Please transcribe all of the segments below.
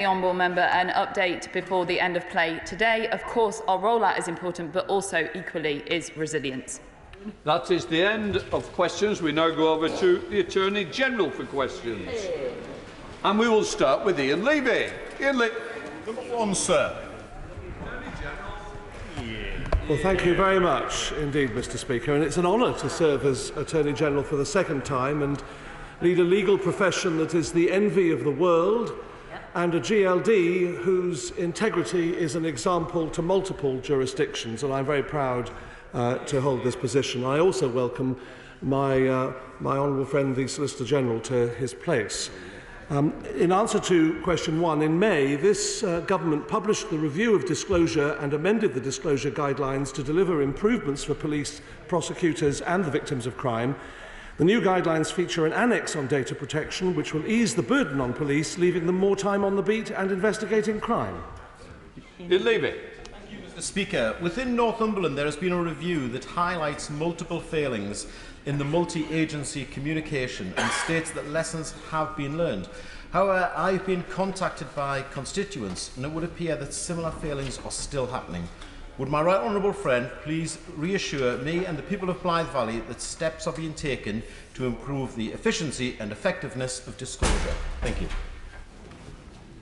the Honourable Member an update before the end of play today. Of course, our rollout is important, but also equally is resilience. That is the end of questions. We now go over to the Attorney General for questions. And we will start with Ian Levy. Ian Levy. Number one, sir. Well, thank you very much indeed, Mr. Speaker, and it's an honour to serve as Attorney General for the second time and lead a legal profession that is the envy of the world and a GLD whose integrity is an example to multiple jurisdictions, and I'm very proud to hold this position. I also welcome my honourable friend, the Solicitor General, to his place. In answer to question one, in May, this government published the review of disclosure and amended the disclosure guidelines to deliver improvements for police, prosecutors and the victims of crime. The new guidelines feature an annex on data protection, which will ease the burden on police, leaving them more time on the beat and investigating crime. Ian Levy. Mr. Speaker, within Northumberland there has been a review that highlights multiple failings in the multi-agency communication and states that lessons have been learned. However, I've been contacted by constituents and it would appear that similar failings are still happening. Would my right honourable friend please reassure me and the people of Blythe Valley that steps are being taken to improve the efficiency and effectiveness of disclosure? Thank you.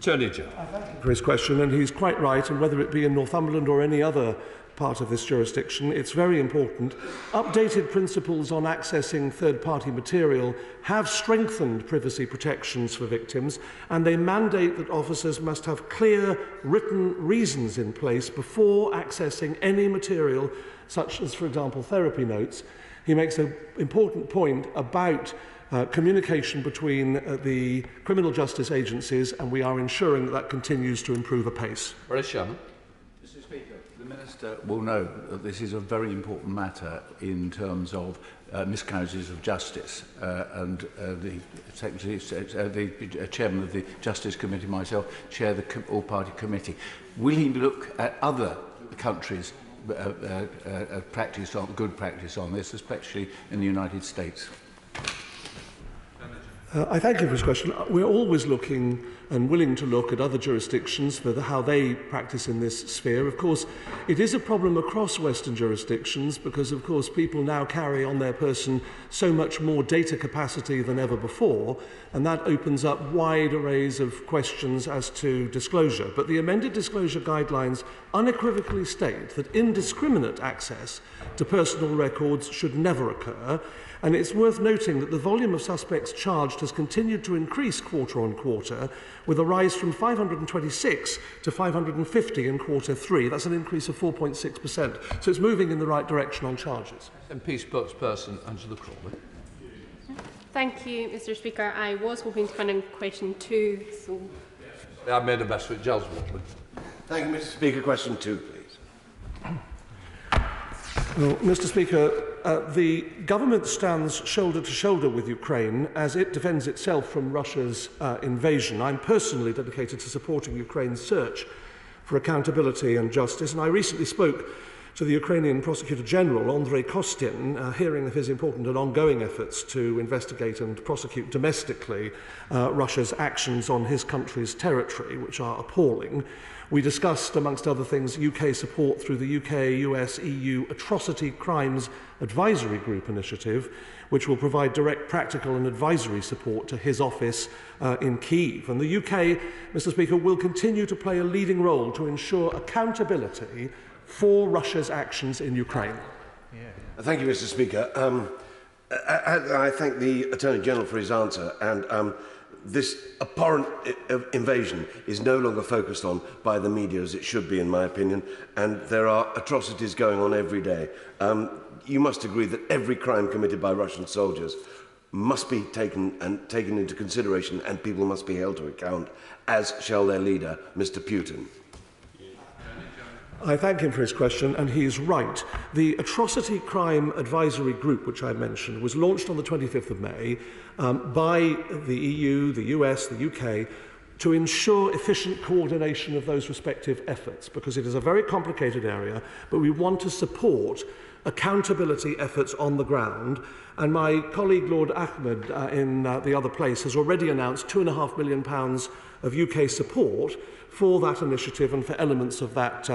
Attorney General. Thank you for his question, and he's quite right, and whether it be in Northumberland or any other part of this jurisdiction, it's very important. Updated principles on accessing third-party material have strengthened privacy protections for victims, and they mandate that officers must have clear written reasons in place before accessing any material, such as, for example, therapy notes. He makes an important point about communication between the criminal justice agencies, and we are ensuring that that continues to improve apace. Mr. Speaker, the Minister will know that this is a very important matter in terms of miscarriages of justice, and the Chairman of the Justice Committee, myself, chair the all-party committee. Will he look at other countries' good practice on this, especially in the United States? I thank you for his question. We're always looking and willing to look at other jurisdictions for how they practice in this sphere. Of course, it is a problem across Western jurisdictions because, of course, people now carry on their person so much more data capacity than ever before, and that opens up wide arrays of questions as to disclosure. But the amended disclosure guidelines unequivocally state that indiscriminate access to personal records should never occur, and it's worth noting that the volume of suspects charged has continued to increase quarter on quarter, with a rise from 526 to 550 in quarter 3. That's an increase of 4.6%. So it's moving in the right direction on charges. MP spokesperson Angela Crawley. Thank you, Mr. Speaker. I was hoping to find in question 2. So I made a mess with Giles Watley. Thank you, Mr. Speaker. Question 2, please. Well, Mr. Speaker, the government stands shoulder to shoulder with Ukraine as it defends itself from Russia's invasion. I'm personally dedicated to supporting Ukraine's search for accountability and justice, and I recently spoke to the Ukrainian Prosecutor General, Andrei Kostin, hearing of his important and ongoing efforts to investigate and prosecute domestically Russia's actions on his country's territory, which are appalling. We discussed, amongst other things, UK support through the UK, US, EU Atrocity Crimes Advisory Group initiative, which will provide direct practical and advisory support to his office in Kyiv. And the UK, Mr. Speaker, will continue to play a leading role to ensure accountability for Russia's actions in Ukraine. Thank you, Mr. Speaker. I thank the Attorney General for his answer, and this abhorrent invasion is no longer focused on by the media as it should be, in my opinion, and there are atrocities going on every day. You must agree that every crime committed by Russian soldiers must be taken into consideration, and people must be held to account, as shall their leader, Mr. Putin. I thank him for his question, and he's right. The Atrocity Crime Advisory Group, which I mentioned, was launched on the 25th of May by the EU, the US, the UK, to ensure efficient coordination of those respective efforts, because it is a very complicated area, but we want to support accountability efforts on the ground. And my colleague Lord Ahmed in the other place has already announced £2.5 million of UK support for that initiative and for elements of that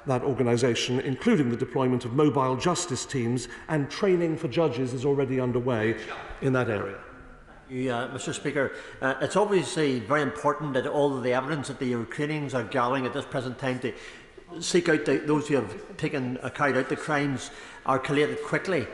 organisation, including the deployment of mobile justice teams, and training for judges is already underway in that area. Mr. Speaker, it's obviously very important that all of the evidence that the Ukrainians are gathering at this present time to seek out those who have carried out the crimes are collated quickly.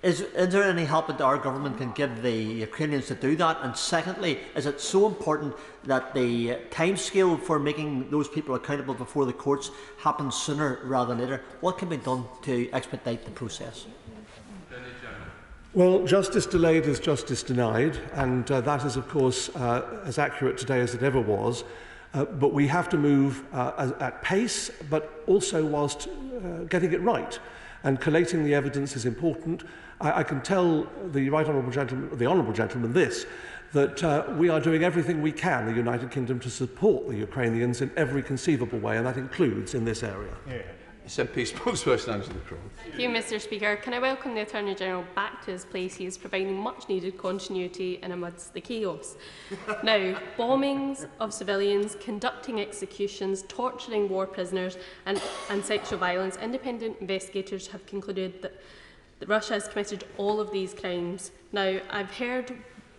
Is there any help that our government can give the Ukrainians to do that? And secondly, is it so important that the timescale for making those people accountable before the courts happens sooner rather than later? What can be done to expedite the process? Well, justice delayed is justice denied, and that is, of course, as accurate today as it ever was. But we have to move at pace, but also whilst getting it right. And collating the evidence is important. I can tell the honourable gentleman this, that we are doing everything we can, the United Kingdom, to support the Ukrainians in every conceivable way, and that includes in this area. Yeah. SNP spokesperson Angela Crowe. Thank you, Mr. Speaker. Can I welcome the Attorney General back to his place? He is providing much needed continuity in amidst the chaos. Now, bombings of civilians, conducting executions, torturing war prisoners and sexual violence, independent investigators have concluded that Russia has committed all of these crimes. Now, I've heard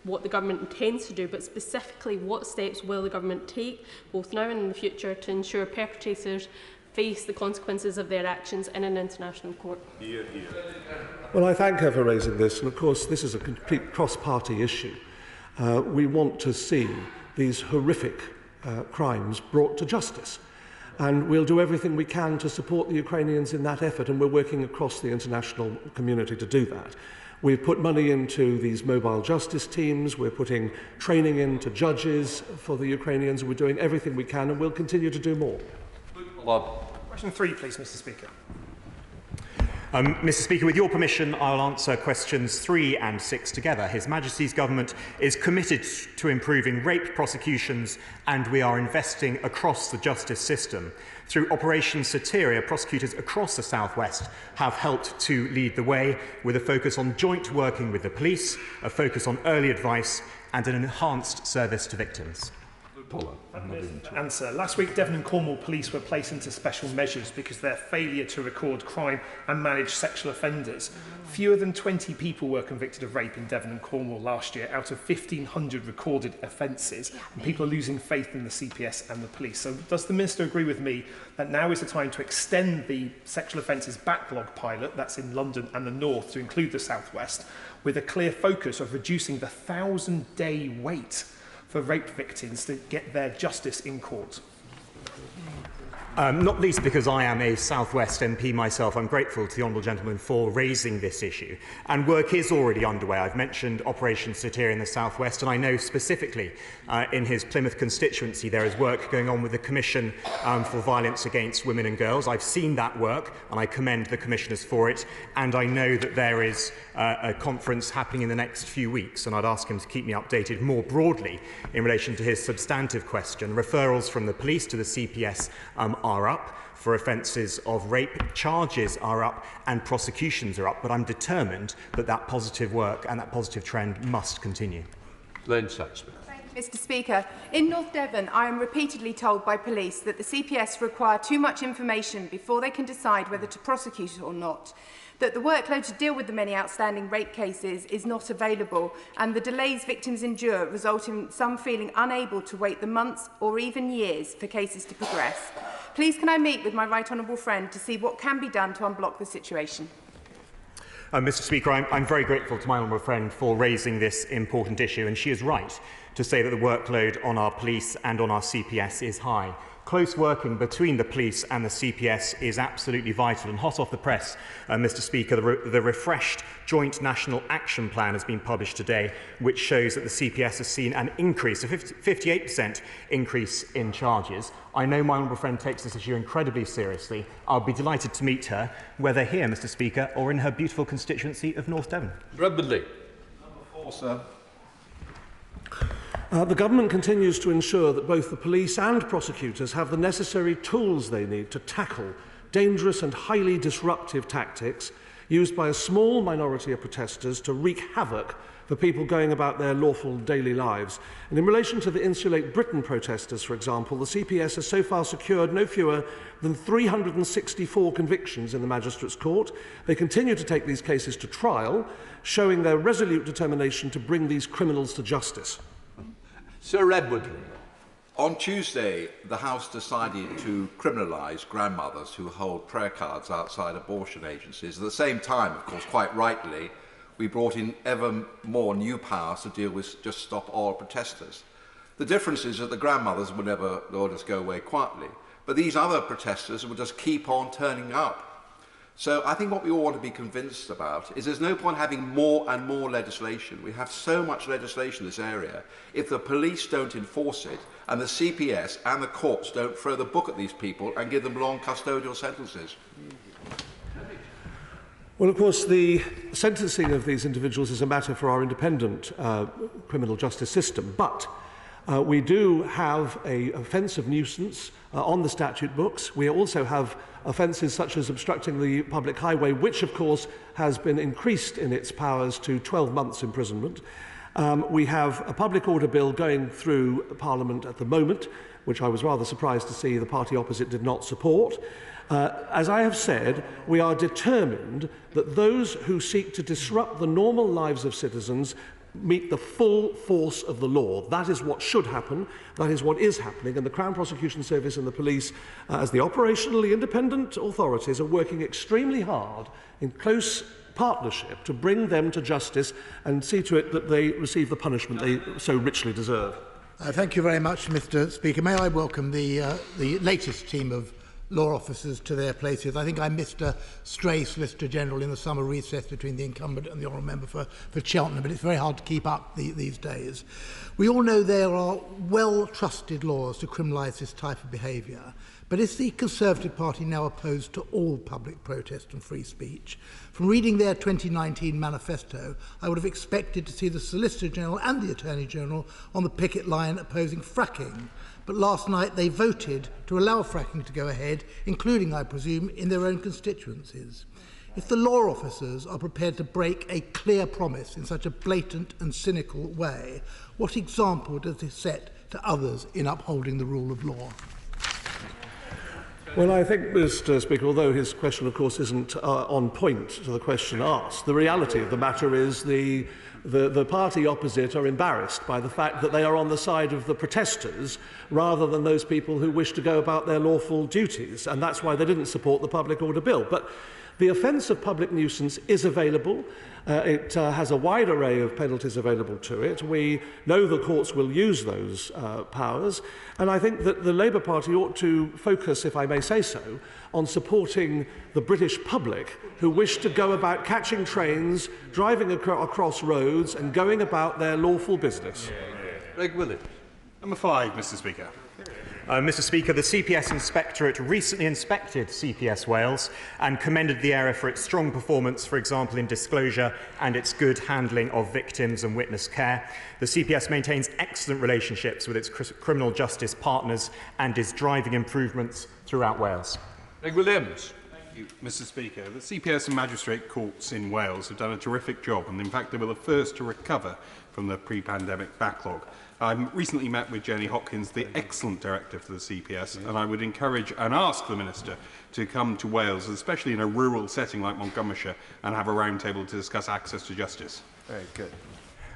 what the government intends to do, but specifically what steps will the government take, both now and in the future, to ensure perpetrators face the consequences of their actions in an international court? Well, I thank her for raising this, and of course this is a complete cross-party issue. We want to see these horrific crimes brought to justice, and we'll do everything we can to support the Ukrainians in that effort, and we're working across the international community to do that. We've put money into these mobile justice teams, we're putting training into judges for the Ukrainians, and we're doing everything we can, and we'll continue to do more. Question 3, please, Mr. Speaker. Mr. Speaker, with your permission, I'll answer questions 3 and 6 together. His Majesty's Government is committed to improving rape prosecutions, and we are investing across the justice system. Through Operation Soteria, prosecutors across the South West have helped to lead the way, with a focus on joint working with the police, a focus on early advice, and an enhanced service to victims. Answer. Last week, Devon and Cornwall police were placed into special measures because of their failure to record crime and manage sexual offenders. Fewer than 20 people were convicted of rape in Devon and Cornwall last year out of 1,500 recorded offences, and people are losing faith in the CPS and the police. So does the Minister agree with me that now is the time to extend the sexual offences backlog pilot, that's in London and the North, to include the South West, with a clear focus of reducing the 1,000-day wait for rape victims to get their justice in court? Not least because I am a South West MP myself, I'm grateful to the Honourable Gentleman for raising this issue. And work is already underway. I've mentioned Operation Soteria in the South West, and I know specifically in his Plymouth constituency there is work going on with the Commission for Violence Against Women and Girls. I've seen that work, and I commend the Commissioners for it. And I know that there is a conference happening in the next few weeks, and I'd ask him to keep me updated more broadly in relation to his substantive question. Referrals from the police to the CPS are up for offences of rape, charges are up and prosecutions are up, but I'm determined that that positive work and that positive trend must continue. Len Saxby. Mr. Speaker, in North Devon, I am repeatedly told by police that the CPS require too much information before they can decide whether to prosecute or not, that the workload to deal with the many outstanding rape cases is not available, and the delays victims endure result in some feeling unable to wait the months or even years for cases to progress. Please can I meet with my right honourable friend to see what can be done to unblock the situation? Mr. Speaker, I'm very grateful to my honourable friend for raising this important issue, and she is right to say that the workload on our police and on our CPS is high. Close working between the police and the CPS is absolutely vital, and hot off the press, Mr. Speaker, the refreshed Joint National Action Plan has been published today, which shows that the CPS has seen an increase, a 58% increase in charges. I know my honourable friend takes this issue incredibly seriously. I'll be delighted to meet her, whether here, Mr. Speaker, or in her beautiful constituency of North Devon. Bradley. Number 4, sir. The government continues to ensure that both the police and prosecutors have the necessary tools they need to tackle dangerous and highly disruptive tactics used by a small minority of protesters to wreak havoc for people going about their lawful daily lives. And in relation to the Insulate Britain protesters, for example, the CPS has so far secured no fewer than 364 convictions in the Magistrates' Court. They continue to take these cases to trial, showing their resolute determination to bring these criminals to justice. Sir Edward. On Tuesday, the House decided to criminalise grandmothers who hold prayer cards outside abortion agencies. At the same time, of course, quite rightly, we brought in ever more new powers to deal with Just Stop Oil protesters. The difference is that the grandmothers would never just go away quietly, but these other protesters would just keep on turning up. So I think what we all want to be convinced about is there's no point having more and more legislation. We have so much legislation in this area. If the police don't enforce it, and the CPS and the courts don't throw the book at these people and give them long custodial sentences. Well, of course, the sentencing of these individuals is a matter for our independent criminal justice system, but we do have an offence of nuisance on the statute books. We also have offences such as obstructing the public highway, which, of course, has been increased in its powers to 12 months imprisonment. We have a public order bill going through Parliament at the moment, which I was rather surprised to see the party opposite did not support. As I have said, we are determined that those who seek to disrupt the normal lives of citizens meet the full force of the law. That is what should happen. That is what is happening. And the Crown Prosecution Service and the police, as the operationally independent authorities, are working extremely hard in close partnership to bring them to justice and see to it that they receive the punishment they so richly deserve. Thank you very much, Mr. Speaker. May I welcome the latest team of law officers to their places. I think I missed a stray Solicitor General in the summer recess between the incumbent and the honourable member for Cheltenham, but it's very hard to keep up these days. We all know there are well-trusted laws to criminalise this type of behaviour, but is the Conservative Party now opposed to all public protest and free speech? From reading their 2019 manifesto, I would have expected to see the Solicitor General and the Attorney General on the picket line opposing fracking. But last night they voted to allow fracking to go ahead, including, I presume, in their own constituencies. If the law officers are prepared to break a clear promise in such a blatant and cynical way, what example does this set to others in upholding the rule of law? Well, I think, Mr. Speaker, although his question, of course, isn't on point to the question asked, the reality of the matter is the party opposite are embarrassed by the fact that they are on the side of the protesters rather than those people who wish to go about their lawful duties, and that's why they didn't support the public order bill. But the offence of public nuisance is available. It has a wide array of penalties available to it. We know the courts will use those powers, and I think that the Labour Party ought to focus, if I may say so, on supporting the British public who wish to go about catching trains, driving across roads and going about their lawful business. Greg Williams. Number 5, Mr. Speaker. Mr. Speaker, the CPS Inspectorate recently inspected CPS Wales and commended the area for its strong performance, for example, in disclosure and its good handling of victims and witness care. The CPS maintains excellent relationships with its criminal justice partners and is driving improvements throughout Wales. Greg Williams. Thank you, Mr. Speaker. The CPS and magistrate courts in Wales have done a terrific job, and in fact they were the first to recover from the pre-pandemic backlog. I recently met with Jenny Hopkins, the excellent director for the CPS, and I would encourage and ask the Minister to come to Wales, especially in a rural setting like Montgomeryshire, and have a roundtable to discuss access to justice. Very good.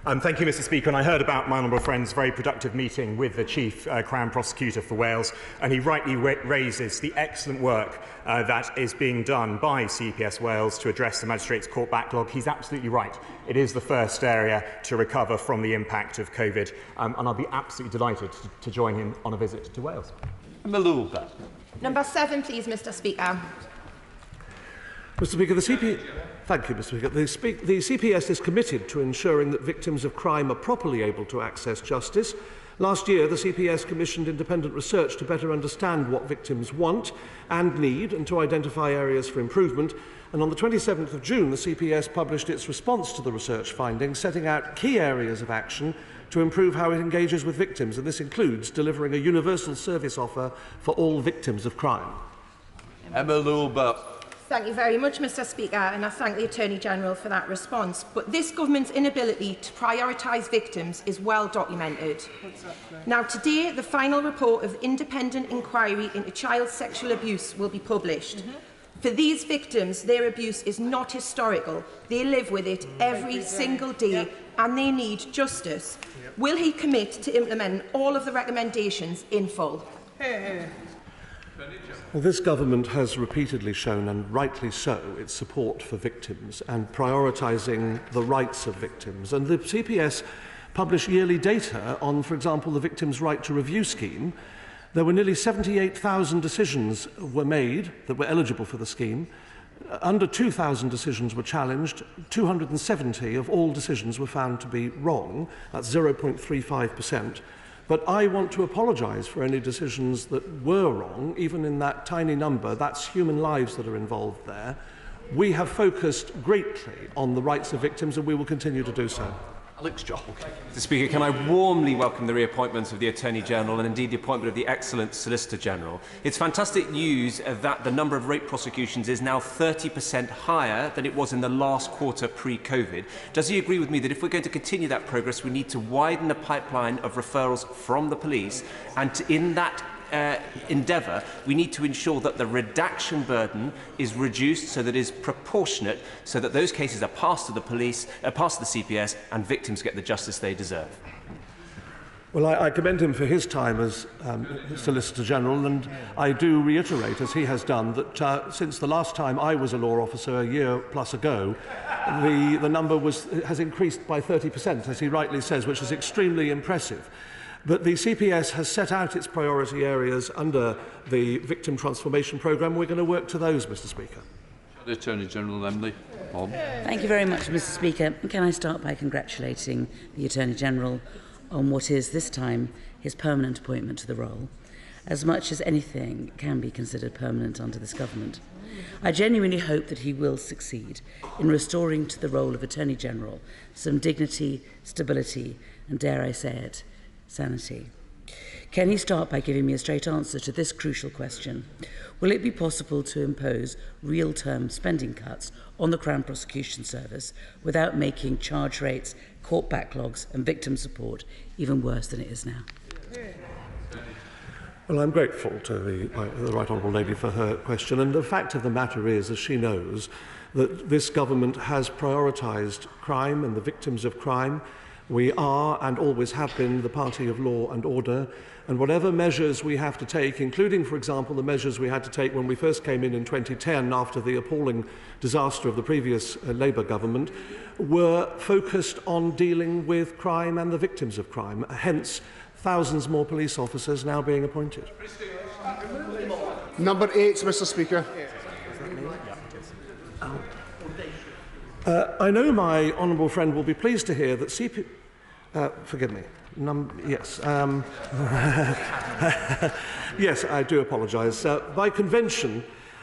Thank you, Mr. Speaker. And I heard about my honourable friend's very productive meeting with the Chief Crown Prosecutor for Wales, and he rightly raises the excellent work that is being done by CPS Wales to address the Magistrates' Court backlog. He's absolutely right. It is the first area to recover from the impact of COVID, and I'll be absolutely delighted to join him on a visit to Wales. Malouba. Number 7, please, Mr. Speaker. Mr. Speaker, Thank you, Mr. Speaker. The CPS is committed to ensuring that victims of crime are properly able to access justice. Last year, the CPS commissioned independent research to better understand what victims want and need and to identify areas for improvement. And on the 27th of June, the CPS published its response to the research findings, setting out key areas of action to improve how it engages with victims. And this includes delivering a universal service offer for all victims of crime. Emma Lulber. Thank you very much, Mr Speaker, and I thank the Attorney-General for that response. But this government's inability to prioritise victims is well documented. Now, today, the final report of the independent inquiry into child sexual abuse will be published. For these victims, their abuse is not historical. They live with it every single day and they need justice. Will he commit to implement all of the recommendations in full? Well, this government has repeatedly shown, and rightly so, its support for victims and prioritising the rights of victims. And the CPS publish yearly data on, for example, the Victims' Right to Review scheme. There were nearly 78,000 decisions were made that were eligible for the scheme. Under 2,000 decisions were challenged. 270 of all decisions were found to be wrong. That's 0.35%. But I want to apologise for any decisions that were wrong, even in that tiny number. That's human lives that are involved there. We have focused greatly on the rights of victims, and we will continue to do so. Alex Jock. Mr Speaker, can I warmly welcome the reappointment of the Attorney-General and indeed the appointment of the excellent Solicitor-General. It's fantastic news that the number of rape prosecutions is now 30% higher than it was in the last quarter pre-COVID. Does he agree with me that if we're going to continue that progress, we need to widen the pipeline of referrals from the police, and in that endeavour, we need to ensure that the redaction burden is reduced so that it is proportionate, so that those cases are passed to the police, passed to the CPS, and victims get the justice they deserve? Well, I commend him for his time as Solicitor General, and I do reiterate, as he has done, that since the last time I was a law officer a year plus ago, the number has increased by 30%, as he rightly says, which is extremely impressive. But the CPS has set out its priority areas under the Victim Transformation Programme. We're going to work to those, Mr Speaker. The Attorney-General, Emily. Thank you very much, Mr Speaker. Can I start by congratulating the Attorney-General on what is, this time, his permanent appointment to the role, as much as anything can be considered permanent under this government. I genuinely hope that he will succeed in restoring to the role of Attorney-General some dignity, stability, and, dare I say it, sanity. Can he start by giving me a straight answer to this crucial question? Will it be possible to impose real-term spending cuts on the Crown Prosecution Service without making charge rates, court backlogs and victim support even worse than it is now? Well, I'm grateful to the Right Honourable Lady for her question, and the fact of the matter is, as she knows, that this government has prioritised crime and the victims of crime. We are, and always have been, the party of law and order, and whatever measures we have to take, including, for example, the measures we had to take when we first came in 2010 after the appalling disaster of the previous Labour government, were focused on dealing with crime and the victims of crime, hence thousands more police officers now being appointed. Number 8, Mr Speaker. I know my honourable friend will be pleased to hear that forgive me. Yes. Yes, I do apologise. By convention,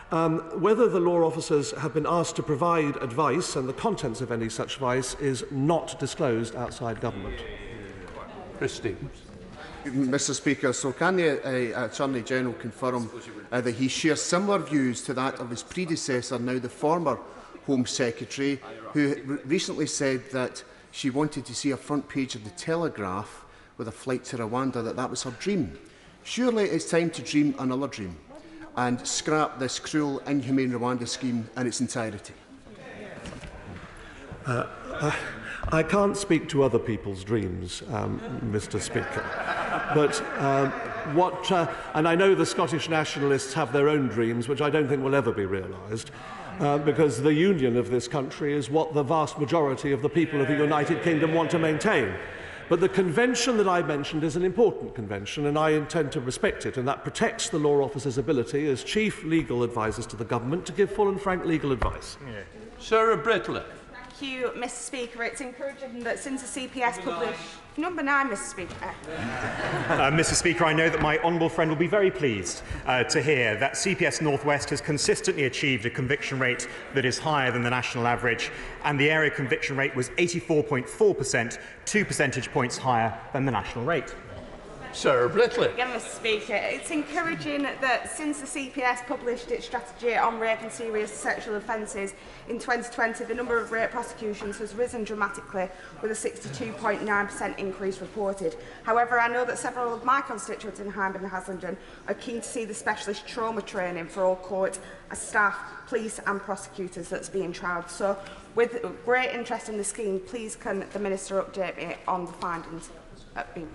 whether the law officers have been asked to provide advice and the contents of any such advice is not disclosed outside government. Christie. Mr Speaker, so can the Attorney-General confirm that he shares similar views to that of his predecessor, now the former Home Secretary, who recently said that she wanted to see a front page of the Telegraph with a flight to Rwanda, that was her dream? Surely it's time to dream another dream and scrap this cruel, inhumane Rwanda scheme in its entirety. I can't speak to other people's dreams, Mr Speaker, but and I know the Scottish nationalists have their own dreams, which I don't think will ever be realised, because the union of this country is what the vast majority of the people of the United Kingdom want to maintain. But the convention that I mentioned is an important convention, and I intend to respect it, and that protects the law officers' ability as chief legal advisers to the government to give full and frank legal advice. Sarah Britley. Thank you, Mr Speaker. It's encouraging that since the CPS published Number 9, Mr Speaker. Mr Speaker, I know that my honourable friend will be very pleased to hear that CPS North West has consistently achieved a conviction rate that is higher than the national average, and the area conviction rate was 84.4%, 2 percentage points higher than the national rate. Sarah Blittley. Again, Mr Speaker, it's encouraging that since the CPS published its strategy on rape and serious sexual offences in 2020, the number of rape prosecutions has risen dramatically, with a 62.9% increase reported. However, I know that several of my constituents in Hindman and Haslingden are keen to see the specialist trauma training for all court staff, police and prosecutors that's being trialled. So, with great interest in the scheme, please can the Minister update me on the findings at being.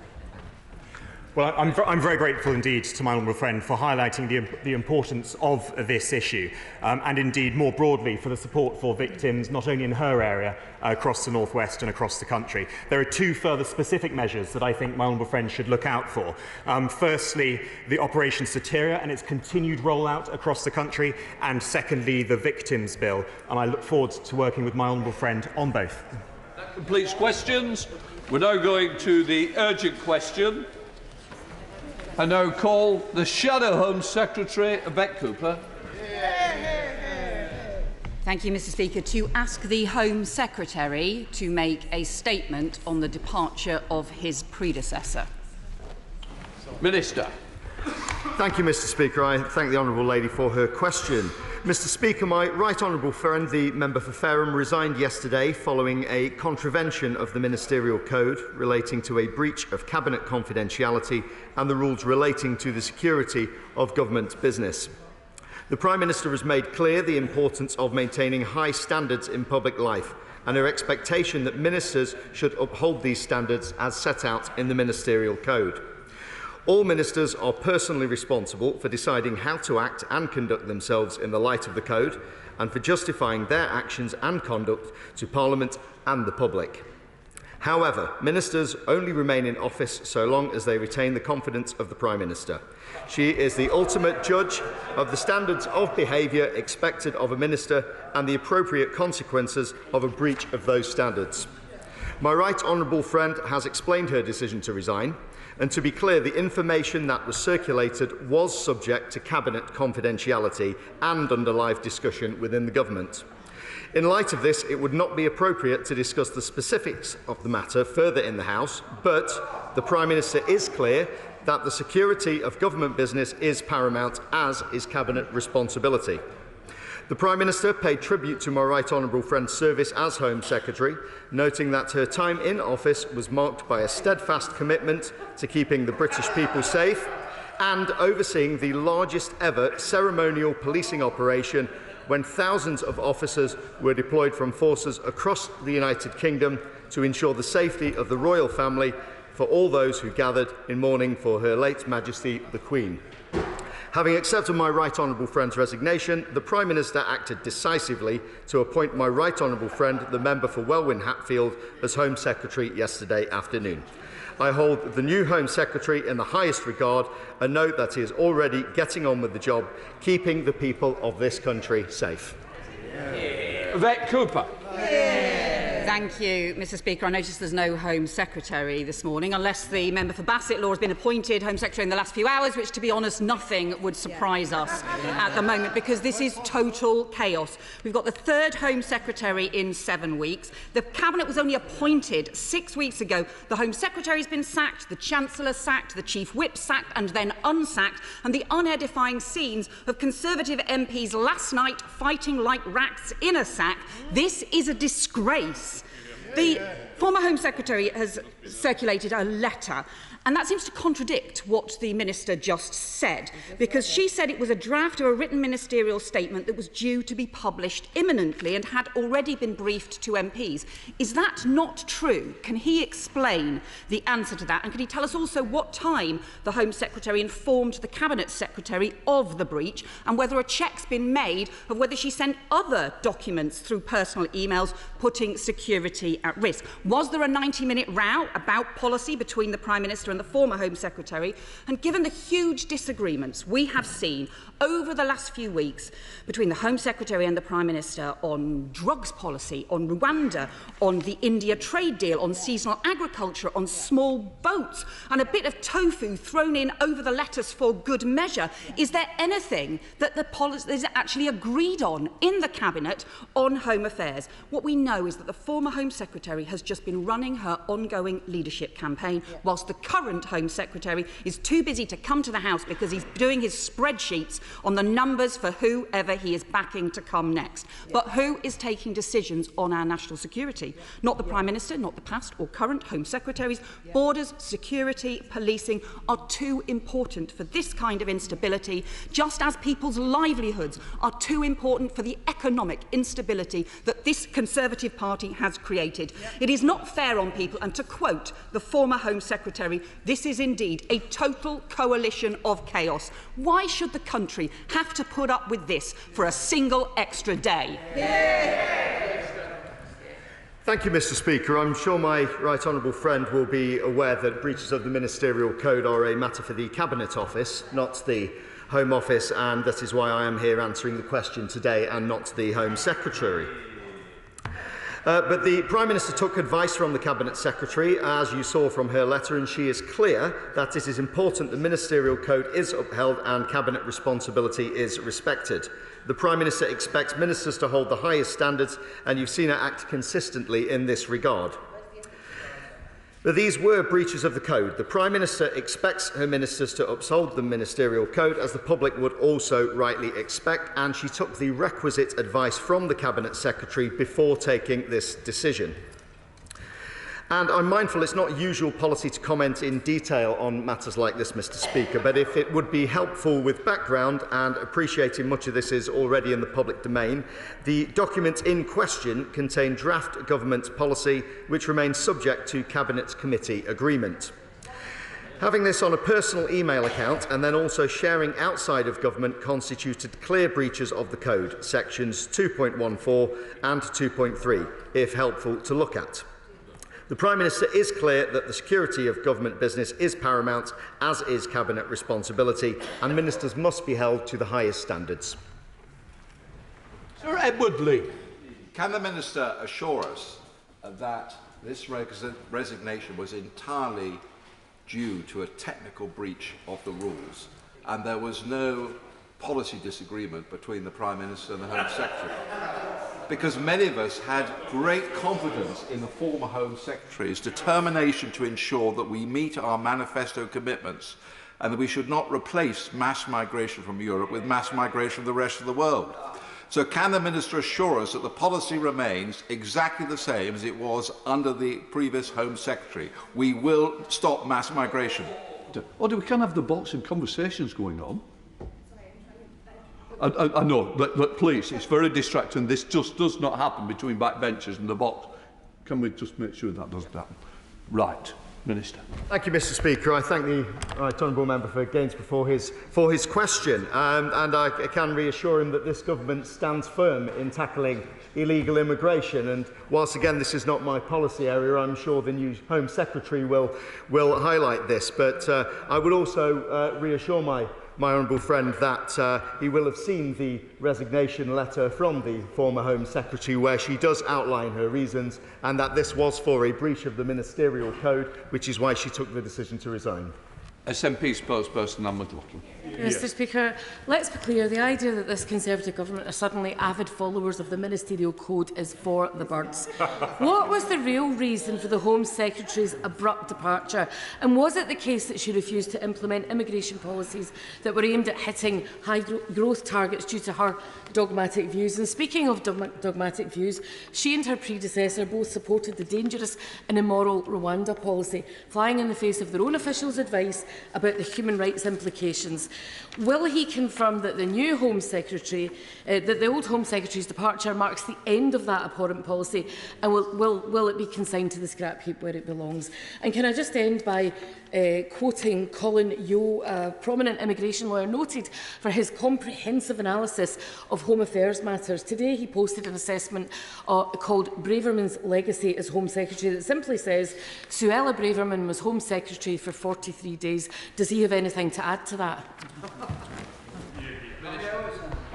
Well, I'm very grateful indeed to my honourable friend for highlighting the importance of this issue and indeed more broadly for the support for victims not only in her area across the North West and across the country. There are 2 further specific measures that I think my honourable friend should look out for. Firstly, the Operation Soteria and its continued rollout across the country, and secondly, the Victims Bill. And I look forward to working with my honourable friend on both. That completes questions. We're now going to the urgent question. I now call the Shadow Home Secretary, Yvette Cooper. Thank you, Mr Speaker. To ask the Home Secretary to make a statement on the departure of his predecessor. Minister. Thank you, Mr Speaker. I thank the honourable lady for her question. Mr Speaker, my right honourable friend, the member for Fareham, resigned yesterday following a contravention of the Ministerial Code relating to a breach of Cabinet confidentiality and the rules relating to the security of government business. The Prime Minister has made clear the importance of maintaining high standards in public life and her expectation that ministers should uphold these standards as set out in the Ministerial Code. All ministers are personally responsible for deciding how to act and conduct themselves in the light of the Code and for justifying their actions and conduct to Parliament and the public. However, ministers only remain in office so long as they retain the confidence of the Prime Minister. She is the ultimate judge of the standards of behaviour expected of a minister and the appropriate consequences of a breach of those standards. My right honourable friend has explained her decision to resign. And to be clear, the information that was circulated was subject to Cabinet confidentiality and under live discussion within the government. In light of this, it would not be appropriate to discuss the specifics of the matter further in the House, but the Prime Minister is clear that the security of government business is paramount, as is Cabinet responsibility. The Prime Minister paid tribute to my right honourable friend's service as Home Secretary, noting that her time in office was marked by a steadfast commitment to keeping the British people safe and overseeing the largest ever ceremonial policing operation when thousands of officers were deployed from forces across the United Kingdom to ensure the safety of the royal family for all those who gathered in mourning for Her late Majesty the Queen. Having accepted my right honourable friend's resignation, the Prime Minister acted decisively to appoint my right honourable friend, the member for Welwyn-Hatfield, as Home Secretary yesterday afternoon. I hold the new Home Secretary in the highest regard and note that he is already getting on with the job, keeping the people of this country safe. Yvette Cooper. Thank you, Mr Speaker. I notice there's no Home Secretary this morning, unless the member for Bassett Law has been appointed Home Secretary in the last few hours, which, to be honest, nothing would surprise us at the moment, because this is total chaos. We've got the third Home Secretary in 7 weeks. The Cabinet was only appointed 6 weeks ago. The Home Secretary has been sacked, the Chancellor sacked, the Chief Whip sacked and then unsacked, and the unedifying scenes of Conservative MPs last night fighting like rats in a sack. This is a disgrace. The former Home Secretary has circulated a letter, and that seems to contradict what the Minister just said, because she said it was a draft of a written ministerial statement that was due to be published imminently and had already been briefed to MPs. Is that not true? Can he explain the answer to that? And can he tell us also what time the Home Secretary informed the Cabinet Secretary of the breach, and whether a check's been made of whether she sent other documents through personal emails putting security at risk? Was there a 90-minute row about policy between the Prime Minister and the former Home Secretary, and given the huge disagreements we have seen over the last few weeks between the Home Secretary and the Prime Minister on drugs policy, on Rwanda, on the India trade deal, on seasonal agriculture, on small boats, and a bit of tofu thrown in over the lettuce for good measure, is there anything that the policy is actually agreed on in the Cabinet on home affairs? What we know is that the former Home Secretary has just been running her ongoing leadership campaign, whilst the current Home Secretary is too busy to come to the House because he's doing his spreadsheets on the numbers for whoever he is backing to come next. But who is taking decisions on our national security? Not the Prime Minister, not the past or current Home Secretaries. Borders, security, policing are too important for this kind of instability, just as people's livelihoods are too important for the economic instability that this Conservative Party has created. It is not fair on people, and to quote the former Home Secretary, this is indeed a total coalition of chaos. Why should the country have to put up with this for a single extra day? Thank you, Mr. Speaker. I'm sure my right honourable friend will be aware that breaches of the ministerial code are a matter for the Cabinet Office, not the Home Office, and that is why I am here answering the question today and not the Home Secretary. But the Prime Minister took advice from the Cabinet Secretary, as you saw from her letter, and she is clear that it is important the ministerial code is upheld and Cabinet responsibility is respected. The Prime Minister expects ministers to hold the highest standards, and you've seen her act consistently in this regard. But these were breaches of the code. The Prime Minister expects her ministers to uphold the ministerial code, as the public would also rightly expect, and she took the requisite advice from the Cabinet Secretary before taking this decision. And I'm mindful it's not usual policy to comment in detail on matters like this, Mr. Speaker, but if it would be helpful with background, and appreciating much of this is already in the public domain, the documents in question contain draft government policy which remains subject to Cabinet Committee agreement. Having this on a personal email account and then also sharing outside of government constituted clear breaches of the code, sections 2.14 and 2.3, if helpful to look at. The Prime Minister is clear that the security of government business is paramount, as is Cabinet responsibility, and ministers must be held to the highest standards. Sir Edward Lee. Can the Minister assure us that this resignation was entirely due to a technical breach of the rules and there was no policy disagreement between the Prime Minister and the Home Secretary? Because many of us had great confidence in the former Home Secretary's determination to ensure that we meet our manifesto commitments and that we should not replace mass migration from Europe with mass migration from the rest of the world. So can the Minister assure us that the policy remains exactly the same as it was under the previous Home Secretary? We will stop mass migration. Or we can have the boxing conversations going on. I know, but please, it's very distracting. This just does not happen between backbenchers and the box. Can we just make sure that doesn't happen? Right, Minister. Thank you, Mr. Speaker. I thank the right honourable member for Gainsborough for his question, and I can reassure him that this government stands firm in tackling illegal immigration. And whilst again this is not my policy area, I'm sure the new Home Secretary will highlight this. But I would also reassure my honourable friend that he will have seen the resignation letter from the former Home Secretary, where she does outline her reasons, and that this was for a breach of the ministerial code, which is why she took the decision to resign. SNP spokesperson Anne McLaughlin. Mr. Speaker, let's be clear, the idea that this Conservative government are suddenly avid followers of the ministerial code is for the birds. What was the real reason for the Home Secretary's abrupt departure? And was it the case that she refused to implement immigration policies that were aimed at hitting high growth targets due to her dogmatic views? And speaking of dogmatic views, she and her predecessor both supported the dangerous and immoral Rwanda policy, flying in the face of their own officials' advice about the human rights implications. Will he confirm that the new Home Secretary, that the old Home Secretary's departure marks the end of that abhorrent policy, and will it be consigned to the scrap heap where it belongs? And can I just end by quoting Colin Yeo, a prominent immigration lawyer noted for his comprehensive analysis of Home Affairs matters. Today he posted an assessment called Braverman's Legacy as Home Secretary that simply says Suella Braverman was Home Secretary for 43 days. Does he have anything to add to that?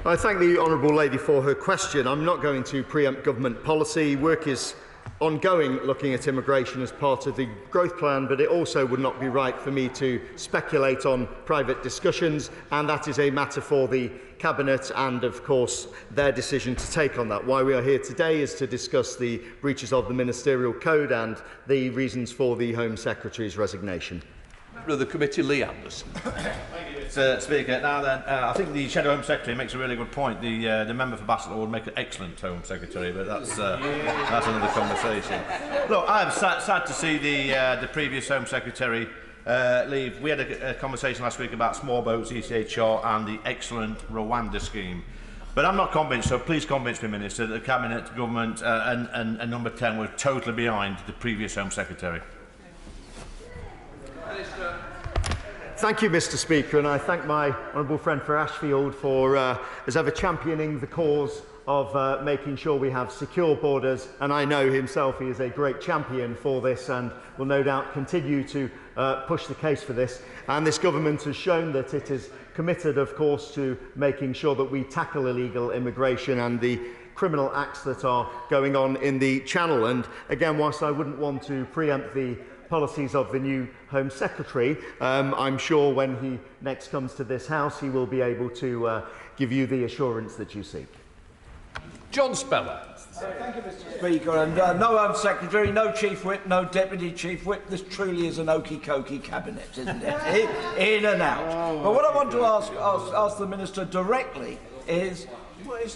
I thank the honourable lady for her question. I'm not going to preempt government policy. Work is ongoing looking at immigration as part of the growth plan, but it also would not be right for me to speculate on private discussions, and that is a matter for the Cabinet and, of course, their decision to take on that. Why we are here today is to discuss the breaches of the Ministerial Code and the reasons for the Home Secretary's resignation. Member of the Committee, Lee Anderson. Mr. Speaker, now then, I think the Shadow Home Secretary makes a really good point. The member for Bassett would make an excellent Home Secretary, but that's another conversation. Look, I'm sad to see the previous Home Secretary leave. We had a conversation last week about small boats, ECHR, and the excellent Rwanda scheme. But I'm not convinced, so please convince me, Minister, that the Cabinet, Government and Number 10 were totally behind the previous Home Secretary. Thank you, Mr. Speaker, and I thank my honourable friend for Ashfield for, as ever, championing the cause of making sure we have secure borders, and I know himself he is a great champion for this and will no doubt continue to push the case for this. And this government has shown that it is committed, of course, to making sure that we tackle illegal immigration and the criminal acts that are going on in the Channel. And again, whilst I wouldn't want to preempt the policies of the new Home Secretary, I'm sure when he next comes to this House he will be able to give you the assurance that you seek. John Speller. Thank you, Mr. Speaker. And no Home Secretary, no Chief Whip, no Deputy Chief Whip. This truly is an okey-cokey cabinet, isn't it? In and out. But what I want to ask the Minister directly is,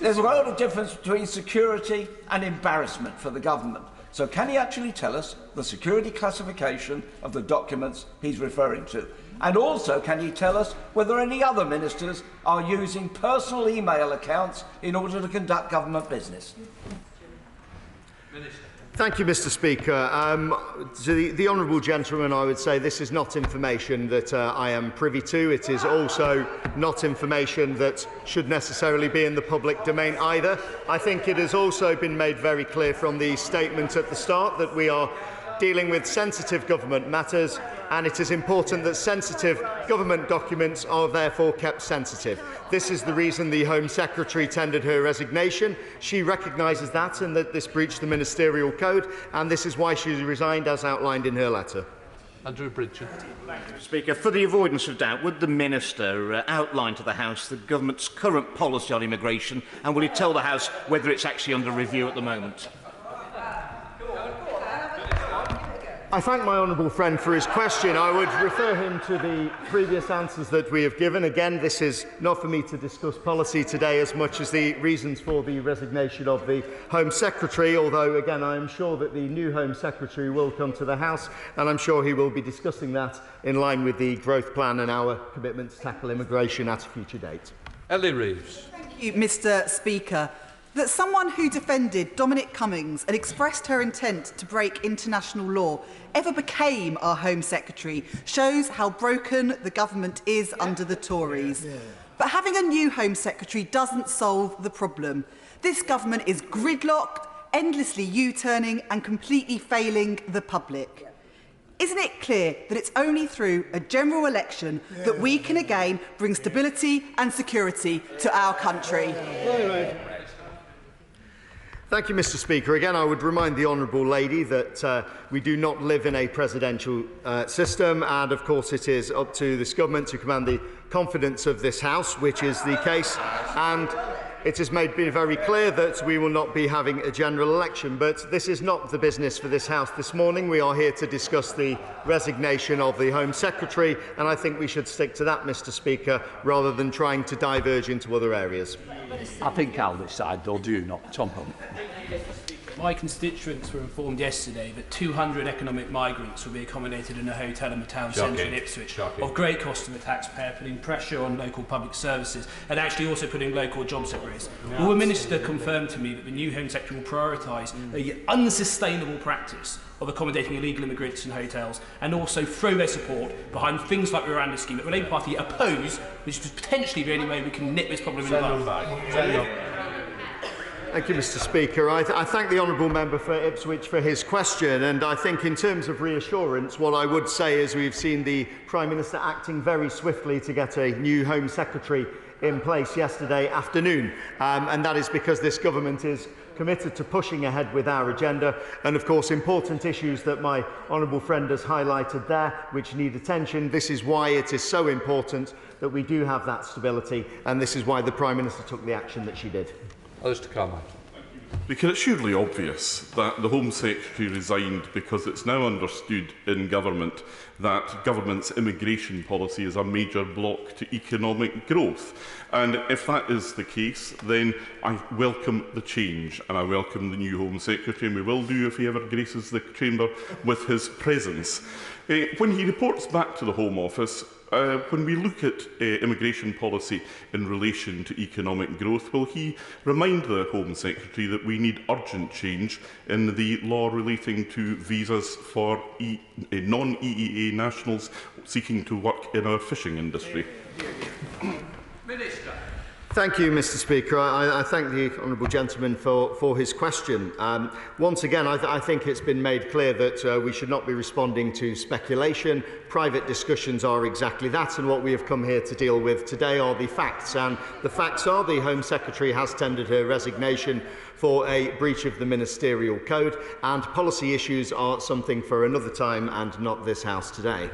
there's a lot of difference between security and embarrassment for the government. So can he actually tell us the security classification of the documents he's referring to? And also, can he tell us whether any other ministers are using personal email accounts in order to conduct government business? Minister. Thank you, Mr. Speaker. To the honourable gentleman, I would say this is not information that I am privy to. It is also not information that should necessarily be in the public domain either. I think it has also been made very clear from the statement at the start that we are dealing with sensitive government matters, and it is important that sensitive government documents are therefore kept sensitive. This is the reason the Home Secretary tendered her resignation. She recognises that and that this breached the Ministerial Code, and this is why she resigned as outlined in her letter. Andrew Bridger. Speaker, for the avoidance of doubt, would the Minister outline to the House the Government's current policy on immigration, and will he tell the House whether it's actually under review at the moment? I thank my honourable friend for his question. I would refer him to the previous answers that we have given. Again, this is not for me to discuss policy today as much as the reasons for the resignation of the Home Secretary, although, again, I am sure that the new Home Secretary will come to the House, and I'm sure he will be discussing that in line with the growth plan and our commitment to tackle immigration at a future date. Ellie Reeves. Thank you, Mr. Speaker. That someone who defended Dominic Cummings and expressed her intent to break international law ever became our Home Secretary shows how broken the government is under the Tories. But having a new Home Secretary doesn't solve the problem. This government is gridlocked, endlessly U-turning and completely failing the public. Isn't it clear that it's only through a general election that we can again bring stability and security to our country? Thank you, Mr. Speaker. Again, I would remind the honourable lady that we do not live in a presidential system, and of course it is up to this government to command the confidence of this House, which is the case, and it has been very clear that we will not be having a general election. But this is not the business for this House this morning. We are here to discuss the resignation of the Home Secretary, and I think we should stick to that, Mr. Speaker, rather than trying to diverge into other areas. I think I'll decide, though, do you not? Tom Hunt. My constituents were informed yesterday that 200 economic migrants will be accommodated in a hotel in the town centre in Ipswich, of great cost to the taxpayer, putting pressure on local public services and actually also putting local jobs at risk. Will the Minister confirm to me that the new Home Secretary will prioritise the unsustainable practice of accommodating illegal immigrants in hotels and also throw their support behind things like the Miranda scheme that the Labour Party oppose, which is potentially the only way we can nip this problem in the bud? Thank you, Mr. Speaker. I thank the honourable member for Ipswich for his question, and I think in terms of reassurance, what I would say is we've seen the Prime Minister acting very swiftly to get a new Home Secretary in place yesterday afternoon, and that is because this government is committed to pushing ahead with our agenda, and of course important issues that my honourable friend has highlighted there which need attention. This is why it is so important that we do have that stability, and this is why the Prime Minister took the action that she did. Others to comment. Because it's surely obvious that the Home Secretary resigned because it's now understood in government that government's immigration policy is a major block to economic growth. And if that is the case, then I welcome the change and I welcome the new Home Secretary, and we will do if he ever graces the chamber with his presence. When he reports back to the Home Office, when we look at immigration policy in relation to economic growth, will he remind the Home Secretary that we need urgent change in the law relating to visas for non-EEA nationals seeking to work in our fishing industry? Minister. Thank you, Mr. Speaker. I thank the honourable gentleman for his question. Once again, I think it's been made clear that we should not be responding to speculation. Private discussions are exactly that, and what we have come here to deal with today are the facts. And the facts are the Home Secretary has tendered her resignation for a breach of the ministerial code, and policy issues are something for another time and not this House today.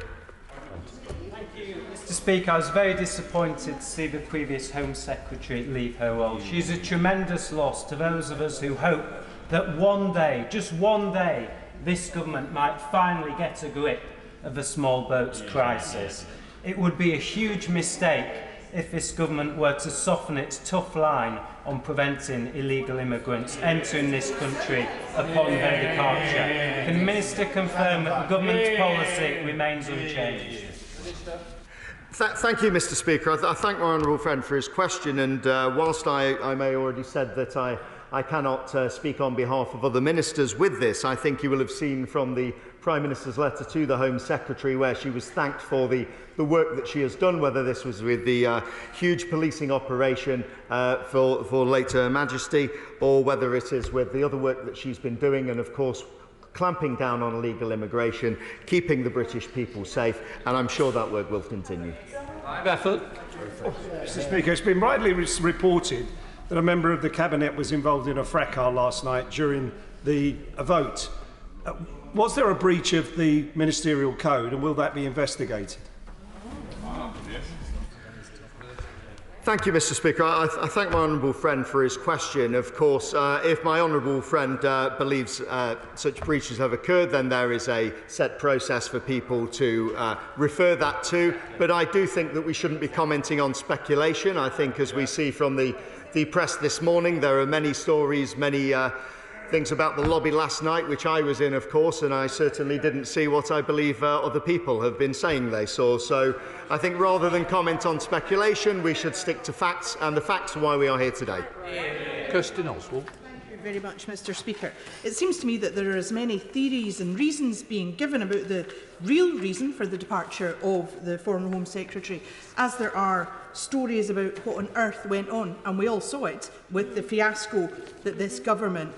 Mr. Speaker, I was very disappointed to see the previous Home Secretary leave her role. She's a tremendous loss to those of us who hope that one day, just one day, this government might finally get a grip of the small boats crisis. It would be a huge mistake if this government were to soften its tough line on preventing illegal immigrants entering this country upon their departure. Can the Minister confirm that the government's policy remains unchanged? Thank you, Mr. Speaker. I thank my honourable friend for his question, and whilst I may already said that I cannot speak on behalf of other ministers with this, I think you will have seen from the Prime Minister's letter to the Home Secretary where she was thanked for the work that she has done, whether this was with the huge policing operation for late Her Majesty, or whether it is with the other work that she's been doing, and of course clamping down on illegal immigration, keeping the British people safe, and I'm sure that work will continue. Mr. Speaker, it's been rightly reported that a member of the Cabinet was involved in a fracas last night during the vote. Was there a breach of the ministerial code, and will that be investigated? Thank you, Mr. Speaker. I thank my honourable friend for his question. Of course, if my honourable friend believes such breaches have occurred, then there is a set process for people to refer that to. But I do think that we shouldn't be commenting on speculation. I think, as we see from the press this morning, there are many stories, many things about the lobby last night, which I was in, of course, and I certainly didn't see what I believe other people have been saying they saw. So I think rather than comment on speculation, we should stick to facts, and the facts are why we are here today. Kirsten Oswald. Thank you very much, Mr. Speaker. It seems to me that there are as many theories and reasons being given about the real reason for the departure of the former Home Secretary as there are stories about what on earth went on, and we all saw it with the fiasco that this government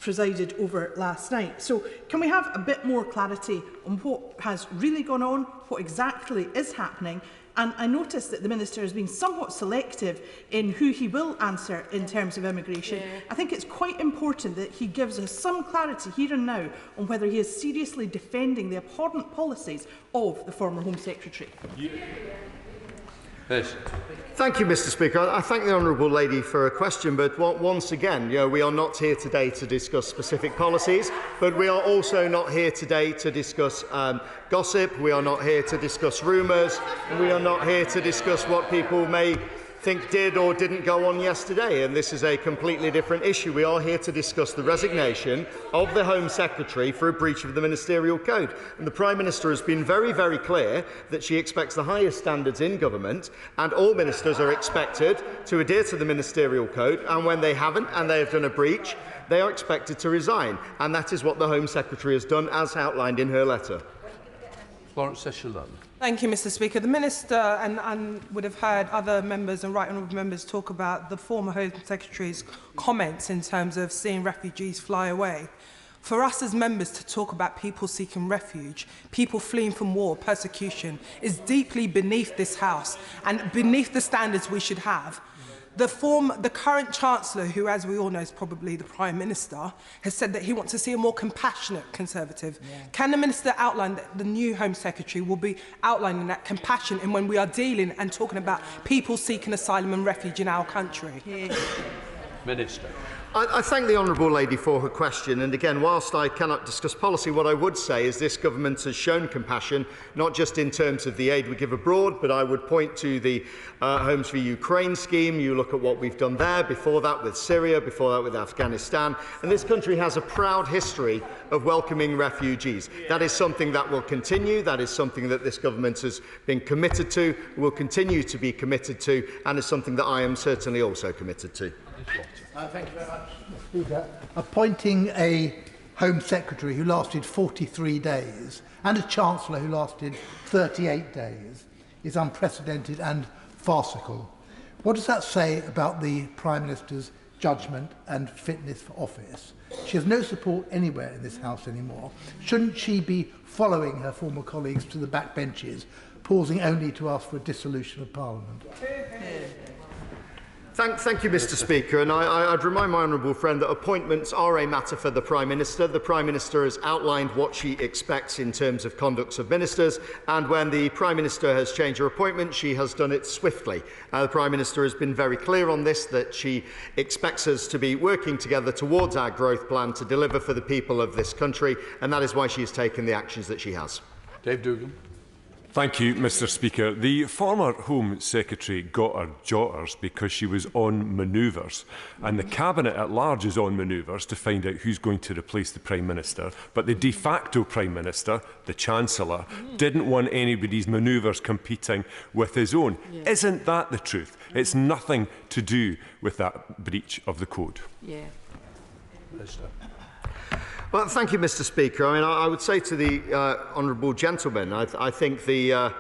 presided over last night. So can we have a bit more clarity on what has really gone on, what exactly is happening? And I noticed that the Minister has been somewhat selective in who he will answer in terms of immigration. I think it's quite important that he gives us some clarity here and now on whether he is seriously defending the abhorrent policies of the former Home Secretary. Thank you, Mr. Speaker. I thank the honourable lady for her question, but once again, we are not here today to discuss specific policies, but we are also not here today to discuss gossip. We are not here to discuss rumours, and we are not here to discuss what people may think did or didn't go on yesterday, and this is a completely different issue. We are here to discuss the resignation of the Home Secretary for a breach of the Ministerial Code. And the Prime Minister has been very, very clear that she expects the highest standards in government, and all ministers are expected to adhere to the Ministerial Code, and when they haven't and they have done a breach, they are expected to resign. And that is what the Home Secretary has done, as outlined in her letter. Florence Session-Lund. Thank you, Mr. Speaker. The Minister and would have heard other members and right honourable members talk about the former Home Secretary's comments in terms of seeing refugees fly away. For us as members to talk about people seeking refuge, people fleeing from war, persecution, is deeply beneath this House and beneath the standards we should have. The current Chancellor, who, as we all know, is probably the Prime Minister, has said that he wants to see a more compassionate Conservative. Yeah. Can the Minister outline that the new Home Secretary will be outlining that compassion in when we are dealing and talking about people seeking asylum and refuge in our country? Yeah. Minister. I thank the honourable lady for her question, and again, whilst I cannot discuss policy, what I would say is this government has shown compassion, not just in terms of the aid we give abroad, but I would point to the Homes for Ukraine scheme. You look at what we've done there, before that with Syria, before that with Afghanistan, and this country has a proud history of welcoming refugees. That is something that will continue, that is something that this government has been committed to, will continue to be committed to, and is something that I am certainly also committed to. Thank you very much, Speaker. Appointing a Home Secretary who lasted 43 days and a Chancellor who lasted 38 days is unprecedented and farcical. What does that say about the Prime Minister's judgment and fitness for office? She has no support anywhere in this House anymore. Shouldn't she be following her former colleagues to the backbenches, pausing only to ask for a dissolution of Parliament? Thank you, Mr. Speaker, and I'd remind my honourable friend that appointments are a matter for the Prime Minister. The Prime Minister has outlined what she expects in terms of conduct of ministers, and when the Prime Minister has changed her appointment, she has done it swiftly. The Prime Minister has been very clear on this, that she expects us to be working together towards our growth plan to deliver for the people of this country, and that is why she has taken the actions that she has. Dave Dougan. Thank you, Mr. Speaker. The former Home Secretary got her jotters because she was on manoeuvres, and the Cabinet at large is on manoeuvres to find out who's going to replace the Prime Minister. But the de facto Prime Minister, the Chancellor, didn't want anybody's manoeuvres competing with his own. Yeah. Isn't that the truth? It's nothing to do with that breach of the code. Yeah. Minister. Well, thank you, Mr. Speaker. I mean, I would say to the honourable gentleman, I think the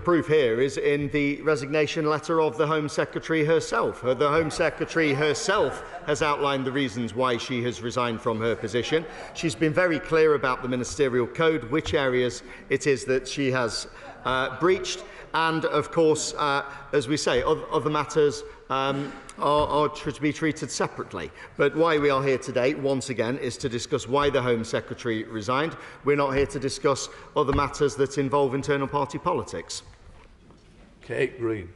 proof here is in the resignation letter of the Home Secretary herself. The Home Secretary herself has outlined the reasons why she has resigned from her position. She's been very clear about the Ministerial Code, which areas it is that she has breached, and, of course, as we say, other matters are to be treated separately. But why we are here today, once again, is to discuss why the Home Secretary resigned. We're not here to discuss other matters that involve internal party politics. Kate Green.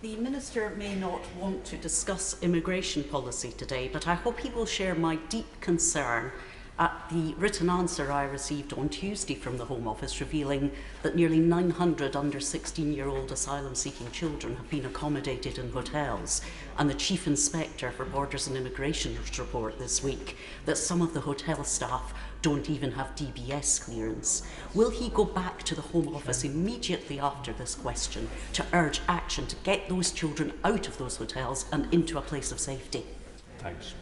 The Minister may not want to discuss immigration policy today, but I hope he will share my deep concern at the written answer I received on Tuesday from the Home Office revealing that nearly 900 under 16-year-old asylum-seeking children have been accommodated in hotels, and the Chief Inspector for Borders and Immigration's report this week that some of the hotel staff don't even have DBS clearance. Will he go back to the Home Office immediately after this question to urge action to get those children out of those hotels and into a place of safety? Thanks.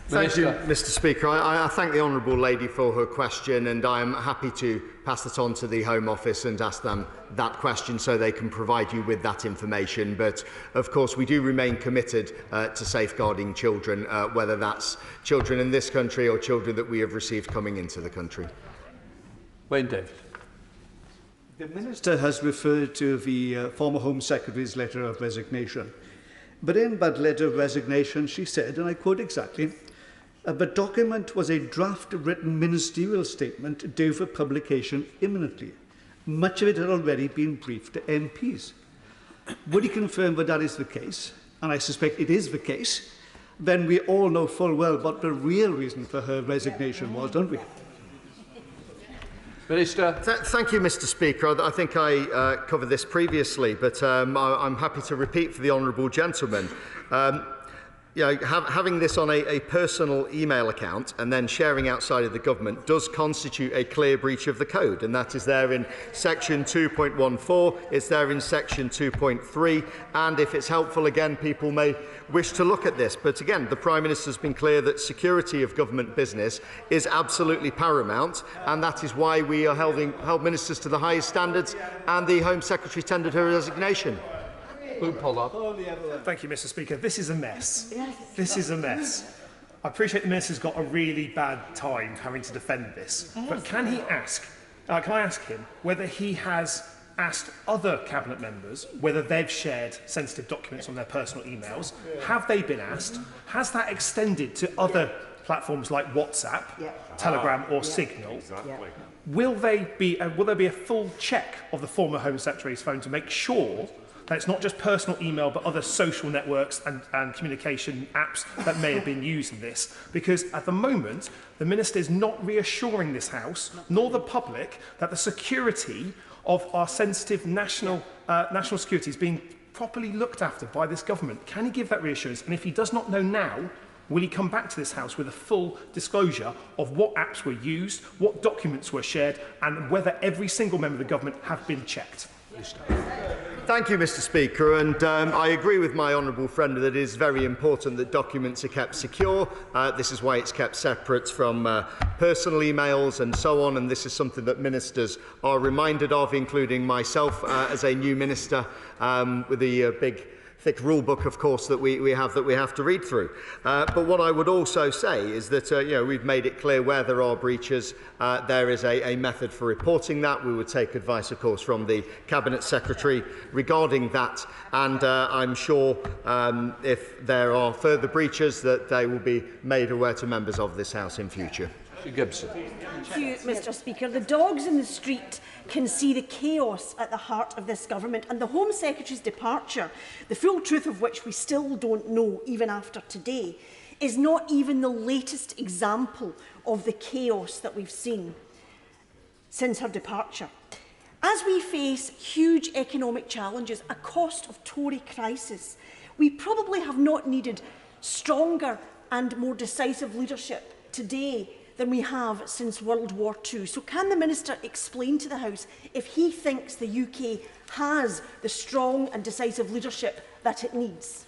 Thank you, Mr. Speaker. I thank the honourable lady for her question, and I am happy to pass it on to the Home Office and ask them that question so they can provide you with that information. But, of course, we do remain committed to safeguarding children, whether that's children in this country or children that we have received coming into the country. Wayne David. The Minister has referred to the former Home Secretary's letter of resignation. But in that letter of resignation, she said, and I quote exactly, the document was a draft written ministerial statement due for publication imminently. Much of it had already been briefed to MPs. Would he confirm that that is the case? And I suspect it is the case. Then we all know full well what the real reason for her resignation was, don't we? Minister. Thank you, Mr. Speaker. I think I covered this previously, but I'm happy to repeat for the honourable gentleman. Having this on a personal email account and then sharing outside of the government does constitute a clear breach of the code, and that is there in section 2.14, it's there in section 2.3, and if it's helpful, again, people may wish to look at this. But again, the Prime Minister has been clear that security of government business is absolutely paramount, and that is why we are held ministers to the highest standards, and the Home Secretary tendered her resignation. Thank you, Mr. Speaker. This is a mess. This is a mess. I appreciate the Minister's got a really bad time having to defend this, but can I ask him whether he has asked other Cabinet members whether they've shared sensitive documents on their personal emails? Have they been asked? Has that extended to other platforms like WhatsApp, Telegram or Signal? Will there be a full check of the former Home Secretary's phone to make sure that it's not just personal email but other social networks and communication apps that may have been used in this? Because at the moment, the Minister is not reassuring this House nor the public that the security of our sensitive national security is being properly looked after by this government. Can he give that reassurance? And if he does not know now, will he come back to this House with a full disclosure of what apps were used, what documents were shared, and whether every single member of the government have been checked? Thank you, Mr. Speaker, and I agree with my honourable friend that it is very important that documents are kept secure. This is why it's kept separate from personal emails and so on, and this is something that ministers are reminded of, including myself as a new minister with the big thick rule book, of course, that we have to read through. But what I would also say is that we've made it clear where there are breaches, there is a method for reporting that. We would take advice, of course, from the Cabinet Secretary regarding that, and I'm sure if there are further breaches that they will be made aware to members of this House in future. Gibson. Thank you, Mr. Speaker. The dogs in the street can see the chaos at the heart of this government, and the Home Secretary's departure, the full truth of which we still don't know even after today, is not even the latest example of the chaos that we've seen since her departure. As we face huge economic challenges, a cost of Tory crisis, we probably have not needed stronger and more decisive leadership today than we have since World War II. So can the Minister explain to the House if he thinks the UK has the strong and decisive leadership that it needs?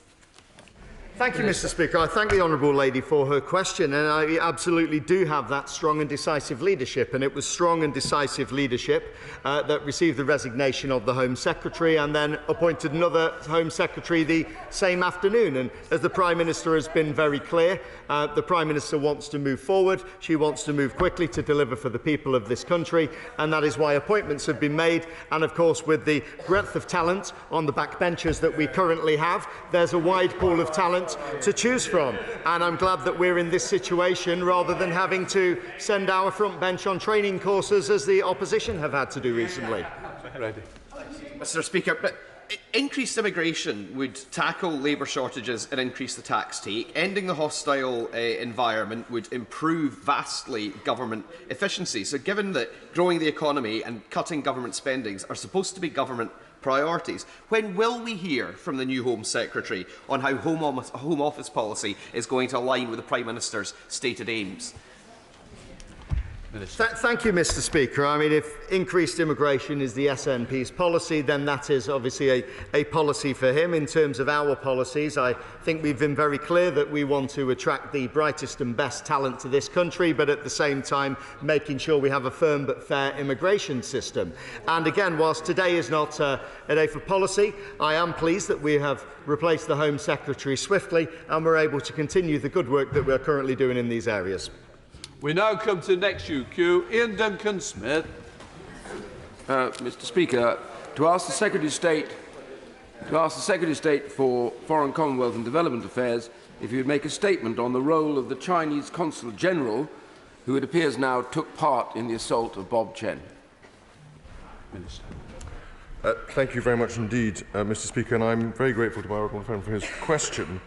Thank you, Mr. Speaker. I thank the honourable lady for her question, and I absolutely do have that strong and decisive leadership, and it was strong and decisive leadership that received the resignation of the Home Secretary and then appointed another Home Secretary the same afternoon. And as the Prime Minister has been very clear, the Prime Minister wants to move forward. She wants to move quickly to deliver for the people of this country, and that is why appointments have been made. And of course, with the breadth of talent on the backbenchers that we currently have, there's a wide pool of talent to choose from, and I'm glad that we're in this situation rather than having to send our front bench on training courses as the opposition have had to do recently. Mr. Speaker, but increased immigration would tackle labour shortages and increase the tax take. Ending the hostile environment would improve vastly government efficiency. So given that growing the economy and cutting government spendings are supposed to be government priorities, when will we hear from the new Home Secretary on how Home Office policy is going to align with the Prime Minister's stated aims? Thank you, Mr. Speaker. I mean, if increased immigration is the SNP's policy, then that is obviously a policy for him. In terms of our policies, I think we've been very clear that we want to attract the brightest and best talent to this country, but at the same time making sure we have a firm but fair immigration system. And again, whilst today is not a day for policy, I am pleased that we have replaced the Home Secretary swiftly and we're able to continue the good work that we're currently doing in these areas. We now come to the next UQ, Ian Duncan-Smith. Mr. Speaker, to ask the Secretary of State for Foreign, Commonwealth and Development Affairs if he would make a statement on the role of the Chinese Consul General, who it appears now took part in the assault of Bob Chen. Minister. Thank you very much indeed, Mr. Speaker, and I'm very grateful to my honourable friend for his question,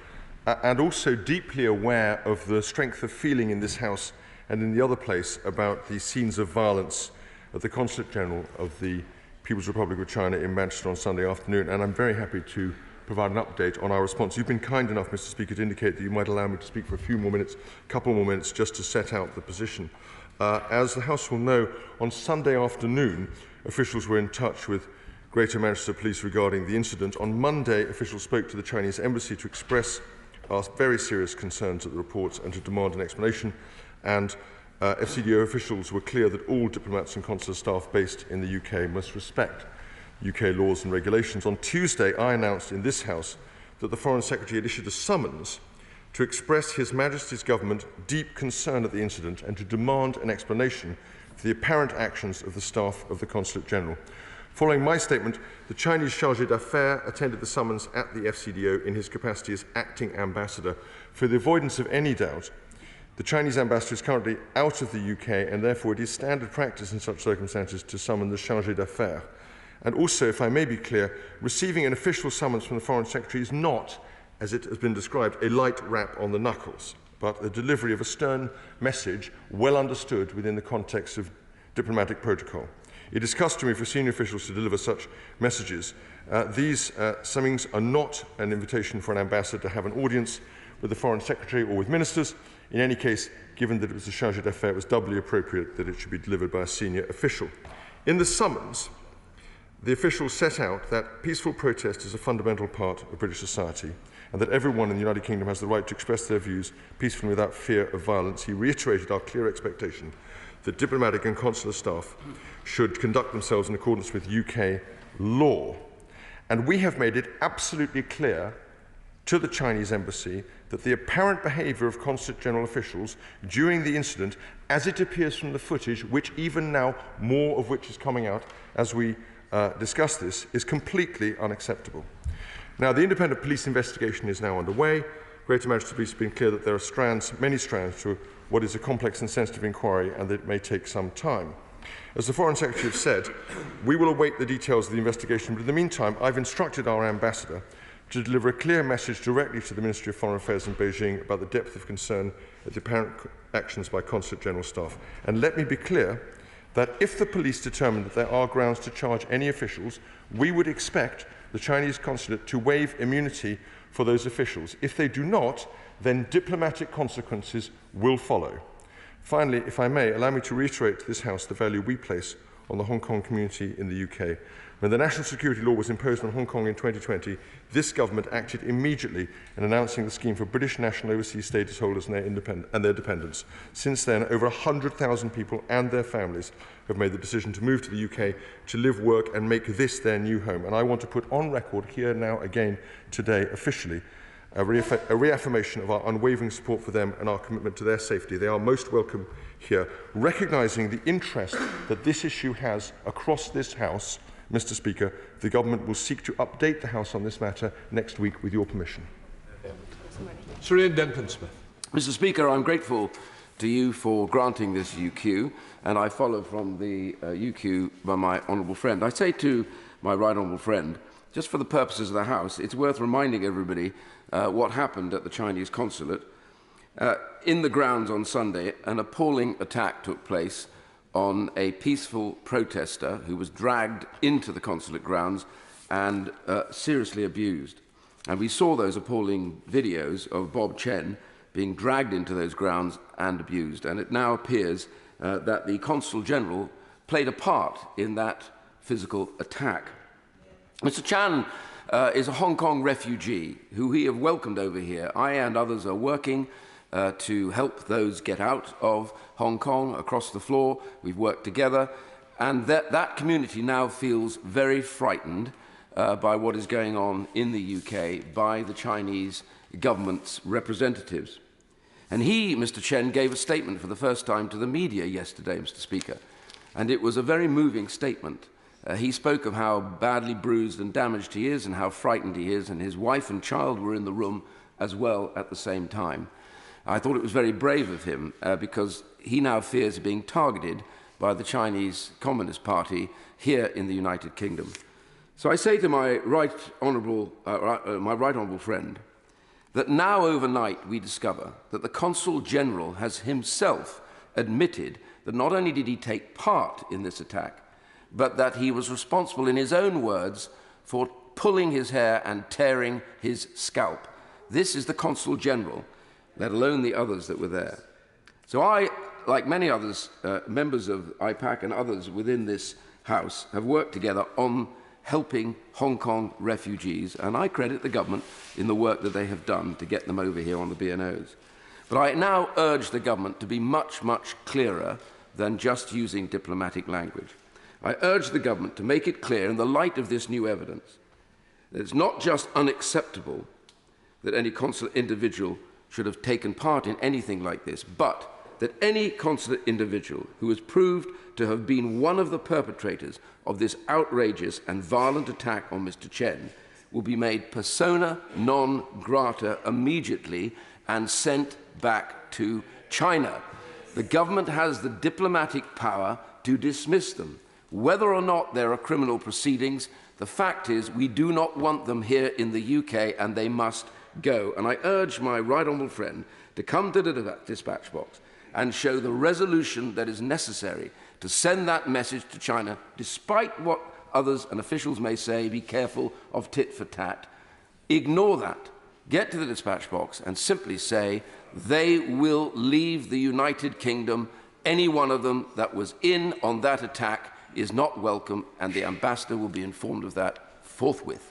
and also deeply aware of the strength of feeling in this House and in the other place about the scenes of violence at the Consulate General of the People's Republic of China in Manchester on Sunday afternoon, and I'm very happy to provide an update on our response. You've been kind enough, Mr. Speaker, to indicate that you might allow me to speak for a few more minutes, a couple more minutes, just to set out the position. As the House will know, on Sunday afternoon, officials were in touch with Greater Manchester Police regarding the incident. On Monday, officials spoke to the Chinese Embassy to express our very serious concerns at the reports and to demand an explanation. And FCDO officials were clear that all diplomats and consular staff based in the UK must respect UK laws and regulations. On Tuesday, I announced in this House that the Foreign Secretary had issued a summons to express His Majesty's Government deep concern at the incident and to demand an explanation for the apparent actions of the staff of the Consulate General. Following my statement, the Chinese Chargé d'Affaires attended the summons at the FCDO in his capacity as acting ambassador. For the avoidance of any doubt, the Chinese ambassador is currently out of the UK, and therefore it is standard practice in such circumstances to summon the Chargé d'Affaires. And also, if I may be clear, receiving an official summons from the Foreign Secretary is not, as it has been described, a light rap on the knuckles, but the delivery of a stern message well understood within the context of diplomatic protocol. It is customary for senior officials to deliver such messages. These summons are not an invitation for an ambassador to have an audience with the Foreign Secretary or with ministers. In any case, given that it was the Chargé d'Affaires, it was doubly appropriate that it should be delivered by a senior official. In the summons, the officials set out that peaceful protest is a fundamental part of British society and that everyone in the United Kingdom has the right to express their views peacefully without fear of violence. He reiterated our clear expectation that diplomatic and consular staff should conduct themselves in accordance with UK law. And we have made it absolutely clear to the Chinese Embassy that the apparent behaviour of Consulate General officials during the incident, as it appears from the footage, which even now more of which is coming out as we discuss this, is completely unacceptable. Now, the independent police investigation is now underway. Greater Manchester Police have been clear that there are many strands to what is a complex and sensitive inquiry and that it may take some time. As the Foreign Secretary has said, we will await the details of the investigation, but in the meantime, I've instructed our ambassador to deliver a clear message directly to the Ministry of Foreign Affairs in Beijing about the depth of concern at the apparent actions by Consulate General staff. And let me be clear that if the police determine that there are grounds to charge any officials, we would expect the Chinese consulate to waive immunity for those officials. If they do not, then diplomatic consequences will follow. Finally, if I may, allow me to reiterate to this House the value we place on the Hong Kong community in the UK. When the national security law was imposed on Hong Kong in 2020, this government acted immediately in announcing the scheme for British national overseas status holders and their dependents. Since then, over 100,000 people and their families have made the decision to move to the UK to live, work and make this their new home. And I want to put on record here now again today officially a reaffirmation of our unwavering support for them and our commitment to their safety. They are most welcome here. Recognising the interest that this issue has across this House, Mr. Speaker, the Government will seek to update the House on this matter next week with your permission. Sir Ian Denton-Smith. Mr. Speaker, I'm grateful to you for granting this UQ, and I follow from the UQ by my honourable friend. I say to my right honourable friend, just for the purposes of the House, it's worth reminding everybody what happened at the Chinese consulate. In the grounds on Sunday, an appalling attack took place on a peaceful protester who was dragged into the consulate grounds and seriously abused. And we saw those appalling videos of Bob Chen being dragged into those grounds and abused. And it now appears that the Consul General played a part in that physical attack. Mr. Chan is a Hong Kong refugee who we have welcomed over here. I and others are working to help those get out of Hong Kong across the floor. We've worked together, and that community now feels very frightened by what is going on in the UK by the Chinese government's representatives. And he, Mr. Chen, gave a statement for the first time to the media yesterday, Mr. Speaker, and it was a very moving statement. He spoke of how badly bruised and damaged he is and how frightened he is, and his wife and child were in the room as well at the same time. I thought it was very brave of him because he now fears being targeted by the Chinese Communist Party here in the United Kingdom. So I say to my right honourable friend that now overnight we discover that the Consul General has himself admitted that not only did he take part in this attack, but that he was responsible, in his own words, for pulling his hair and tearing his scalp. This is the Consul General, let alone the others that were there. So I, like many others, members of IPAC and others within this House, have worked together on helping Hong Kong refugees, and I credit the government in the work that they have done to get them over here on the B&Os. But I now urge the government to be much, much clearer than just using diplomatic language. I urge the government to make it clear, in the light of this new evidence, that it's not just unacceptable that any consulate individual should have taken part in anything like this, but that any consulate individual who is proved to have been one of the perpetrators of this outrageous and violent attack on Mr. Chen will be made persona non grata immediately and sent back to China. The government has the diplomatic power to dismiss them. Whether or not there are criminal proceedings, the fact is we do not want them here in the UK, and they must go. And I urge my right honourable friend to come to the dispatch box and show the resolution that is necessary to send that message to China, despite what others and officials may say. Be careful of tit for tat. Ignore that. Get to the dispatch box and simply say they will leave the United Kingdom. Any one of them that was in on that attack is not welcome, and the ambassador will be informed of that forthwith.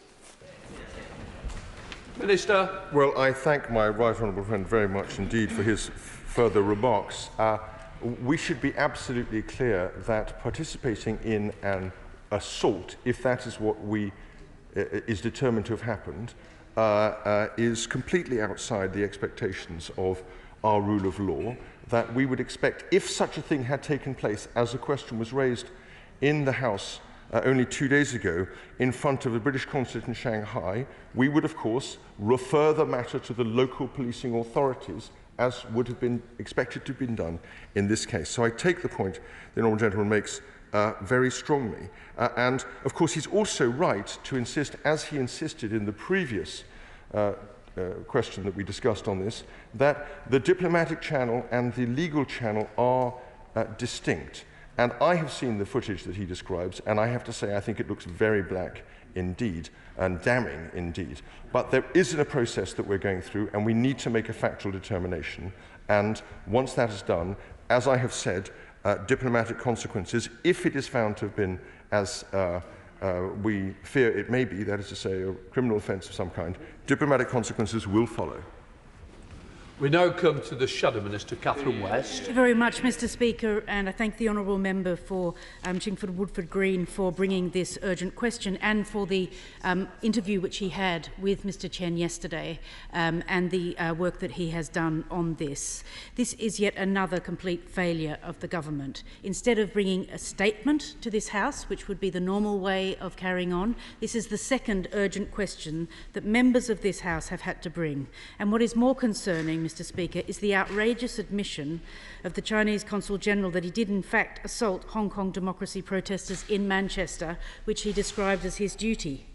Minister. Well, I thank my right honourable friend very much indeed for his further remarks. We should be absolutely clear that participating in an assault, if that is what is determined to have happened, is completely outside the expectations of our rule of law, that we would expect, if such a thing had taken place, as the question was raised in the House only 2 days ago in front of the British consulate in Shanghai, we would, of course, refer the matter to the local policing authorities, as would have been expected to have been done in this case. So I take the point the honourable gentleman makes very strongly. And, of course, he's also right to insist, as he insisted in the previous question that we discussed on this, that the diplomatic channel and the legal channel are distinct. And I have seen the footage that he describes, and I have to say I think it looks very black indeed, and damning indeed. But there isn't a process that we're going through, and we need to make a factual determination. And once that is done, as I have said, diplomatic consequences, if it is found to have been as we fear it may be, that is to say, a criminal offence of some kind, diplomatic consequences will follow. We now come to the Shadow Minister, Catherine West. Thank you very much, Mr. Speaker, and I thank the Honourable Member for Chingford Woodford Green for bringing this urgent question, and for the interview which he had with Mr. Chen yesterday, and the work that he has done on this. This is yet another complete failure of the government. Instead of bringing a statement to this House, which would be the normal way of carrying on, this is the second urgent question that members of this House have had to bring. And what is more concerning, Mr. Speaker, is the outrageous admission of the Chinese Consul General that he did in fact assault Hong Kong democracy protesters in Manchester, which he described as his duty.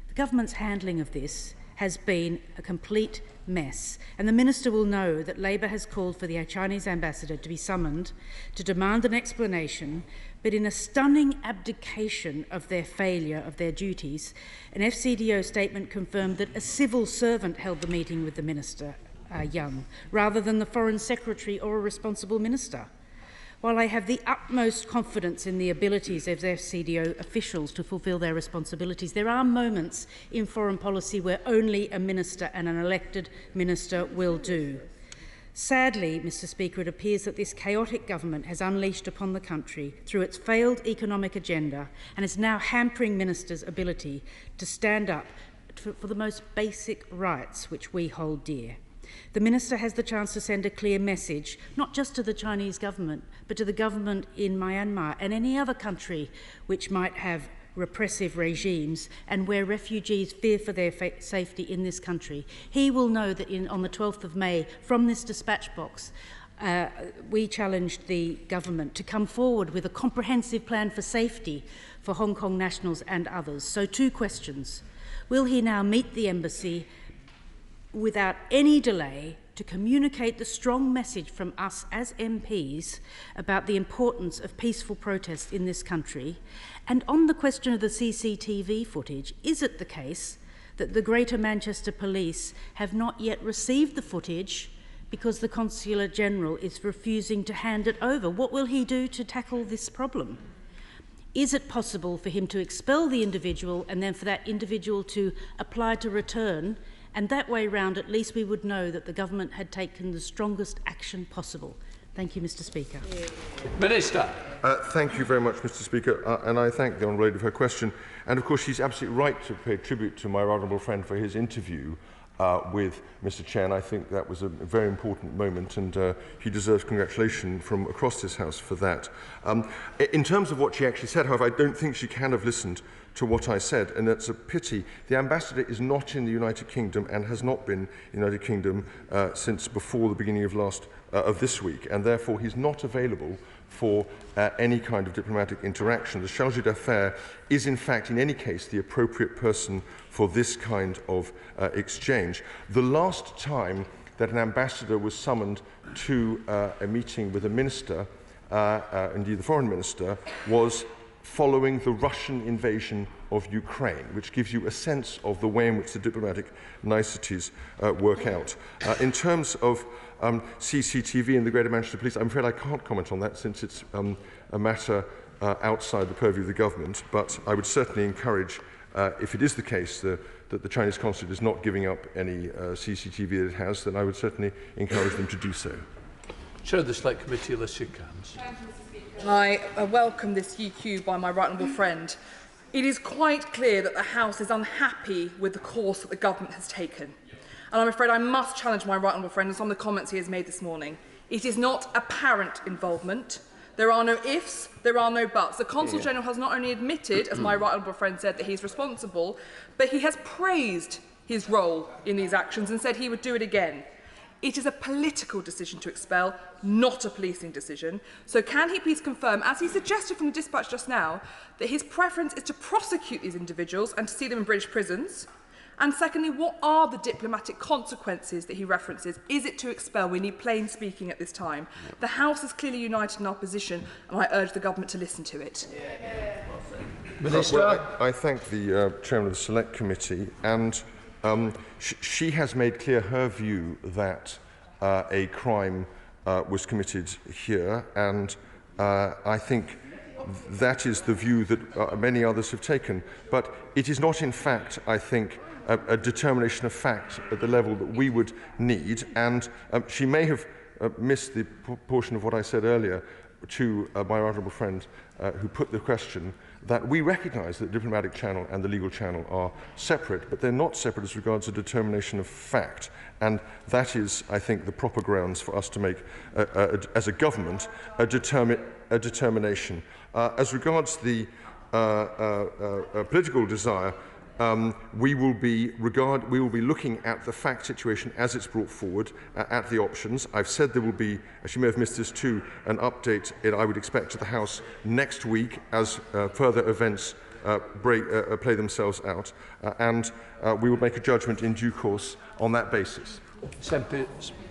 The government's handling of this has been a complete mess, and the Minister will know that Labour has called for the Chinese ambassador to be summoned to demand an explanation, but in a stunning abdication of their failure of their duties, an FCDO statement confirmed that a civil servant held the meeting with the Minister, Young, rather than the Foreign Secretary or a responsible minister. While I have the utmost confidence in the abilities of FCDO officials to fulfil their responsibilities, there are moments in foreign policy where only a minister and an elected minister will do. Sadly, Mr. Speaker, it appears that this chaotic government has unleashed upon the country through its failed economic agenda, and is now hampering ministers' ability to stand up for the most basic rights which we hold dear. The Minister has the chance to send a clear message, not just to the Chinese government, but to the government in Myanmar and any other country which might have repressive regimes and where refugees fear for their safety in this country. He will know that on the 12th of May, from this dispatch box, we challenged the government to come forward with a comprehensive plan for safety for Hong Kong nationals and others. So 2 questions. Will he now meet the embassy without any delay to communicate the strong message from us as MPs about the importance of peaceful protest in this country? And on the question of the CCTV footage, is it the case that the Greater Manchester Police have not yet received the footage because the Consulate General is refusing to hand it over? What will he do to tackle this problem? Is it possible for him to expel the individual and then for that individual to apply to return? And that way round, at least we would know that the government had taken the strongest action possible. Thank you, Mr. Speaker. Minister. Thank you very much, Mr. Speaker, and I thank the honourable lady for her question. And of course, she's absolutely right to pay tribute to my honourable friend for his interview with Mr. Chen. I think that was a very important moment, and he deserves congratulations from across this House for that. In terms of what she actually said, however, I don't think she can have listened to what I said, and that's a pity. The ambassador is not in the United Kingdom and has not been in the United Kingdom since before the beginning of this week, and therefore he's not available for any kind of diplomatic interaction. The chargé d'affaires is, in fact, in any case, the appropriate person for this kind of exchange. The last time that an ambassador was summoned to a meeting with a minister, indeed the foreign minister, was following the Russian invasion of Ukraine, which gives you a sense of the way in which the diplomatic niceties work out. In terms of CCTV and the Greater Manchester Police, I'm afraid I can't comment on that since it's a matter outside the purview of the government, but I would certainly encourage, if it is the case that the Chinese consulate is not giving up any CCTV that it has, then I would certainly encourage them to do so. Chair of the Select Committee, Alicia Cairns. I welcome this UQ by my right honourable friend. It is quite clear that the House is unhappy with the course that the government has taken. And I'm afraid I must challenge my right honourable friend on some of the comments he has made this morning. It is not apparent involvement. There are no ifs, there are no buts. The Consul General has not only admitted, as my right honourable friend said, that he's responsible, but he has praised his role in these actions and said he would do it again. It is a political decision to expel, not a policing decision. So can he please confirm, as he suggested from the dispatch just now, that his preference is to prosecute these individuals and to see them in British prisons? And secondly, what are the diplomatic consequences that he references? Is it to expel? We need plain speaking at this time. The House is clearly united in our position, and I urge the government to listen to it. Minister. Well, I thank the Chairman of the Select Committee, and she has made clear her view that a crime was committed here, and I think that is the view that many others have taken. But it is not, in fact, I think, a determination of fact at the level that we would need, and she may have missed the portion of what I said earlier to my honourable friend who put the question, that we recognise that the diplomatic channel and the legal channel are separate, but they're not separate as regards a determination of fact. And that is, I think, the proper grounds for us to make, as a government, a determination. As regards the political desire, we will be looking at the fact situation as it's brought forward, at the options. I've said there will be, as you may have missed this too, an update I would expect to the House next week as further events play themselves out, and we will make a judgment in due course on that basis.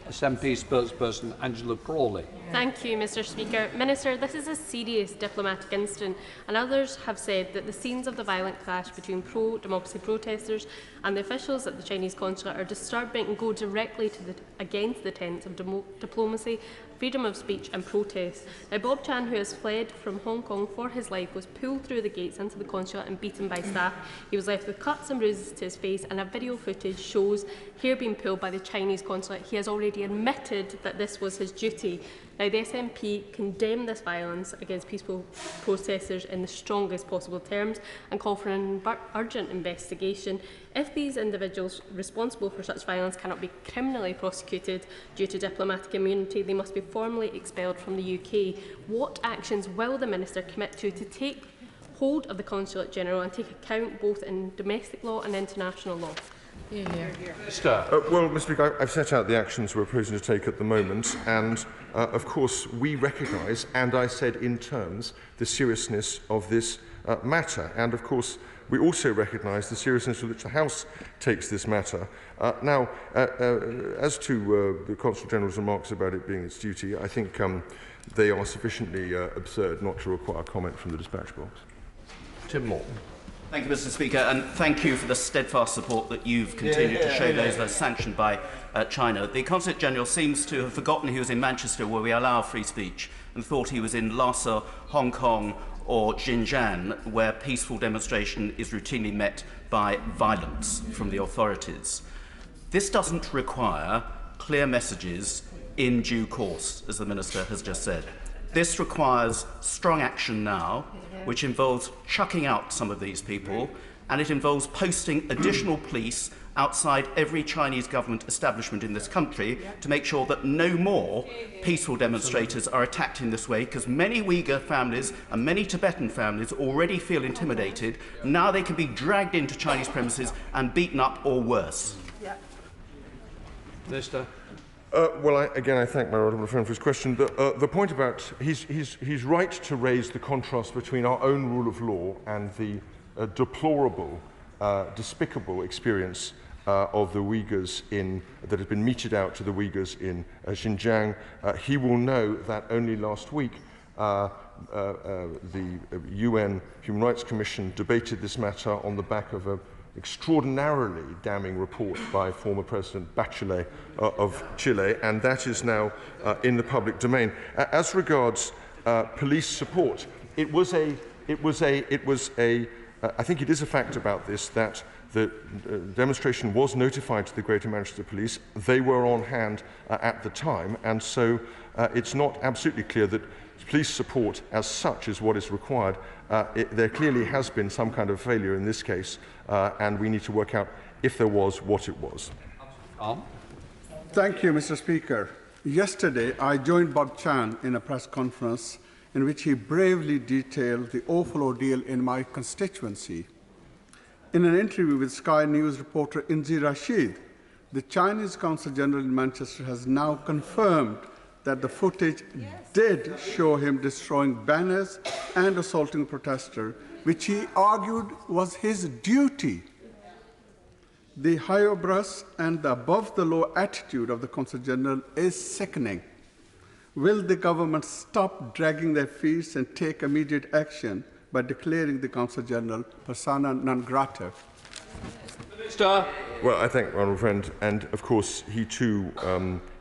SNP spokesperson Angela Crawley. Thank you, Mr. Speaker. Minister, this is a serious diplomatic incident, and others have said that the scenes of the violent clash between pro-democracy protesters and the officials at the Chinese consulate are disturbing and go directly to against the tenets of diplomacy, freedom of speech and protest. Now, Bob Chan, who has fled from Hong Kong for his life, was pulled through the gates into the consulate and beaten by staff. He was left with cuts and bruises to his face, and a video footage shows hair being pulled by the Chinese consulate. He has already admitted that this was his duty. Now, the SNP condemn this violence against peaceful protesters in the strongest possible terms and call for an urgent investigation. If these individuals responsible for such violence cannot be criminally prosecuted due to diplomatic immunity, they must be formally expelled from the UK. What actions will the Minister commit to take hold of the Consulate General and take account both in domestic law and international law? Well, Mr. Speaker, I've set out the actions we're proposing to take at the moment, and of course we recognise, and I said in terms, the seriousness of this matter. And of course, we also recognise the seriousness with which the House takes this matter. Now, as to the Consul General's remarks about it being its duty, I think they are sufficiently absurd not to require comment from the dispatch box. Tim Moore. Thank you, Mr. Speaker, and thank you for the steadfast support that you've continued to show those that are sanctioned by China. The Consulate General seems to have forgotten he was in Manchester, where we allow free speech, and thought he was in Lhasa, Hong Kong, or Xinjiang, where peaceful demonstration is routinely met by violence from the authorities. This doesn't require clear messages in due course, as the Minister has just said. This requires strong action now, which involves chucking out some of these people, and it involves posting additional police outside every Chinese government establishment in this country to make sure that no more peaceful demonstrators are attacked in this way, because many Uyghur families and many Tibetan families already feel intimidated. Now they can be dragged into Chinese premises and beaten up or worse. Minister. Well, I thank my honourable friend for his question. The point about he's right to raise the contrast between our own rule of law and the deplorable, despicable experience of the Uyghurs that has been meted out to the Uyghurs in Xinjiang. He will know that only last week the UN Human Rights Commission debated this matter on the back of an extraordinarily damning report by former President Bachelet of Chile, and that is now in the public domain. As regards police support, I think it is a fact about this that the demonstration was notified to the Greater Manchester Police. They were on hand at the time, and so it's not absolutely clear that police support as such is what is required. There clearly has been some kind of failure in this case, and we need to work out, if there was, what it was. Thank you, Mr. Speaker. Yesterday, I joined Bob Chan in a press conference in which he bravely detailed the awful ordeal in my constituency. In an interview with Sky News reporter Inzi Rashid, the Chinese Consul General in Manchester has now confirmed that the footage did show him destroying banners and assaulting a protester, which he argued was his duty. The high-obras and the above-the-law attitude of the Consul General is sickening. Will the government stop dragging their feet and take immediate action by declaring the Consul General persona non grata? Minister. Well, I thank my honourable friend, and of course he too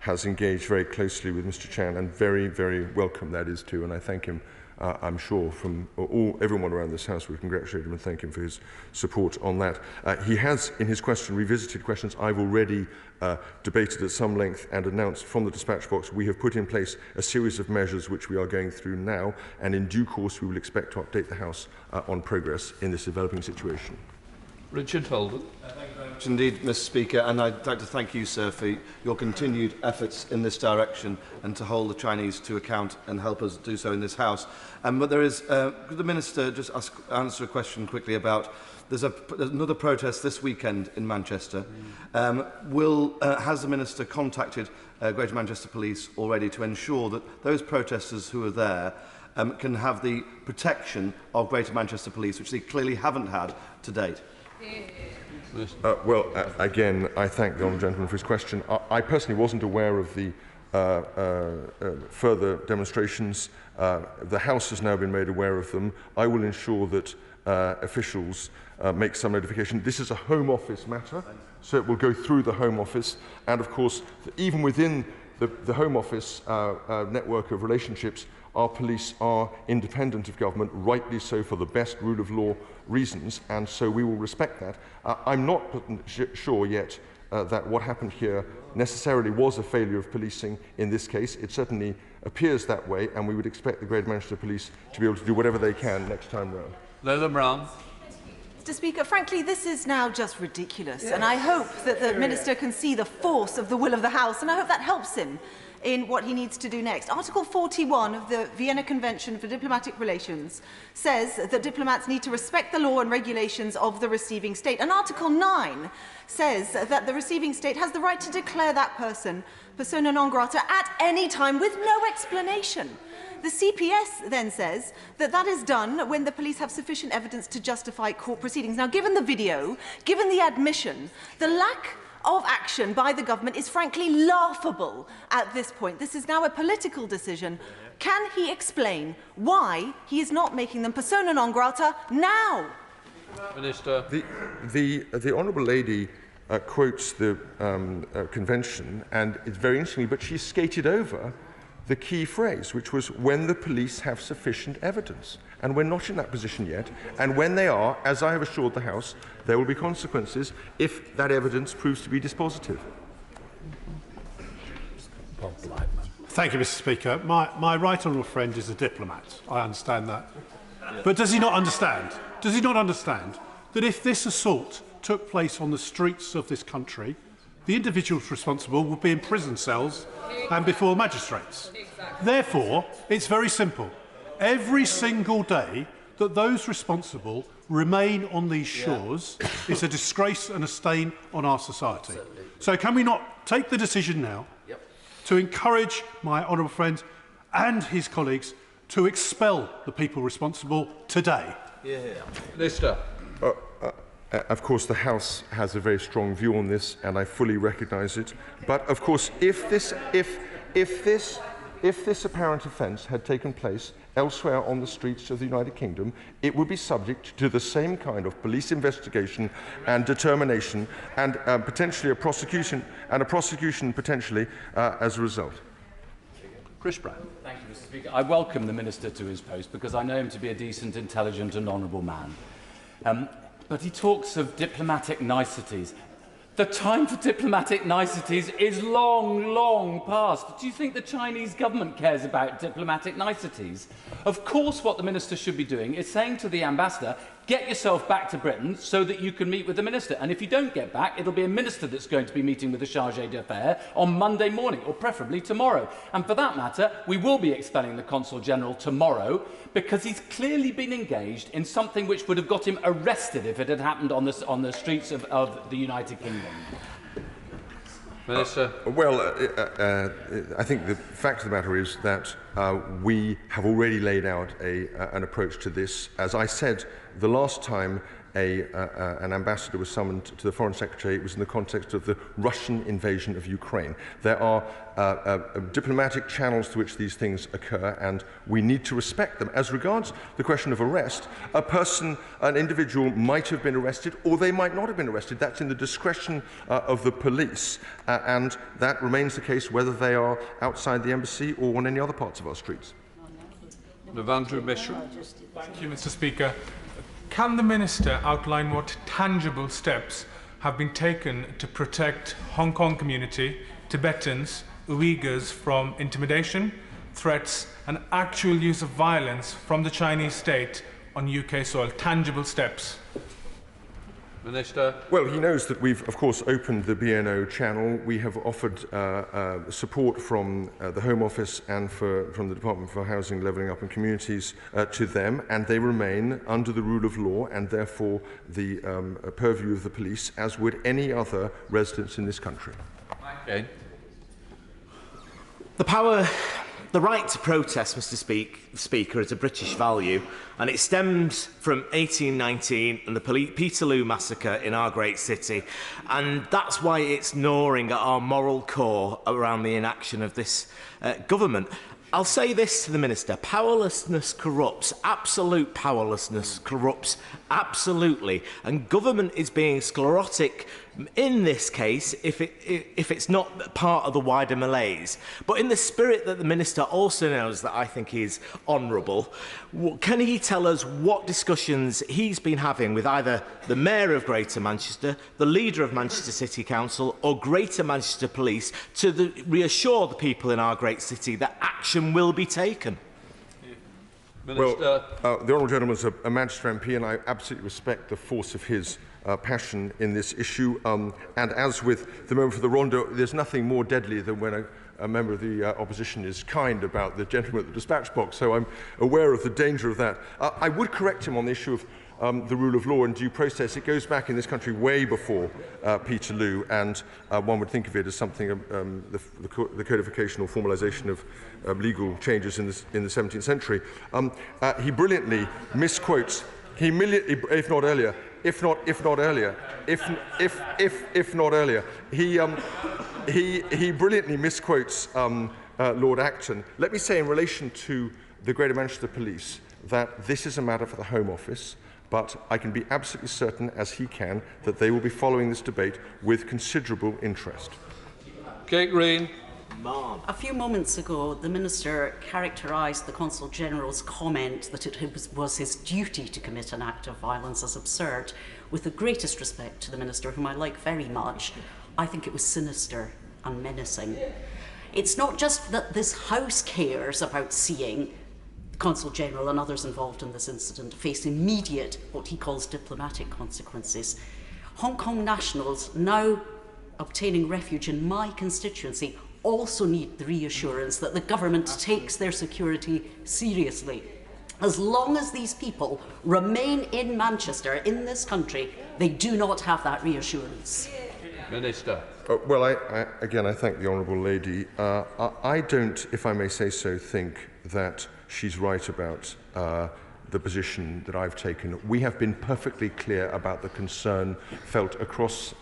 has engaged very closely with Mr. Chan, and very, very welcome that is too, and I thank him. I'm sure from everyone around this House will congratulate him and thank him for his support on that. He has, in his question, revisited questions I've already debated at some length and announced from the dispatch box. We have put in place a series of measures which we are going through now, and in due course we will expect to update the House on progress in this developing situation. Richard Holden. Thank you very much indeed, Mr. Speaker, and I'd like to thank you, sir, for your continued efforts in this direction and to hold the Chinese to account and help us do so in this House. But there is, could the Minister just answer a question quickly about, there's another protest this weekend in Manchester. Has the Minister contacted Greater Manchester Police already to ensure that those protesters who are there can have the protection of Greater Manchester Police, which they clearly haven't had to date? Again, I thank the honourable gentleman for his question. I personally wasn't aware of the further demonstrations. The House has now been made aware of them. I will ensure that officials make some notification. This is a Home Office matter, so it will go through the Home Office. And of course, even within the Home Office network of relationships, our police are independent of government, rightly so, for the best rule of law reasons, and so we will respect that. I'm not sure yet that what happened here necessarily was a failure of policing in this case. It certainly appears that way, and we would expect the Greater Manchester Police to be able to do whatever they can next time round. Leila Brown. Mr. Speaker, frankly, this is now just ridiculous, and I hope that the Minister can see the force of the will of the House, and I hope that helps him in what he needs to do next. Article 41 of the Vienna Convention for Diplomatic Relations says that diplomats need to respect the law and regulations of the receiving state. And Article 9 says that the receiving state has the right to declare that person persona non grata at any time with no explanation. The CPS then says that that is done when the police have sufficient evidence to justify court proceedings. Now, given the video, given the admission, the lack of action by the government is frankly laughable at this point. This is now a political decision. Can he explain why he is not making them persona non grata now? Minister. The Honourable Lady quotes the convention, and it's very interesting, but she skated over the key phrase, which was when the police have sufficient evidence. And we're not in that position yet. And when they are, as I have assured the House, there will be consequences if that evidence proves to be dispositive. Thank you, Mr. Speaker. My right honourable friend is a diplomat. I understand that. But does he not understand? Does he not understand that if this assault took place on the streets of this country, the individuals responsible would be in prison cells and before magistrates? Therefore, it's very simple. Every single day that those responsible remain on these shores is a disgrace and a stain on our society. So can we not take the decision now to encourage my honourable friend and his colleagues to expel the people responsible today? Minister. Of course, the House has a very strong view on this, and I fully recognise it. But of course, if this apparent offence had taken place elsewhere on the streets of the United Kingdom, it would be subject to the same kind of police investigation and determination, and potentially a prosecution, potentially as a result. Chris Brown. Thank you, Mr. Speaker. I welcome the Minister to his post because I know him to be a decent, intelligent and honourable man. But he talks of diplomatic niceties. The time for diplomatic niceties is long, long past. Do you think the Chinese government cares about diplomatic niceties? Of course, what the minister should be doing is saying to the ambassador, get yourself back to Britain so that you can meet with the minister. And if you don't get back, it'll be a minister that's going to be meeting with the chargé d'affaires on Monday morning, or preferably tomorrow. And for that matter, we will be expelling the Consul General tomorrow because he's clearly been engaged in something which would have got him arrested if it had happened on the streets of the United Kingdom. Minister. I think the fact of the matter is that we have already laid out an approach to this. As I said, the last time an ambassador was summoned to the Foreign Secretary, it was in the context of the Russian invasion of Ukraine. There are diplomatic channels to which these things occur, and we need to respect them. As regards the question of arrest, an individual might have been arrested, or they might not have been arrested. That's in the discretion of the police, and that remains the case whether they are outside the embassy or on any other parts of our streets. Thank you, Mr. Speaker. Can the Minister outline what tangible steps have been taken to protect Hong Kong community, Tibetans, Uyghurs from intimidation, threats and actual use of violence from the Chinese state on UK soil? Tangible steps. Minister. Well, he knows that we've, of course, opened the BNO channel. We have offered support from the Home Office and from the Department for Housing, Levelling Up and Communities to them, and they remain under the rule of law and therefore the purview of the police, as would any other residents in this country. Okay. The right to protest, Mr. Speaker, is a British value, and it stems from 1819 and the Peterloo massacre in our great city, and that's why it's gnawing at our moral core around the inaction of this government. I'll say this to the Minister: powerlessness corrupts. Absolute powerlessness corrupts absolutely, and government is being sclerotic in this case if it's not part of the wider malaise. But in the spirit that the Minister also knows that I think is honourable, can he tell us what discussions he's been having with either the Mayor of Greater Manchester, the Leader of Manchester City Council or Greater Manchester Police to reassure the people in our great city that action will be taken? Well, the Honourable Gentleman is a Manchester MP, and I absolutely respect the force of his passion in this issue. And as with the member for the Rondo, there's nothing more deadly than when a member of the opposition is kind about the gentleman at the dispatch box, so I'm aware of the danger of that. I would correct him on the issue the rule of law and due process. It goes back in this country way before Peterloo, and one would think of it as something, the codification or formalisation of legal changes in the 17th century. He brilliantly misquotes, if not earlier, he brilliantly misquotes Lord Acton. Let me say in relation to the Greater Manchester Police that this is a matter for the Home Office, but I can be absolutely certain, as he can, that they will be following this debate with considerable interest. Kate Green. A few moments ago, the Minister characterised the Consul General's comment that it was his duty to commit an act of violence as absurd. With the greatest respect to the Minister, whom I like very much, I think it was sinister and menacing. It's not just that this House cares about seeing the Consul General and others involved in this incident face immediate, what he calls diplomatic consequences. Hong Kong nationals now obtaining refuge in my constituency also need the reassurance that the government takes their security seriously. As long as these people remain in Manchester, in this country, they do not have that reassurance. Minister. Well, again, I thank the Honourable Lady. I don't, if I may say so, think that she's right about the position that I've taken. We have been perfectly clear about the concern felt across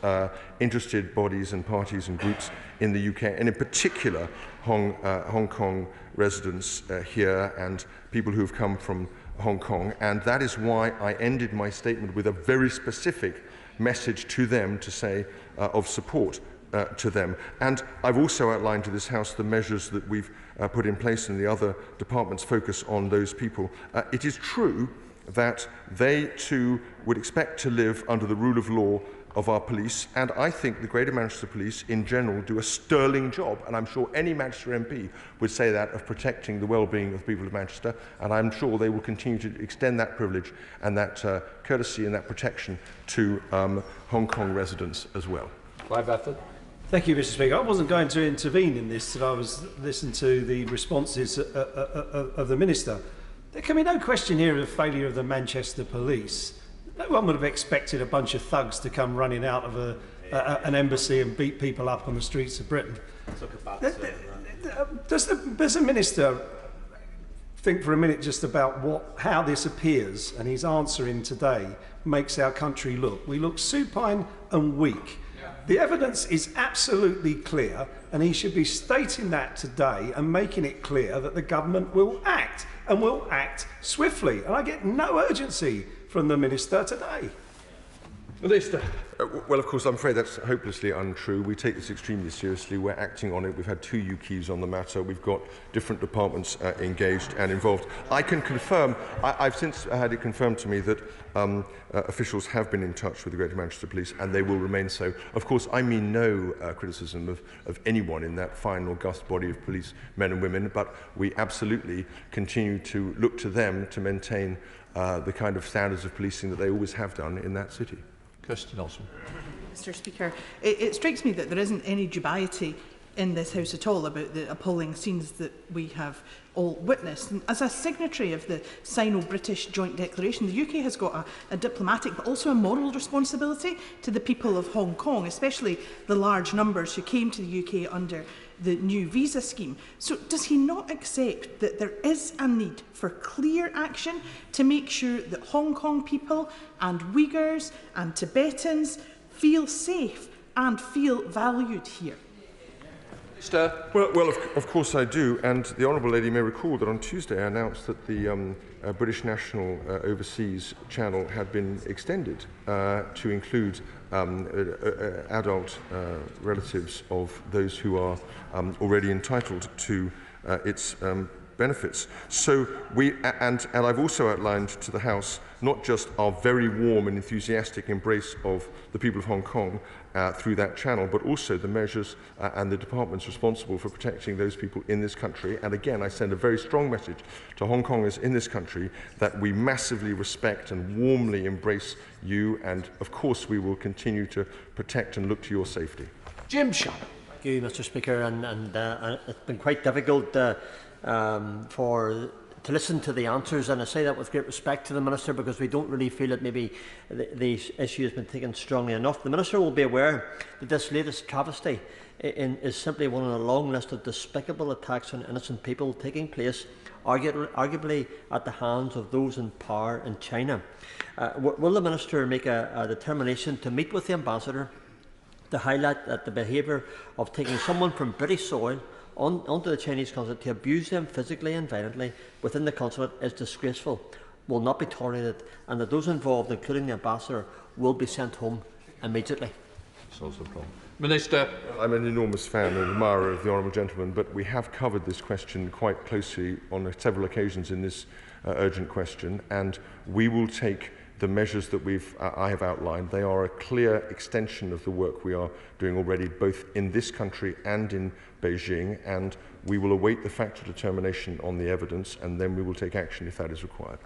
interested bodies and parties and groups in the UK, and in particular Hong Kong residents here and people who have come from Hong Kong. And that is why I ended my statement with a very specific message to them to say of support to them. And I've also outlined to this House the measures that we've put in place, and the other departments focus on those people. It is true that they too would expect to live under the rule of law of our police, and I think the Greater Manchester Police in general do a sterling job, and I'm sure any Manchester MP would say that, of protecting the well-being of the people of Manchester, and I'm sure they will continue to extend that privilege and that courtesy and that protection to Hong Kong residents as well. Clive Efford. Thank you, Mr. Speaker. I wasn't going to intervene in this, but I was listening to the responses of the Minister. There can be no question here of the failure of the Manchester Police. No one would have expected a bunch of thugs to come running out of an embassy and beat people up on the streets of Britain. Does the Minister think for a minute just about how this appears, and his answering today makes our country look? We look supine and weak. The evidence is absolutely clear, and he should be stating that today and making it clear that the government will act, and will act swiftly. And I get no urgency from the Minister today. Minister. Well, of course, I'm afraid that's hopelessly untrue. We take this extremely seriously. We're acting on it. We've had 2 UKs on the matter. We've got different departments engaged and involved. I can confirm, I've since had it confirmed to me that officials have been in touch with the Greater Manchester Police, and they will remain so. Of course, I mean no criticism of anyone in that fine, august body of police men and women, but we absolutely continue to look to them to maintain the kind of standards of policing that they always have done in that city. Kirsten Olsen. Mr. Speaker, it strikes me that there isn't any dubiety in this House at all about the appalling scenes that we have all witnessed. And as a signatory of the Sino-British Joint Declaration, the UK has got a diplomatic but also a moral responsibility to the people of Hong Kong, especially the large numbers who came to the UK under the new visa scheme. So does he not accept that there is a need for clear action to make sure that Hong Kong people and Uyghurs and Tibetans feel safe and feel valued here? Well, of course I do, and the Honourable Lady may recall that on Tuesday I announced that the British National Overseas Channel had been extended to include adult relatives of those who are already entitled to its benefits. So and I've also outlined to the House not just our very warm and enthusiastic embrace of the people of Hong Kong through that channel, but also the measures and the departments responsible for protecting those people in this country. And again, I send a very strong message to Hong Kongers in this country that we massively respect and warmly embrace you, and of course we will continue to protect and look to your safety. Jim Shapps. Thank you, Mr. Speaker, and it's been quite difficult for to listen to the answers, and I say that with great respect to the Minister, because we don't really feel that maybe the issue has been taken strongly enough. The Minister will be aware that this latest travesty is simply one on a long list of despicable attacks on innocent people taking place, arguably at the hands of those in power in China. Will the Minister make a determination to meet with the Ambassador to highlight that the behaviour of taking someone from British soil onto the Chinese consulate to abuse them physically and violently within the consulate is disgraceful, will not be tolerated, and that those involved, including the Ambassador, will be sent home immediately? Solves the problem. Minister. I'm an enormous fan and admirer of the honourable gentleman, but we have covered this question quite closely on several occasions in this urgent question, and we will take the measures that I have outlined. They are a clear extension of the work we are doing already, both in this country and in Beijing, and we will await the factual determination on the evidence, and then we will take action if that is required.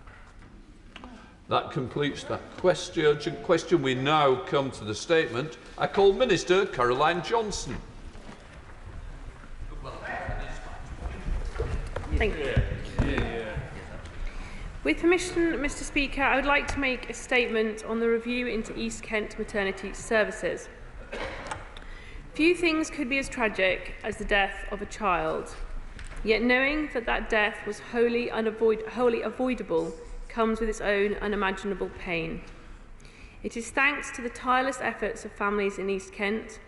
That completes that urgent question. We now come to the statement. I call Minister Caroline Johnson. Thank you. With permission, Mr. Speaker, I would like to make a statement on the review into East Kent maternity services. Few things could be as tragic as the death of a child, yet knowing that that death was wholly avoidable comes with its own unimaginable pain. It is thanks to the tireless efforts of families in East Kent,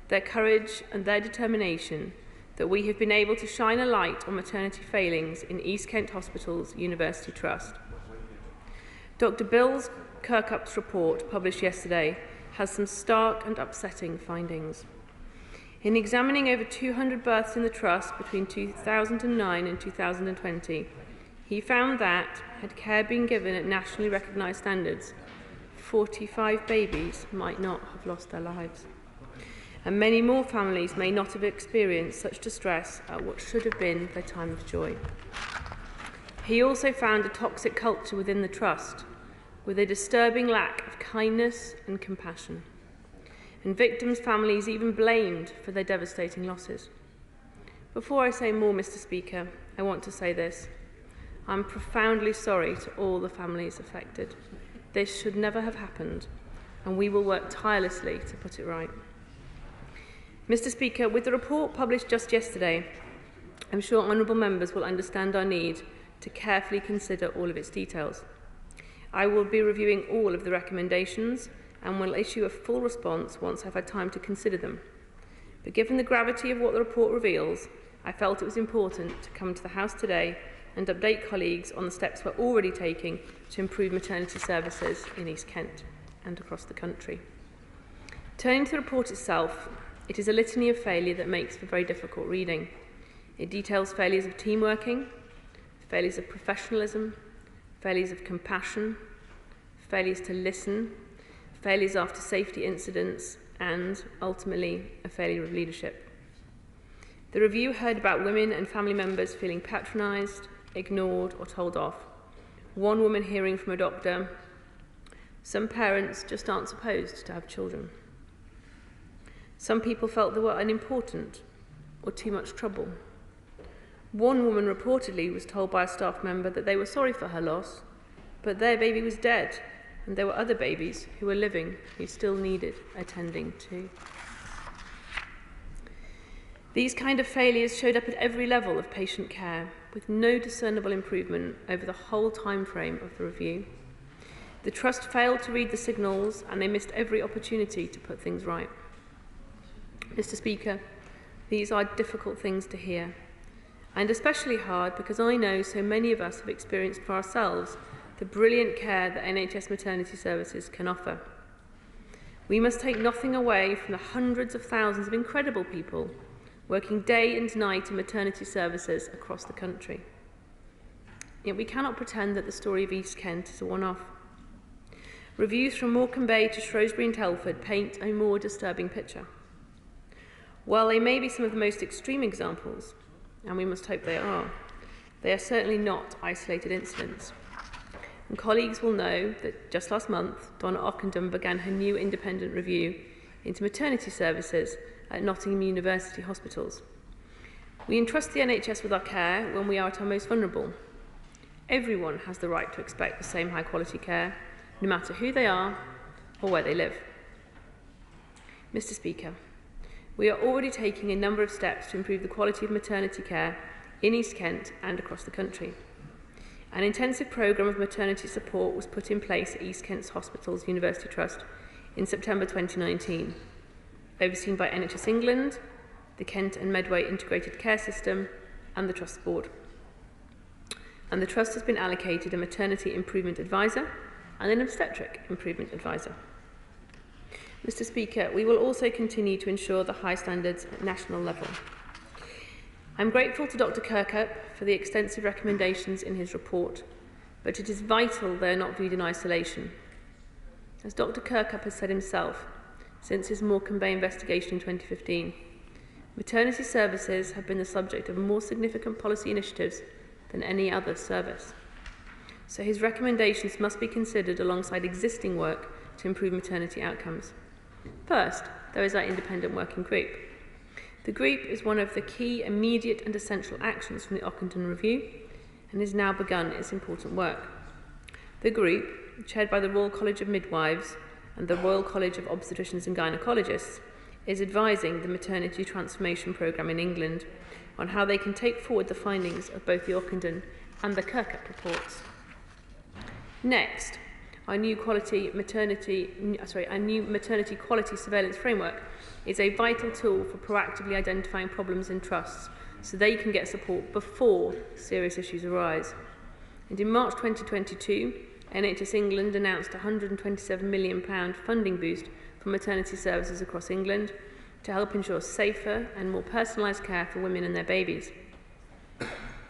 their courage and their determination, that we have been able to shine a light on maternity failings in East Kent Hospital's University Trust. Dr. Bill Kirkup's report, published yesterday, has some stark and upsetting findings. In examining over 200 births in the Trust between 2009 and 2020, he found that, had care been given at nationally recognised standards, 45 babies might not have lost their lives. And many more families may not have experienced such distress at what should have been their time of joy. He also found a toxic culture within the Trust, with a disturbing lack of kindness and compassion, and victims' families even blamed for their devastating losses. Before I say more, Mr. Speaker, I want to say this. I'm profoundly sorry to all the families affected. This should never have happened, and we will work tirelessly to put it right. Mr. Speaker, with the report published just yesterday, I'm sure honourable members will understand our need to carefully consider all of its details. I will be reviewing all of the recommendations and will issue a full response once I've had time to consider them. But given the gravity of what the report reveals, I felt it was important to come to the House today and update colleagues on the steps we're already taking to improve maternity services in East Kent and across the country. Turning to the report itself, it is a litany of failure that makes for very difficult reading. It details failures of team working, failures of professionalism, failures of compassion, failures to listen, failures after safety incidents, and, ultimately, a failure of leadership. The review heard about women and family members feeling patronised, ignored or told off. One woman hearing from a doctor, some parents just aren't supposed to have children. Some people felt they were unimportant or too much trouble. One woman reportedly was told by a staff member that they were sorry for her loss, but their baby was dead, and there were other babies who were living who still needed attending to. These kind of failures showed up at every level of patient care, with no discernible improvement over the whole time frame of the review. The Trust failed to read the signals, and they missed every opportunity to put things right. Mr. Speaker, these are difficult things to hear, and especially hard because I know so many of us have experienced for ourselves the brilliant care that NHS maternity services can offer. We must take nothing away from the hundreds of thousands of incredible people working day and night in maternity services across the country. Yet we cannot pretend that the story of East Kent is a one-off. Reviews from Morecambe Bay to Shrewsbury and Telford paint a more disturbing picture. While they may be some of the most extreme examples, and we must hope they are certainly not isolated incidents. And colleagues will know that just last month, Donna Ockendon began her new independent review into maternity services at Nottingham University hospitals. We entrust the NHS with our care when we are at our most vulnerable. Everyone has the right to expect the same high-quality care, no matter who they are or where they live. Mr. Speaker, we are already taking a number of steps to improve the quality of maternity care in East Kent and across the country. An intensive programme of maternity support was put in place at East Kent's Hospitals University Trust in September 2019, overseen by NHS England, the Kent and Medway Integrated Care System and the Trust Board. And the Trust has been allocated a maternity improvement advisor and an obstetric improvement advisor. Mr. Speaker, we will also continue to ensure the high standards at national level. I'm grateful to Dr. Kirkup for the extensive recommendations in his report, but it is vital they are not viewed in isolation. As Dr. Kirkup has said himself, since his Morecambe Bay investigation in 2015, maternity services have been the subject of more significant policy initiatives than any other service. So his recommendations must be considered alongside existing work to improve maternity outcomes. First, there is our independent working group. The group is one of the key immediate and essential actions from the Ockenden Review and has now begun its important work. The group, chaired by the Royal College of Midwives and the Royal College of Obstetricians and Gynaecologists, is advising the Maternity Transformation Programme in England on how they can take forward the findings of both the Ockenden and the Kirkup reports. Next, our new maternity quality surveillance framework is a vital tool for proactively identifying problems in trusts so they can get support before serious issues arise. And in March 2022, NHS England announced a £127 million funding boost for maternity services across England to help ensure safer and more personalised care for women and their babies.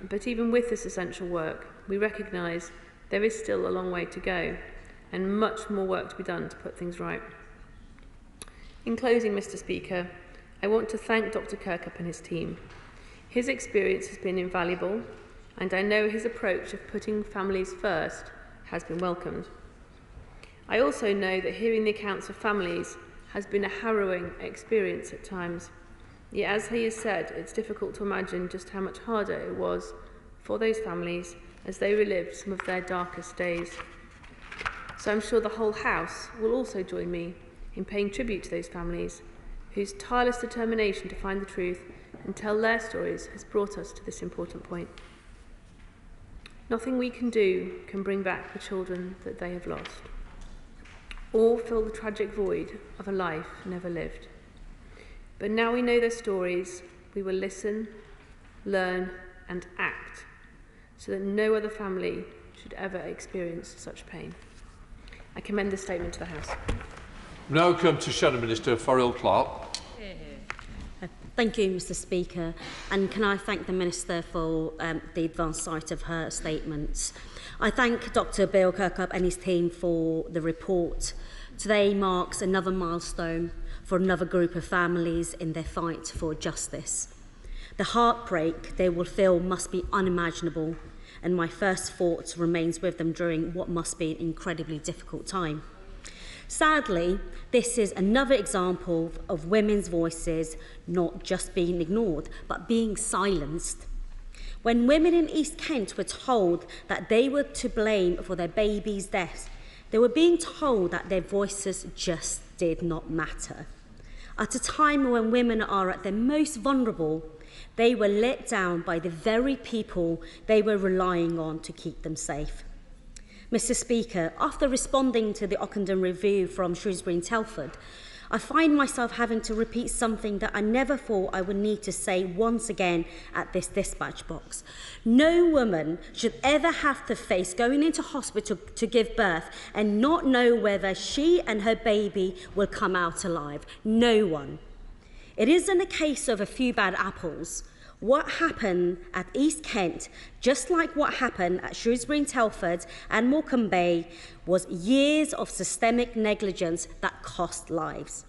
But even with this essential work, we recognise there is still a long way to go and much more work to be done to put things right. In closing, Mr. Speaker, I want to thank Dr. Kirkup and his team. His experience has been invaluable, and I know his approach of putting families first has been welcomed. I also know that hearing the accounts of families has been a harrowing experience at times. Yet, as he has said, it's difficult to imagine just how much harder it was for those families as they relived some of their darkest days. So I'm sure the whole House will also join me in paying tribute to those families whose tireless determination to find the truth and tell their stories has brought us to this important point. Nothing we can do can bring back the children that they have lost, or fill the tragic void of a life never lived. But now we know their stories, we will listen, learn and act so that no other family should ever experience such pain. I commend this statement to the House. Now come to Shadow Minister Farrell Clark. Thank you, Mr. Speaker, and can I thank the Minister for the advance sight of her statements. I thank Dr. Bill Kirkup and his team for the report. Today marks another milestone for another group of families in their fight for justice. The heartbreak they will feel must be unimaginable, and my first thought remains with them during what must be an incredibly difficult time. Sadly, this is another example of women's voices not just being ignored, but being silenced. When women in East Kent were told that they were to blame for their baby's death, they were being told that their voices just did not matter. At a time when women are at their most vulnerable, they were let down by the very people they were relying on to keep them safe. Mr. Speaker, after responding to the Ockenden Review from Shrewsbury and Telford, I find myself having to repeat something that I never thought I would need to say once again at this dispatch box. No woman should ever have to face going into hospital to give birth and not know whether she and her baby will come out alive. No one. It isn't a case of a few bad apples. What happened at East Kent, just like what happened at Shrewsbury and Telford and Morecambe Bay, was years of systemic negligence that cost lives.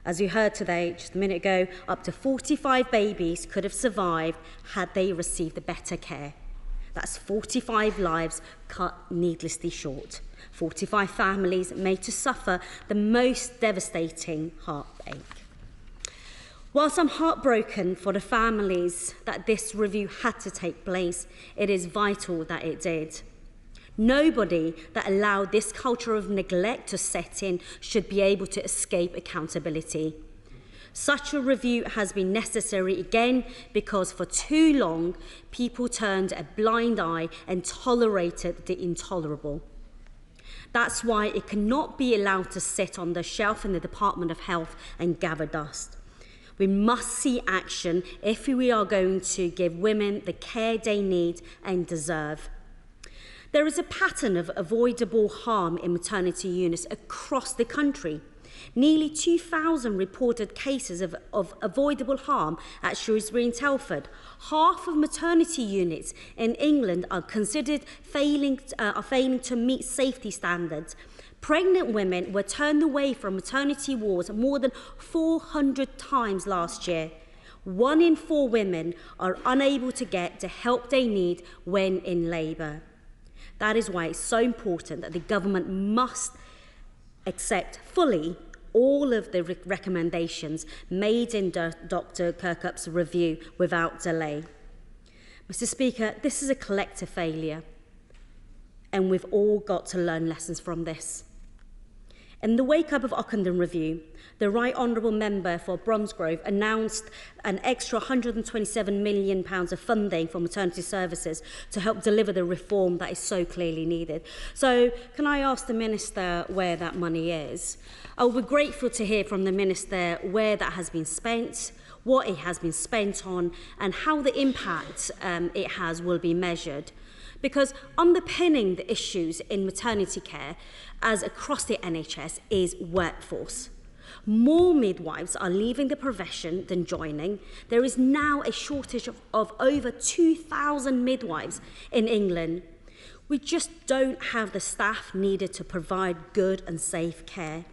As you heard today, just a minute ago, up to 45 babies could have survived had they received better care. That's 45 lives cut needlessly short. 45 families made to suffer the most devastating heartache. Whilst I'm heartbroken for the families that this review had to take place, it is vital that it did. Nobody that allowed this culture of neglect to set in should be able to escape accountability. Such a review has been necessary again because for too long people turned a blind eye and tolerated the intolerable. That's why it cannot be allowed to sit on the shelf in the Department of Health and gather dust. We must see action if we are going to give women the care they need and deserve. There is a pattern of avoidable harm in maternity units across the country. Nearly 2,000 reported cases of avoidable harm at Shrewsbury and Telford. Half of maternity units in England are considered failing to meet safety standards. Pregnant women were turned away from maternity wards more than 400 times last year. 1 in 4 women are unable to get the help they need when in labour. That is why it's so important that the government must accept fully all of the recommendations made in Dr. Kirkup's review without delay. Mr. Speaker, this is a collective failure, and we've all got to learn lessons from this. In the wake-up of Ockenden Review, the Right Honourable Member for Bromsgrove announced an extra £127 million of funding for maternity services to help deliver the reform that is so clearly needed. So can I ask the Minister where that money is? We're grateful to hear from the Minister where that has been spent, what it has been spent on, and how the impact it has will be measured. Because underpinning the issues in maternity care as across the NHS is workforce. More midwives are leaving the profession than joining. There is now a shortage of over 2,000 midwives in England. We just don't have the staff needed to provide good and safe care.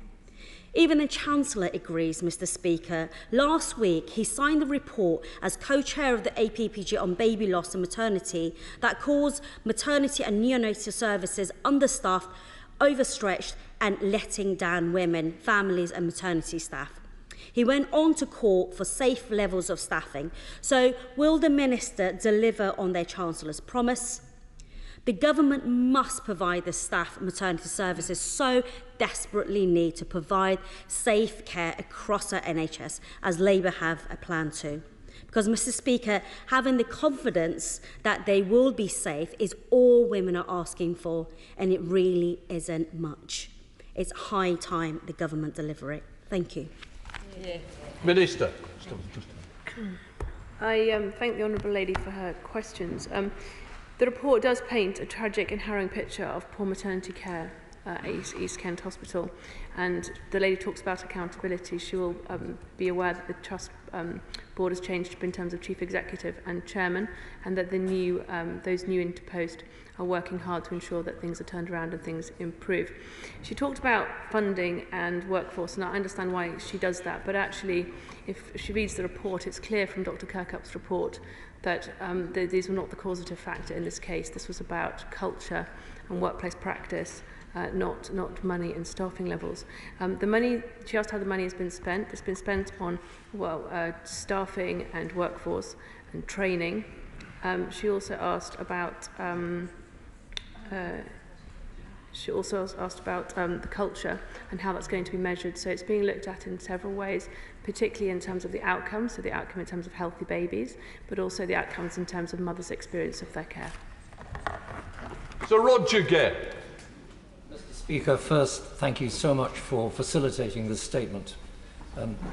Even the Chancellor agrees, Mr. Speaker. Last week, he signed the report as co-chair of the APPG on baby loss and maternity that calls maternity and neonatal services understaffed, overstretched and letting down women, families and maternity staff. He went on to call for safe levels of staffing. So will the Minister deliver on their Chancellor's promise? The government must provide the staff maternity services so desperately need to provide safe care across our NHS, as Labour have a plan to. Because, Mr. Speaker, having the confidence that they will be safe is all women are asking for, and it really isn't much. It's high time the government deliver it. Thank you. Yeah. Minister. I thank the Honourable Lady for her questions. The report does paint a tragic and harrowing picture of poor maternity care at East Kent Hospital, and the lady talks about accountability. She will be aware that the Trust Board has changed in terms of Chief Executive and Chairman, and that the new, those new into post are working hard to ensure that things are turned around and things improve. She talked about funding and workforce, and I understand why she does that, but actually, if she reads the report, it's clear from Dr. Kirkup's report that these were not the causative factor in this case. This was about culture and workplace practice, not money and staffing levels. The money, she asked how the money has been spent. It's been spent on, staffing and workforce and training. She also asked about the culture and how that's going to be measured. So it's being looked at in several ways, particularly in terms of the outcomes, so the outcome in terms of healthy babies, but also the outcomes in terms of mothers' experience of their care. So Roger Gay. Mr. Speaker, first, thank you so much for facilitating this statement.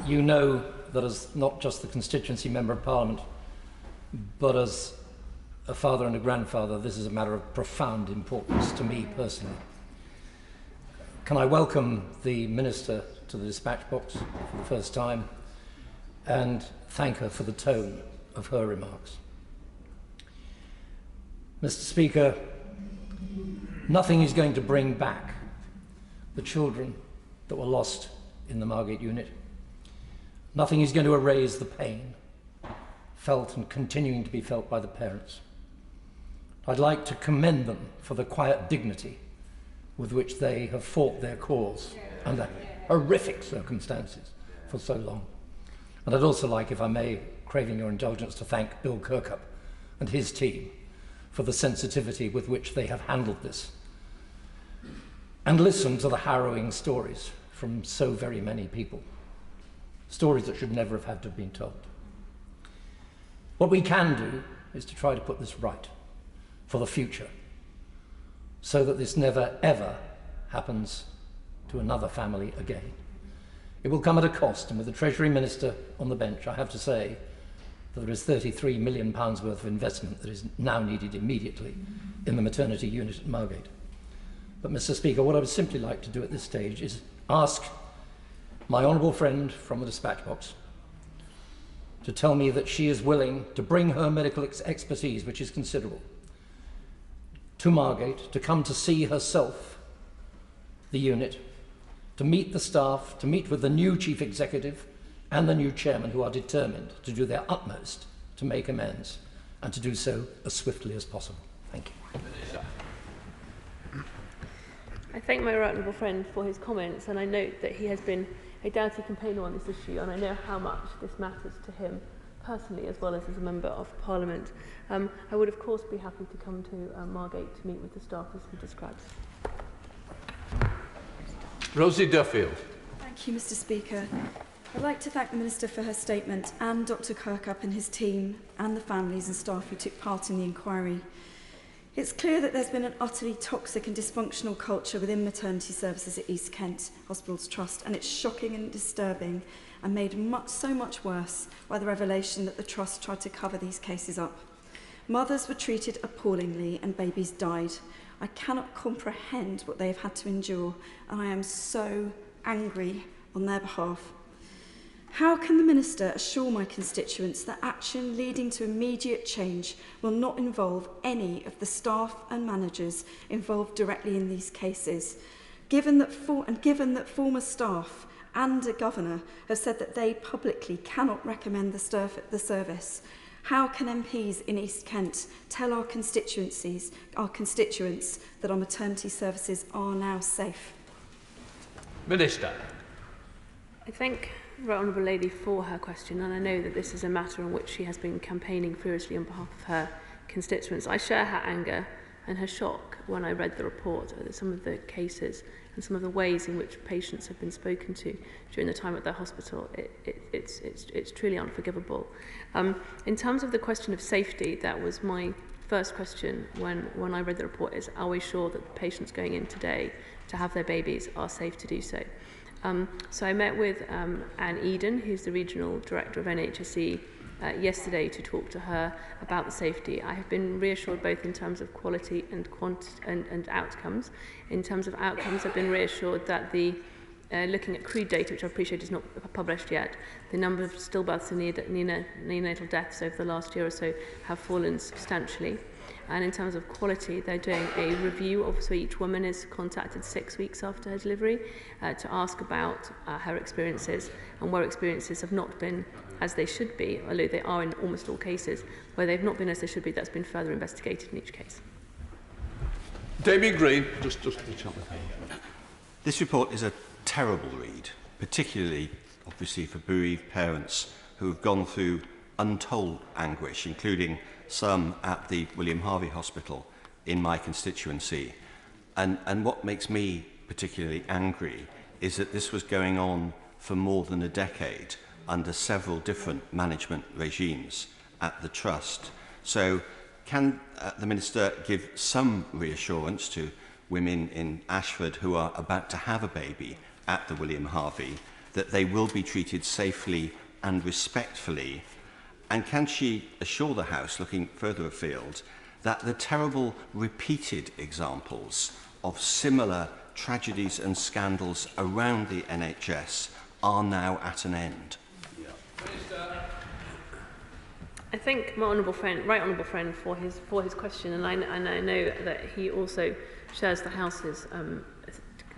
You know that as not just the constituency member of Parliament, but as a father and a grandfather, this is a matter of profound importance to me personally. Can I welcome the Minister to the dispatch box for the first time and thank her for the tone of her remarks. Mr. Speaker, nothing is going to bring back the children that were lost in the Margate unit. Nothing is going to erase the pain felt and continuing to be felt by the parents. I'd like to commend them for the quiet dignity with which they have fought their cause under horrific circumstances for so long. And I'd also like, if I may, craving your indulgence, to thank Bill Kirkup and his team for the sensitivity with which they have handled this and listened to the harrowing stories from so very many people, stories that should never have had to have been told. What we can do is to try to put this right for the future, so that this never, ever happens to another family again. It will come at a cost, and with the Treasury Minister on the bench, I have to say that there is £33 million worth of investment that is now needed immediately in the maternity unit at Margate. But, Mr. Speaker, what I would simply like to do at this stage is ask my honourable friend from the dispatch box to tell me that she is willing to bring her medical expertise, which is considerable, to Margate, to come to see herself the unit, to meet the staff, to meet with the new chief executive and the new chairman, who are determined to do their utmost to make amends and to do so as swiftly as possible. Thank you. I thank my right honourable friend for his comments, and I note that he has been a doughty campaigner on this issue, and I know how much this matters to him personally as well as a Member of Parliament. I would of course be happy to come to Margate to meet with the staff as he describes. Rosie Duffield. Thank you, Mr. Speaker. I'd like to thank the Minister for her statement, and Dr Kirkup and his team and the families and staff who took part in the inquiry. It's clear that there's been an utterly toxic and dysfunctional culture within maternity services at East Kent Hospitals Trust, and it's shocking and disturbing and made so much worse by the revelation that the Trust tried to cover these cases up. Mothers were treated appallingly and babies died. I cannot comprehend what they have had to endure, and I am so angry on their behalf. How can the Minister assure my constituents that action leading to immediate change will not involve any of the staff and managers involved directly in these cases, given that former staff and a governor have said that they publicly cannot recommend the service? How can MPs in East Kent tell our constituents that our maternity services are now safe? Minister. I thank the Right Honourable Lady for her question, and I know that this is a matter on which she has been campaigning furiously on behalf of her constituents. I share her anger and her shock when I read the report at some of the cases and some of the ways in which patients have been spoken to during the time at their hospital. It's truly unforgivable. In terms of the question of safety, that was my first question when I read the report, is are we sure that the patients going in today to have their babies are safe to do so? So I met with Anne Eden, who's the Regional Director of NHSE, yesterday to talk to her about the safety. I have been reassured both in terms of quality and outcomes. In terms of outcomes, I've been reassured that the looking at crude data, which I appreciate is not published yet, the number of stillbirths and neonatal deaths over the last year or so have fallen substantially. And in terms of quality, they're doing a review of, so each woman is contacted 6 weeks after her delivery to ask about her experiences, and where experiences have not been as they should be, although they are in almost all cases, where they've not been as they should be, that's been further investigated in each case. Damien Green. This report is a terrible read, particularly, obviously, for bereaved parents who have gone through untold anguish, including some at the William Harvey Hospital in my constituency. And what makes me particularly angry is that this was going on for more than a decade under several different management regimes at the Trust. So can the Minister give some reassurance to women in Ashford who are about to have a baby at the William Harvey that they will be treated safely and respectfully? And can she assure the House, looking further afield, that the terrible repeated examples of similar tragedies and scandals around the NHS are now at an end? I thank my right honourable friend for his question, and I know that he also shares the House's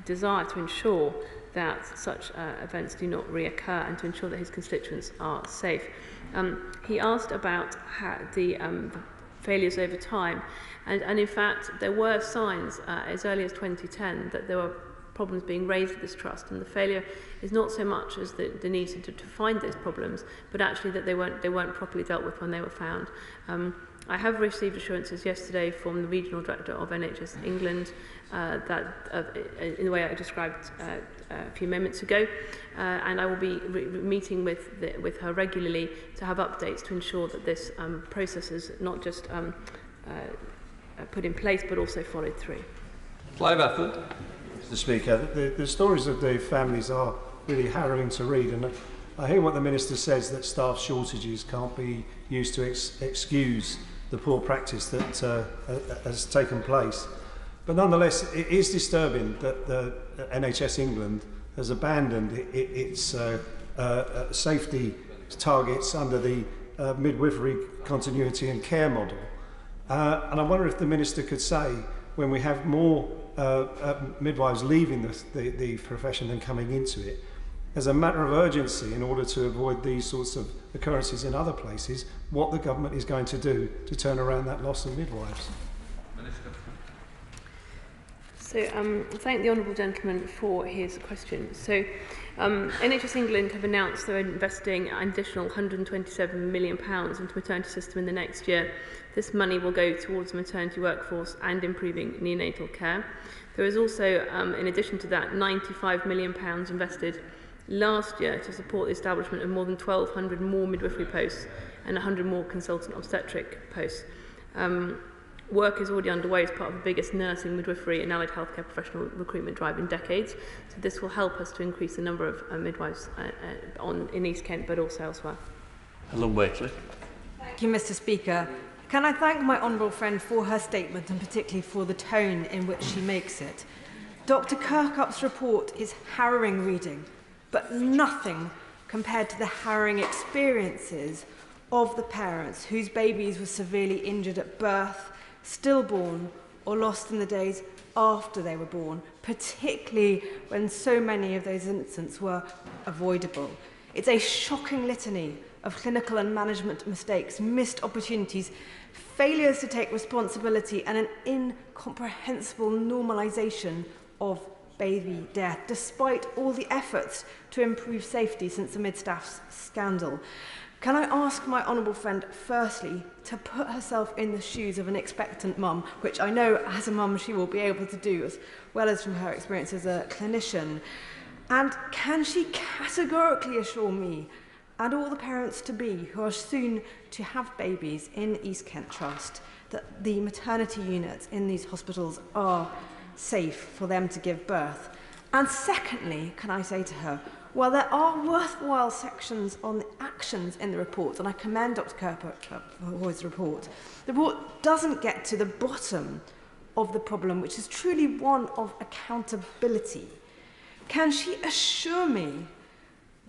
desire to ensure that such events do not reoccur and to ensure that his constituents are safe. He asked about the failures over time, and in fact there were signs as early as 2010 that there were problems being raised with this trust, and the failure is not so much as the need to find those problems, but actually that they weren't properly dealt with when they were found. I have received assurances yesterday from the Regional Director of NHS England that in the way I described a few moments ago, and I will be meeting with her regularly to have updates to ensure that this process is not just put in place but also followed through. Clive Efford. Mr. Speaker, the stories of the families are really harrowing to read, and I hear what the Minister says, that staff shortages can't be used to excuse the poor practice that has taken place. But nonetheless, it is disturbing that the NHS England has abandoned its safety targets under the midwifery continuity and care model. And I wonder if the Minister could say, when we have more midwives leaving the profession than coming into it, as a matter of urgency, in order to avoid these sorts of occurrences in other places, what the government is going to do to turn around that loss of midwives. So thank the honourable gentleman for his question. So NHS England have announced they're investing an additional £127 million into the maternity system in the next year. This money will go towards the maternity workforce and improving neonatal care. There is also, in addition to that, £95 million invested last year to support the establishment of more than 1,200 more midwifery posts and 100 more consultant obstetric posts. Work is already underway as part of the biggest nursing, midwifery and allied healthcare professional recruitment drive in decades. So this will help us to increase the number of midwives in East Kent, but also elsewhere. Helen Waitley. Thank you, Mr. Speaker. Can I thank my honourable friend for her statement, and particularly for the tone in which she makes it. Dr. Kirkup's report is harrowing reading, but nothing compared to the harrowing experiences of the parents whose babies were severely injured at birth, stillborn, or lost in the days after they were born, particularly when so many of those incidents were avoidable. It's a shocking litany of clinical and management mistakes, missed opportunities, failures to take responsibility, and an incomprehensible normalisation of baby death, despite all the efforts to improve safety since the mid-staff's scandal. Can I ask my honourable friend, firstly, to put herself in the shoes of an expectant mum, which I know as a mum she will be able to do, as well as from her experience as a clinician, and can she categorically assure me and all the parents-to-be who are soon to have babies in East Kent Trust that the maternity units in these hospitals are safe for them to give birth? And secondly, can I say to her, while there are worthwhile sections on the actions in the report, and I commend Dr. Cooper for his report, the report doesn't get to the bottom of the problem, which is truly one of accountability. Can she assure me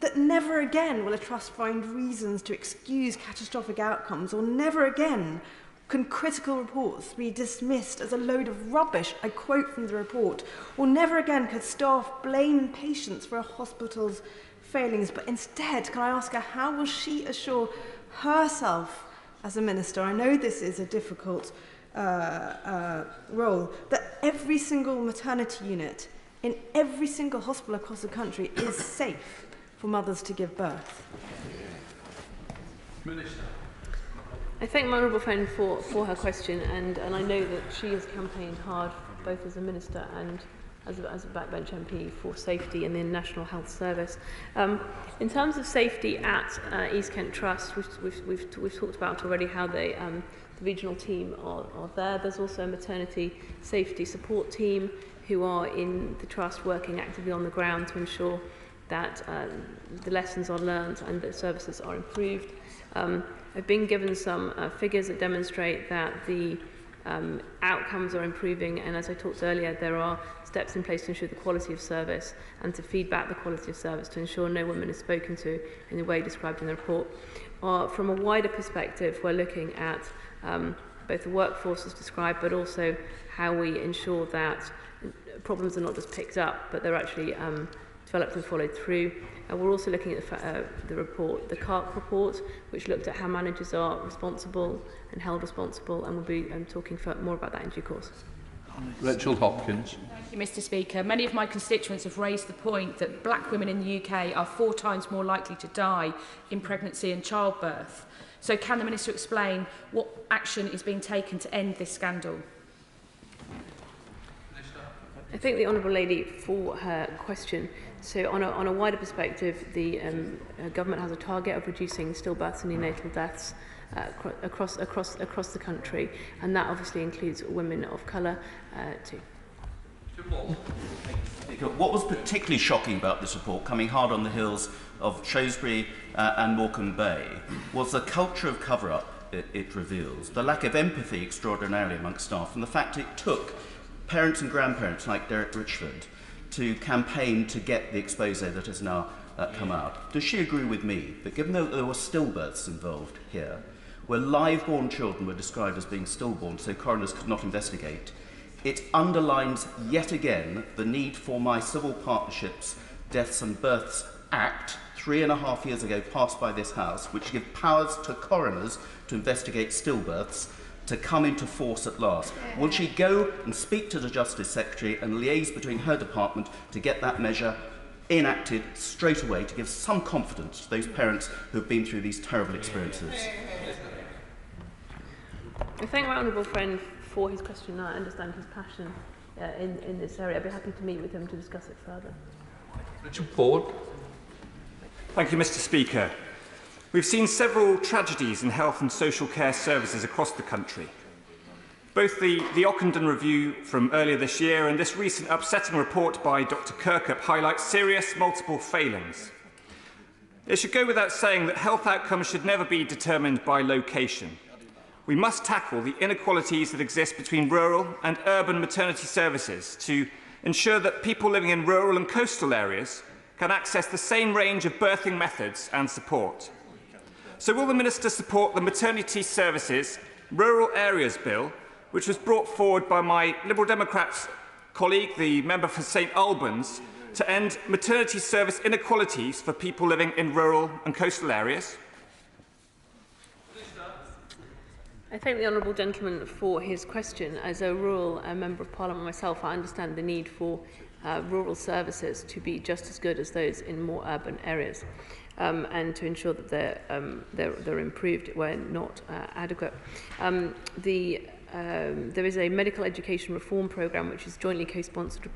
that never again will a trust find reasons to excuse catastrophic outcomes, or never again can critical reports be dismissed as a load of rubbish, I quote from the report, or never again could staff blame patients for a hospital's failings, but instead, can I ask her, how will she assure herself as a minister, I know this is a difficult role, that every single maternity unit in every single hospital across the country is safe for mothers to give birth? Minister. I thank my honourable friend for her question, and I know that she has campaigned hard, both as a minister and as a backbench MP, for safety in the National Health Service. In terms of safety at East Kent Trust, we've talked about already how the regional team are there. There's also a maternity safety support team who are in the trust working actively on the ground to ensure that the lessons are learned and that services are improved. I've been given some figures that demonstrate that the outcomes are improving, and as I talked earlier, there are steps in place to ensure the quality of service and to feed back the quality of service to ensure no woman is spoken to in the way described in the report. From a wider perspective, we're looking at both the workforce as described, but also how we ensure that problems are not just picked up, but they're actually developed and followed through. We're also looking at the report, the CARC report, which looked at how managers are responsible and held responsible, and we'll be talking more about that in due course. Rachel Hopkins. Thank you, Mr. Speaker. Many of my constituents have raised the point that black women in the UK are 4 times more likely to die in pregnancy and childbirth. So can the Minister explain what action is being taken to end this scandal? I thank the Honourable Lady for her question. So on a wider perspective, the government has a target of reducing stillbirths and neonatal deaths across the country, and that obviously includes women of colour too. What was particularly shocking about this report, coming hard on the heels of Shrewsbury and Morecambe Bay, was the culture of cover-up it reveals, the lack of empathy extraordinarily amongst staff, and the fact it took parents and grandparents like Derek Richford to campaign to get the expose that has now come out. Does she agree with me that given that there were stillbirths involved here, where live-born children were described as being stillborn so coroners could not investigate, it underlines yet again the need for my Civil Partnerships, Deaths and Births Act, 3.5 years ago passed by this House, which give powers to coroners to investigate stillbirths, to come into force at last? Will she go and speak to the Justice Secretary and liaise between her department to get that measure enacted straight away to give some confidence to those parents who have been through these terrible experiences? I thank my honourable friend for his question. I understand his passion in this area. I'd be happy to meet with him to discuss it further. Richard Ford. Thank you, Mr. Speaker. We've seen several tragedies in health and social care services across the country. Both the Ockenden Review from earlier this year and this recent upsetting report by Dr. Kirkup highlight serious multiple failings. It should go without saying that health outcomes should never be determined by location. We must tackle the inequalities that exist between rural and urban maternity services to ensure that people living in rural and coastal areas can access the same range of birthing methods and support. So will the Minister support the Maternity Services Rural Areas Bill, which was brought forward by my Liberal Democrats colleague, the member for St Albans, to end maternity service inequalities for people living in rural and coastal areas? I thank the honourable gentleman for his question. As a rural Member of Parliament myself, I understand the need for rural services to be just as good as those in more urban areas. And to ensure that they're improved where not adequate. There is a medical education reform programme which is jointly co-sponsored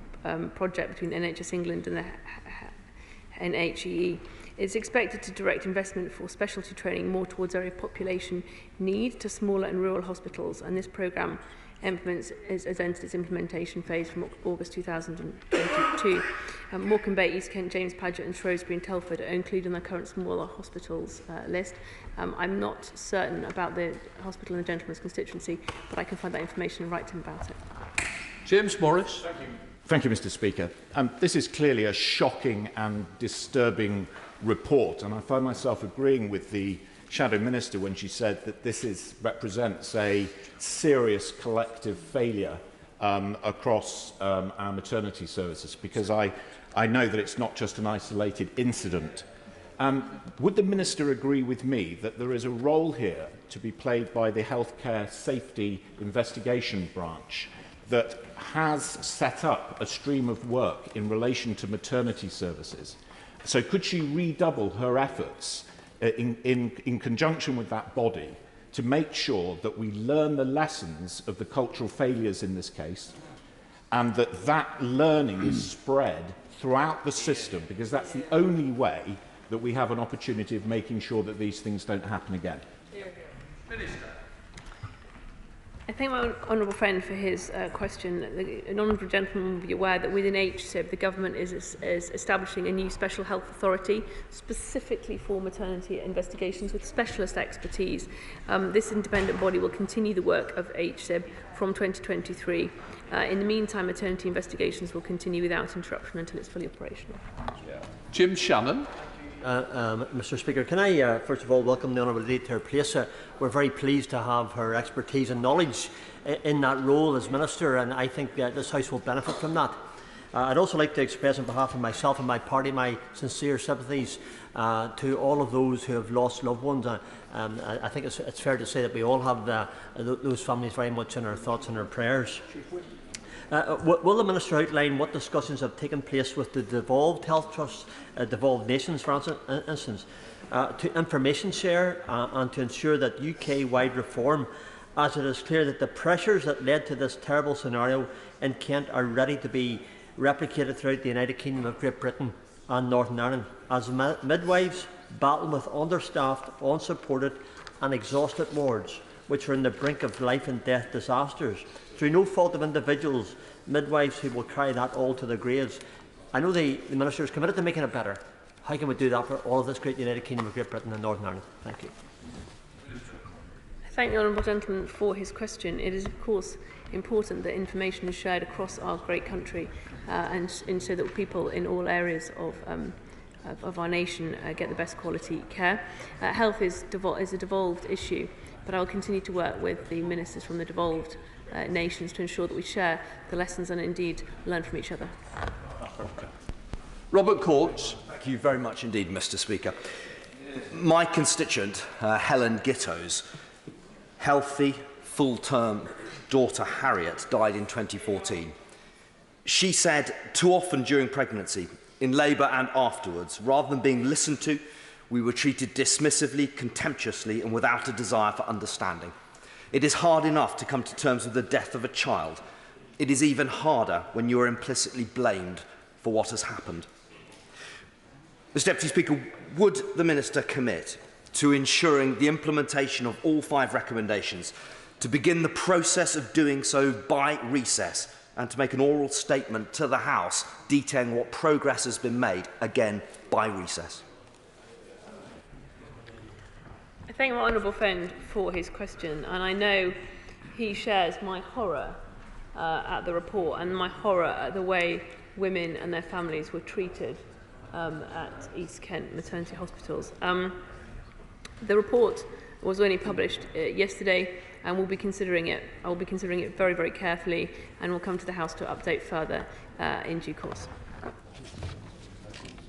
project between NHS England and the NHEE. It's expected to direct investment for specialty training more towards area population need to smaller and rural hospitals, and this programme has entered its implementation phase from August 2022. Morecambe Bay, East Kent, James Paget and Shrewsbury and Telford are included in the current smaller hospitals list. I'm not certain about the hospital in the gentleman's constituency, but I can find that information and write to him about it. James Morris. Thank you, Mr. Speaker. This is clearly a shocking and disturbing report, and I find myself agreeing with the Shadow Minister when she said that this represents a serious collective failure across our maternity services, because I know that it's not just an isolated incident. Would the Minister agree with me that there is a role here to be played by the Healthcare Safety Investigation Branch that has set up a stream of work in relation to maternity services? So could she redouble her efforts in conjunction with that body to make sure that we learn the lessons of the cultural failures in this case, and that learning is spread throughout the system, because that's the only way that we have an opportunity of making sure that these things don't happen again? Minister. I thank my honourable friend for his question. An honourable gentleman will be aware that within HSIB, the government is establishing a new special health authority specifically for maternity investigations with specialist expertise. This independent body will continue the work of HSIB from 2023. In the meantime, maternity investigations will continue without interruption until it's fully operational. Jim Shannon. Mr. Speaker, can I first of all welcome the Honourable Lady to her place. We're very pleased to have her expertise and knowledge in that role as Minister, and I think this House will benefit from that. I'd also like to express on behalf of myself and my party my sincere sympathies to all of those who have lost loved ones. I think it's fair to say that we all have those families very much in our thoughts and our prayers. Will the Minister outline what discussions have taken place with the devolved health trusts, devolved nations for instance, to information share and to ensure that UK-wide reform, as it is clear that the pressures that led to this terrible scenario in Kent are ready to be replicated throughout the United Kingdom of Great Britain and Northern Ireland, as midwives battle with understaffed, unsupported and exhausted wards, which are on the brink of life and death disasters, through no fault of individuals, midwives who will carry that all to their graves. I know the Minister is committed to making it better. How can we do that for all of this great United Kingdom of Great Britain and Northern Ireland? Thank you. I thank the honourable gentleman for his question. It is, of course, important that information is shared across our great country and so that people in all areas of our nation get the best quality care. Health is a devolved issue, but I will continue to work with the ministers from the devolved nations to ensure that we share the lessons and indeed learn from each other. Robert Courts. Thank you very much indeed, Mr. Speaker. My constituent, Helen Gitto's healthy, full-term daughter Harriet died in 2014. She said too often during pregnancy, in labour and afterwards, rather than being listened to, we were treated dismissively, contemptuously and without a desire for understanding. It is hard enough to come to terms with the death of a child. It is even harder when you are implicitly blamed for what has happened. Mr. Deputy Speaker, would the Minister commit to ensuring the implementation of all 5 recommendations, to begin the process of doing so by recess, and to make an oral statement to the House detailing what progress has been made, again, by recess? I thank my honourable friend for his question, and I know he shares my horror at the report and my horror at the way women and their families were treated at East Kent maternity hospitals. The report was only published yesterday, and we'll be considering it. I will be considering it very, very carefully, and we'll come to the House to update further in due course.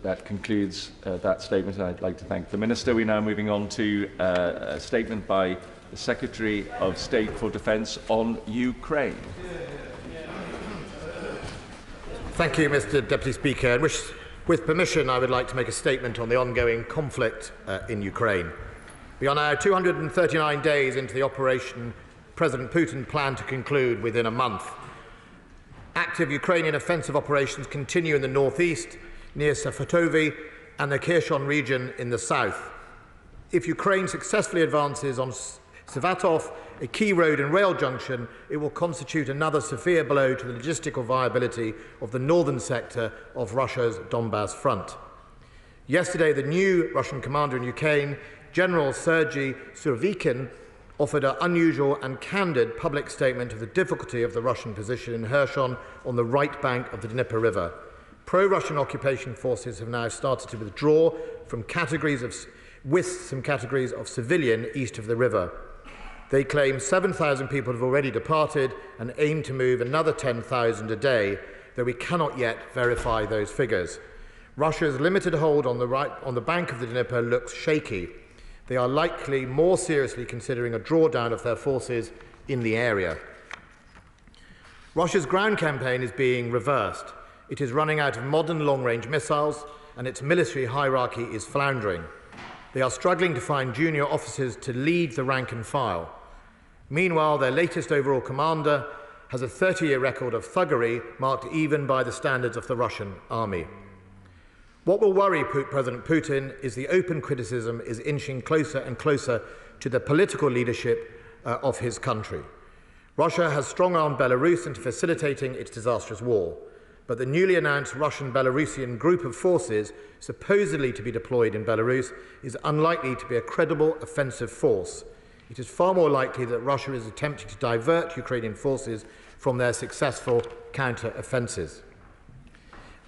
That concludes that statement. I'd like to thank the Minister. We're now moving on to a statement by the Secretary of State for Defence on Ukraine. Thank you, Mr. Deputy Speaker. And with permission, I would like to make a statement on the ongoing conflict in Ukraine. We are now 239 days into the operation President Putin planned to conclude within a month. Active Ukrainian offensive operations continue in the northeast, near Safatovi, and the Kherson region in the south. If Ukraine successfully advances on Savatov, a key road and rail junction, it will constitute another severe blow to the logistical viability of the northern sector of Russia's Donbas front. Yesterday, the new Russian commander in Ukraine, General Sergei Surovikin, offered an unusual and candid public statement of the difficulty of the Russian position in Kherson on the right bank of the Dnieper River. Pro-Russian occupation forces have now started to withdraw from with some categories of civilian east of the river. They claim 7,000 people have already departed and aim to move another 10,000 a day, though we cannot yet verify those figures. Russia's limited hold on the bank of the Dnieper looks shaky. They are likely more seriously considering a drawdown of their forces in the area. Russia's ground campaign is being reversed. It is running out of modern long-range missiles, and its military hierarchy is floundering. They are struggling to find junior officers to lead the rank and file. Meanwhile, their latest overall commander has a 30-year record of thuggery marked even by the standards of the Russian army. What will worry President Putin is the open criticism is inching closer and closer to the political leadership of his country. Russia has strong-armed Belarus into facilitating its disastrous war, but the newly announced Russian-Belarusian group of forces supposedly to be deployed in Belarus is unlikely to be a credible offensive force. It is far more likely that Russia is attempting to divert Ukrainian forces from their successful counter-offensives.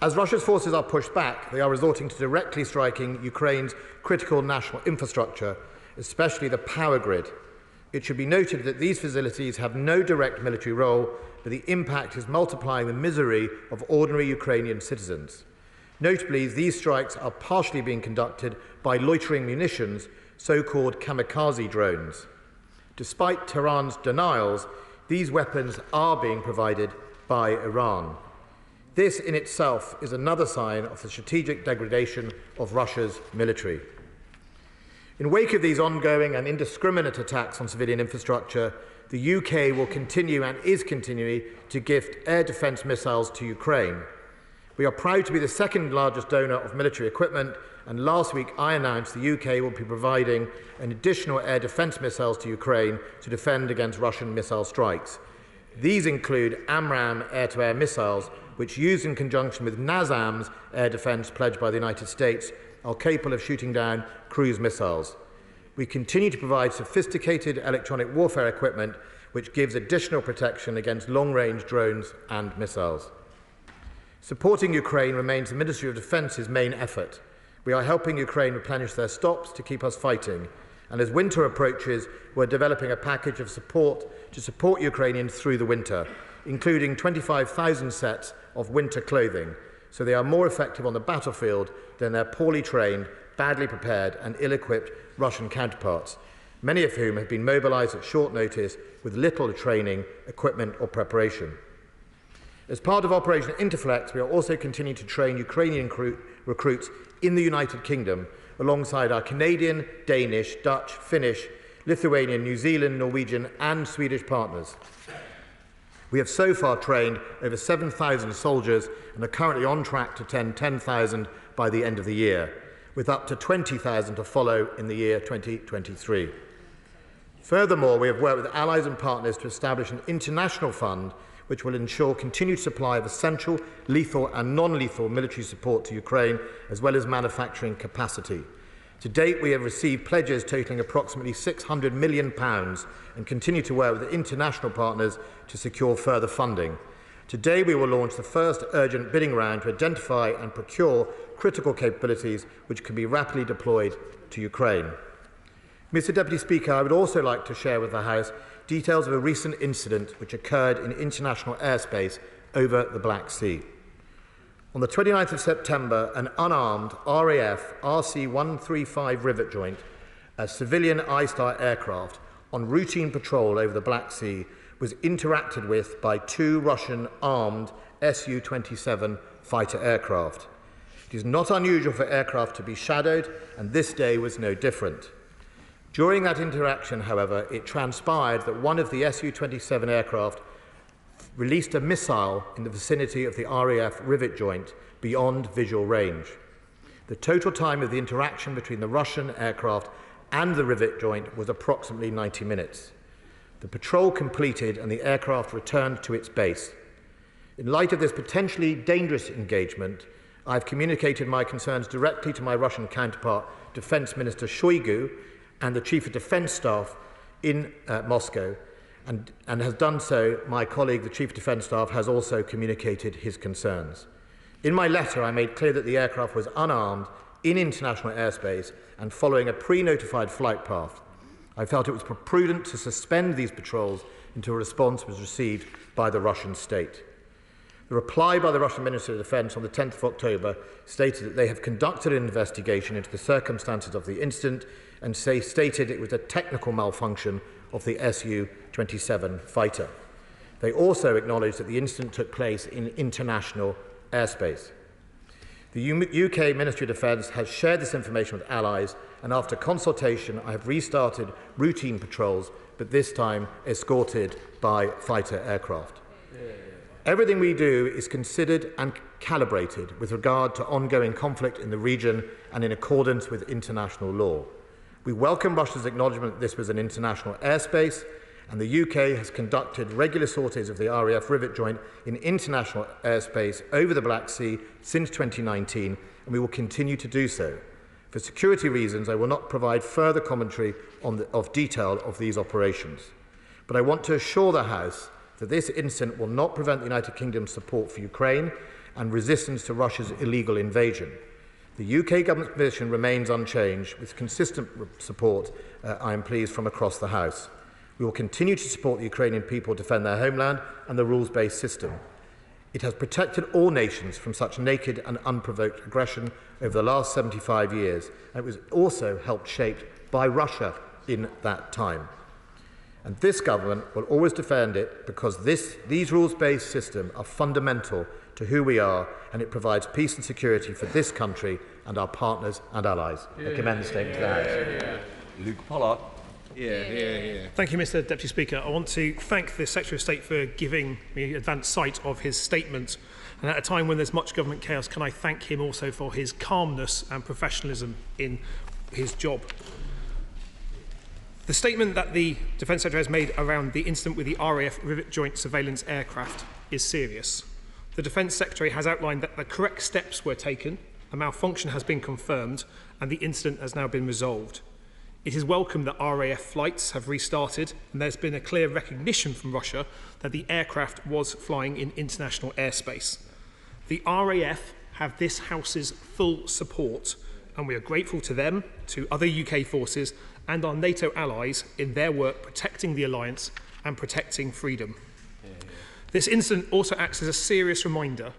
As Russia's forces are pushed back, they are resorting to directly striking Ukraine's critical national infrastructure, especially the power grid. It should be noted that these facilities have no direct military role, but the impact is multiplying the misery of ordinary Ukrainian citizens. Notably, these strikes are partially being conducted by loitering munitions, so-called kamikaze drones. Despite Tehran's denials, these weapons are being provided by Iran. This in itself is another sign of the strategic degradation of Russia's military. In wake of these ongoing and indiscriminate attacks on civilian infrastructure, the UK will continue and is continuing to gift air defence missiles to Ukraine. We are proud to be the second largest donor of military equipment, and last week I announced the UK will be providing an additional air defence missiles to Ukraine to defend against Russian missile strikes. These include AMRAAM air-to-air missiles, which, used in conjunction with NASAM's air defence pledged by the United States, are capable of shooting down cruise missiles. We continue to provide sophisticated electronic warfare equipment, which gives additional protection against long-range drones and missiles. Supporting Ukraine remains the Ministry of Defence's main effort. We are helping Ukraine replenish their stocks to keep us fighting. And as winter approaches, we're developing a package of support to support Ukrainians through the winter, including 25,000 sets of winter clothing, so they are more effective on the battlefield than their poorly trained, badly prepared and ill-equipped Russian counterparts, many of whom have been mobilised at short notice with little training, equipment or preparation. As part of Operation Interflex, we are also continuing to train Ukrainian recruits in the United Kingdom alongside our Canadian, Danish, Dutch, Finnish, Lithuanian, New Zealand, Norwegian and Swedish partners. We have so far trained over 7,000 soldiers and are currently on track to train 10,000 by the end of the year, with up to 20,000 to follow in the year 2023. Furthermore, we have worked with allies and partners to establish an international fund which will ensure continued supply of essential, lethal and non-lethal military support to Ukraine, as well as manufacturing capacity. To date, we have received pledges totaling approximately £600 million and continue to work with international partners to secure further funding. Today, we will launch the first urgent bidding round to identify and procure critical capabilities which can be rapidly deployed to Ukraine. Mr. Deputy Speaker, I would also like to share with the House details of a recent incident which occurred in international airspace over the Black Sea. On the 29th of September, an unarmed RAF RC-135 rivet joint, a civilian I-Star aircraft on routine patrol over the Black Sea, was interacted with by two Russian armed Su-27 fighter aircraft. It is not unusual for aircraft to be shadowed, and this day was no different. During that interaction, however, it transpired that one of the Su-27 aircraft released a missile in the vicinity of the RAF rivet joint beyond visual range. The total time of the interaction between the Russian aircraft and the rivet joint was approximately 90 minutes. The patrol completed and the aircraft returned to its base. In light of this potentially dangerous engagement, I have communicated my concerns directly to my Russian counterpart, Defence Minister Shoigu, and the Chief of Defence Staff in Moscow, and has done so. My colleague, the Chief of Defence Staff, has also communicated his concerns. In my letter, I made clear that the aircraft was unarmed in international airspace and following a pre-notified flight path. I felt it was prudent to suspend these patrols until a response was received by the Russian state. The reply by the Russian Ministry of Defence on the 10th of October stated that they have conducted an investigation into the circumstances of the incident and stated it was a technical malfunction of the Su-27 fighter. They also acknowledged that the incident took place in international airspace. The UK Ministry of Defence has shared this information with allies, and after consultation I have restarted routine patrols, but this time escorted by fighter aircraft. Everything we do is considered and calibrated with regard to ongoing conflict in the region and in accordance with international law. We welcome Russia's acknowledgement that this was an international airspace, and the UK has conducted regular sorties of the RAF rivet joint in international airspace over the Black Sea since 2019, and we will continue to do so. For security reasons, I will not provide further commentary of detail of these operations. But I want to assure the House that this incident will not prevent the United Kingdom's support for Ukraine and resistance to Russia's illegal invasion. The UK government's position remains unchanged, with consistent support, I am pleased, from across the House. We will continue to support the Ukrainian people defend their homeland and the rules-based system. It has protected all nations from such naked and unprovoked aggression over the last 75 years, and it was also helped shaped by Russia in that time. And this government will always defend it because these rules-based systems are fundamental to who we are, and it provides peace and security for this country and our partners and allies. I commend the statement to the House. Luke Pollard. Thank you, Mr. Deputy Speaker. I want to thank the Secretary of State for giving me advance sight of his statement. And at a time when there's much government chaos, can I thank him also for his calmness and professionalism in his job. The statement that the Defence Secretary has made around the incident with the RAF Rivet Joint Surveillance aircraft is serious. The Defence Secretary has outlined that the correct steps were taken, a malfunction has been confirmed, and the incident has now been resolved. It is welcome that RAF flights have restarted, and there's been a clear recognition from Russia that the aircraft was flying in international airspace. The RAF have this House's full support, and we are grateful to them, to other UK forces, and our NATO allies in their work protecting the alliance and protecting freedom. This incident also acts as a serious reminder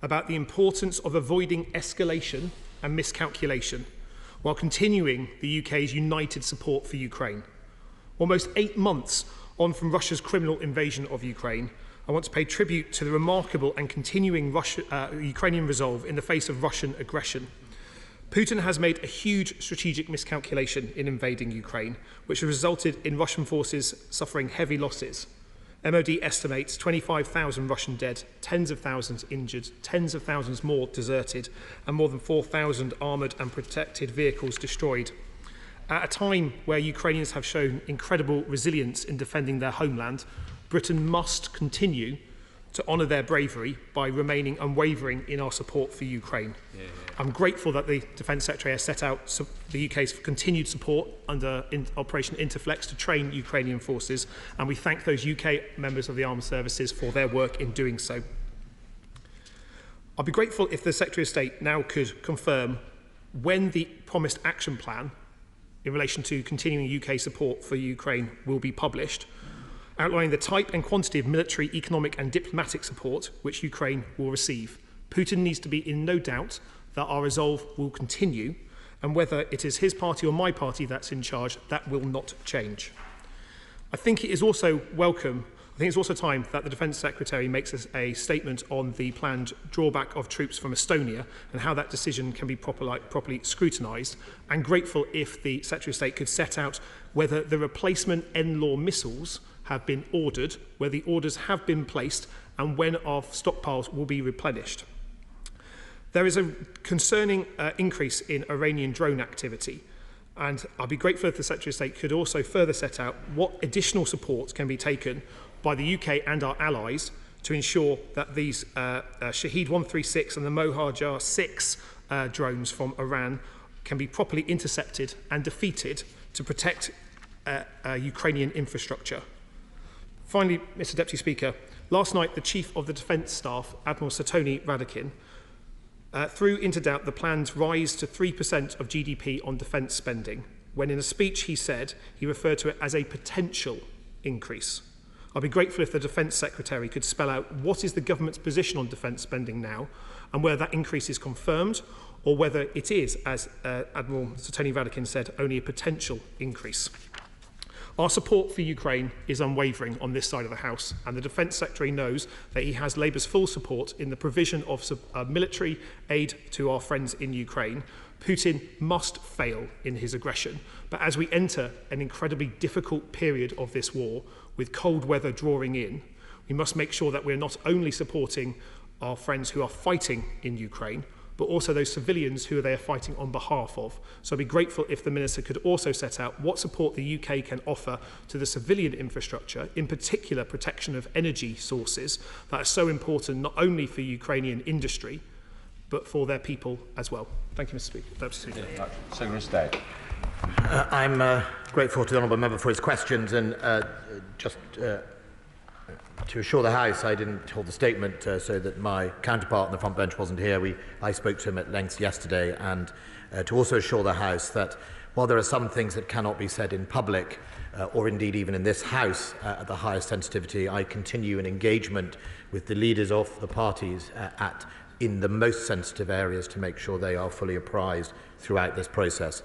about the importance of avoiding escalation and miscalculation while continuing the UK's united support for Ukraine. Almost 8 months on from Russia's criminal invasion of Ukraine, I want to pay tribute to the remarkable and continuing Ukrainian resolve in the face of Russian aggression. Putin has made a huge strategic miscalculation in invading Ukraine, which has resulted in Russian forces suffering heavy losses. MOD estimates 25,000 Russian dead, tens of thousands injured, tens of thousands more deserted, and more than 4,000 armoured and protected vehicles destroyed. At a time where Ukrainians have shown incredible resilience in defending their homeland, Britain must continue to honour their bravery by remaining unwavering in our support for Ukraine. I'm grateful that the Defence Secretary has set out the UK's continued support under Operation Interflex to train Ukrainian forces, and we thank those UK members of the armed services for their work in doing so. I'll be grateful if the Secretary of State now could confirm when the promised action plan in relation to continuing UK support for Ukraine will be published, outlining the type and quantity of military, economic and diplomatic support which Ukraine will receive. Putin needs to be in no doubt that our resolve will continue, and whether it is his party or my party that's in charge, that will not change. I think it is also time that the Defence Secretary makes a statement on the planned drawback of troops from Estonia and how that decision can be properly scrutinised. I'm grateful if the Secretary of State could set out whether the replacement NLAW missiles have been ordered, where the orders have been placed, and when our stockpiles will be replenished. There is a concerning increase in Iranian drone activity, and I'll be grateful if the Secretary of State could also further set out what additional support can be taken by the UK and our allies to ensure that these Shahed 136 and the Mohajar 6 drones from Iran can be properly intercepted and defeated to protect Ukrainian infrastructure. Finally, Mr. Deputy Speaker, last night the Chief of the Defence Staff, Admiral Satoni Radakin, threw into doubt the plan's rise to 3% of GDP on defence spending, when in a speech he referred to it as a potential increase. I'd be grateful if the Defence Secretary could spell out what is the government's position on defence spending now, and whether that increase is confirmed, or whether it is, as Admiral Satoni Radakin said, only a potential increase. Our support for Ukraine is unwavering on this side of the House, and the Defence Secretary knows that he has Labour's full support in the provision of military aid to our friends in Ukraine. Putin must fail in his aggression, but as we enter an incredibly difficult period of this war, with cold weather drawing in, we must make sure that we're not only supporting our friends who are fighting in Ukraine, but also those civilians who they are fighting on behalf of. So I'd be grateful if the Minister could also set out what support the UK can offer to the civilian infrastructure, in particular protection of energy sources that are so important not only for Ukrainian industry, but for their people as well. Thank you, Mr. Speaker. Secretary of State. I'm grateful to the honourable member for his questions, and just to assure the House, I didn't hold the statement so that my counterpart on the front bench wasn't here. I spoke to him at length yesterday, and to also assure the House that while there are some things that cannot be said in public, or indeed even in this House at the highest sensitivity, I continue an engagement with the leaders of the parties at in the most sensitive areas to make sure they are fully apprised throughout this process.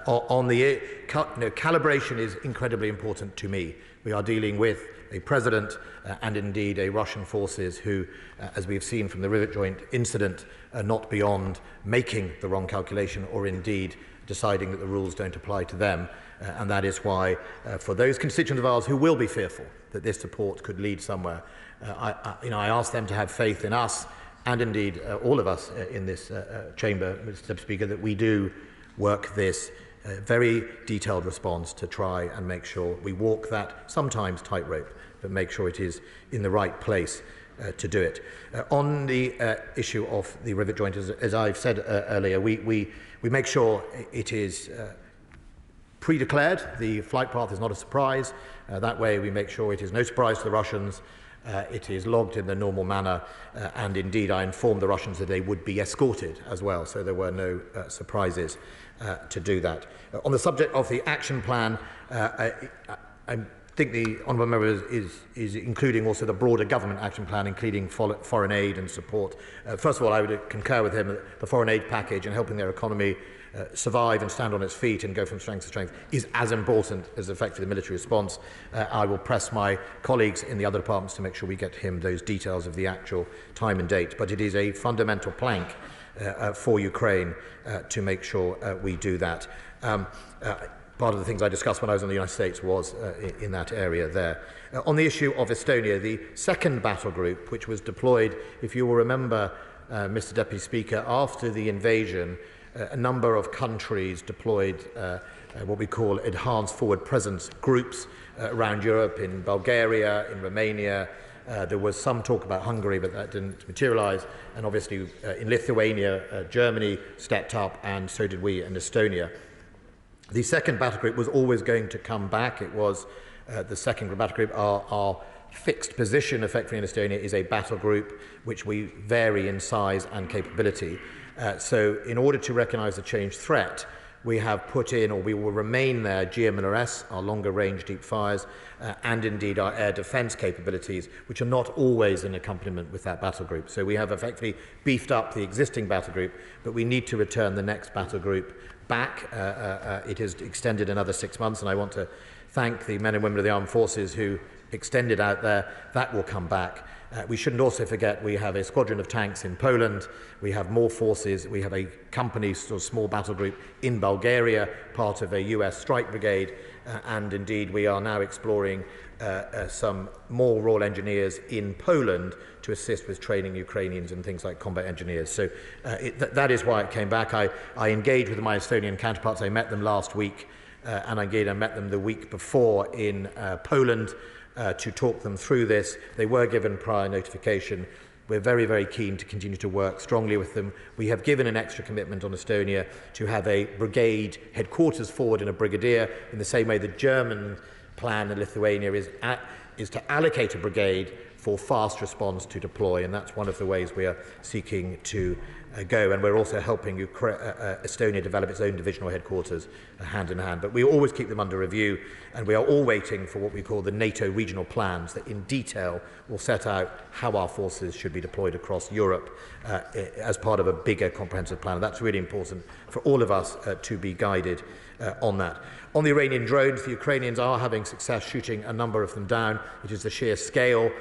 On the calibration is incredibly important to me. We are dealing with a president and indeed a Russian forces who, as we've seen from the rivet joint incident, are not beyond making the wrong calculation or indeed deciding that the rules don't apply to them. And that is why, for those constituents of ours who will be fearful that this support could lead somewhere, I ask them to have faith in us and indeed all of us in this chamber, Mr. Speaker, that we do work this very detailed response to try and make sure we walk that sometimes tightrope, but make sure it is in the right place to do it. On the issue of the rivet joint, as I've said earlier, we make sure it is pre-declared. The flight path is not a surprise. That way we make sure it is no surprise to the Russians. It is logged in the normal manner, and indeed I informed the Russians that they would be escorted as well, so there were no surprises to do that. On the subject of the action plan, I think the honourable member is including also the broader government action plan, including foreign aid and support. First of all, I would concur with him that the foreign aid package and helping their economy survive and stand on its feet and go from strength to strength is as important as effective the military response. I will press my colleagues in the other departments to make sure we get him those details of the actual time and date. But it is a fundamental plank for Ukraine to make sure we do that. Part of the things I discussed when I was in the United States was in that area there. On the issue of Estonia, the second battle group, which was deployed, if you will remember, Mr. Deputy Speaker, after the invasion, a number of countries deployed what we call enhanced forward presence groups around Europe, in Bulgaria, in Romania. There was some talk about Hungary, but that didn't materialise. And obviously in Lithuania, Germany stepped up, and so did we in Estonia. The second battle group was always going to come back. It was the second battle group. Our fixed position, effectively, in Estonia is a battle group which we vary in size and capability. So in order to recognise the changed threat, we have put in, or we will remain there, GMLRS, our longer range deep fires, and indeed our air defence capabilities, which are not always in accompaniment with that battle group. So we have effectively beefed up the existing battle group, but we need to return the next battle group back. It is extended another 6 months, and I want to thank the men and women of the armed forces who extended out there. That will come back. We shouldn't also forget we have a squadron of tanks in Poland. We have more forces. We have a company, sort of small battle group in Bulgaria, part of a US strike brigade. And indeed, we are now exploring some more Royal Engineers in Poland to assist with training Ukrainians and things like combat engineers. So that is why it came back. I engaged with my Estonian counterparts. I met them last week, and again, I met them the week before in Poland. To talk them through this. They were given prior notification. We're very, very keen to continue to work strongly with them. We have given an extra commitment on Estonia to have a brigade headquarters forward and a brigadier, in the same way the German plan in Lithuania is to allocate a brigade for fast response to deploy, and that's one of the ways we are seeking to go. And we're also helping Estonia develop its own divisional headquarters hand in hand. But we always keep them under review, and we are all waiting for what we call the NATO regional plans that in detail will set out how our forces should be deployed across Europe as part of a bigger comprehensive plan. And that's really important for all of us to be guided on that. On the Iranian drones, the Ukrainians are having success shooting a number of them down. It is the sheer scale.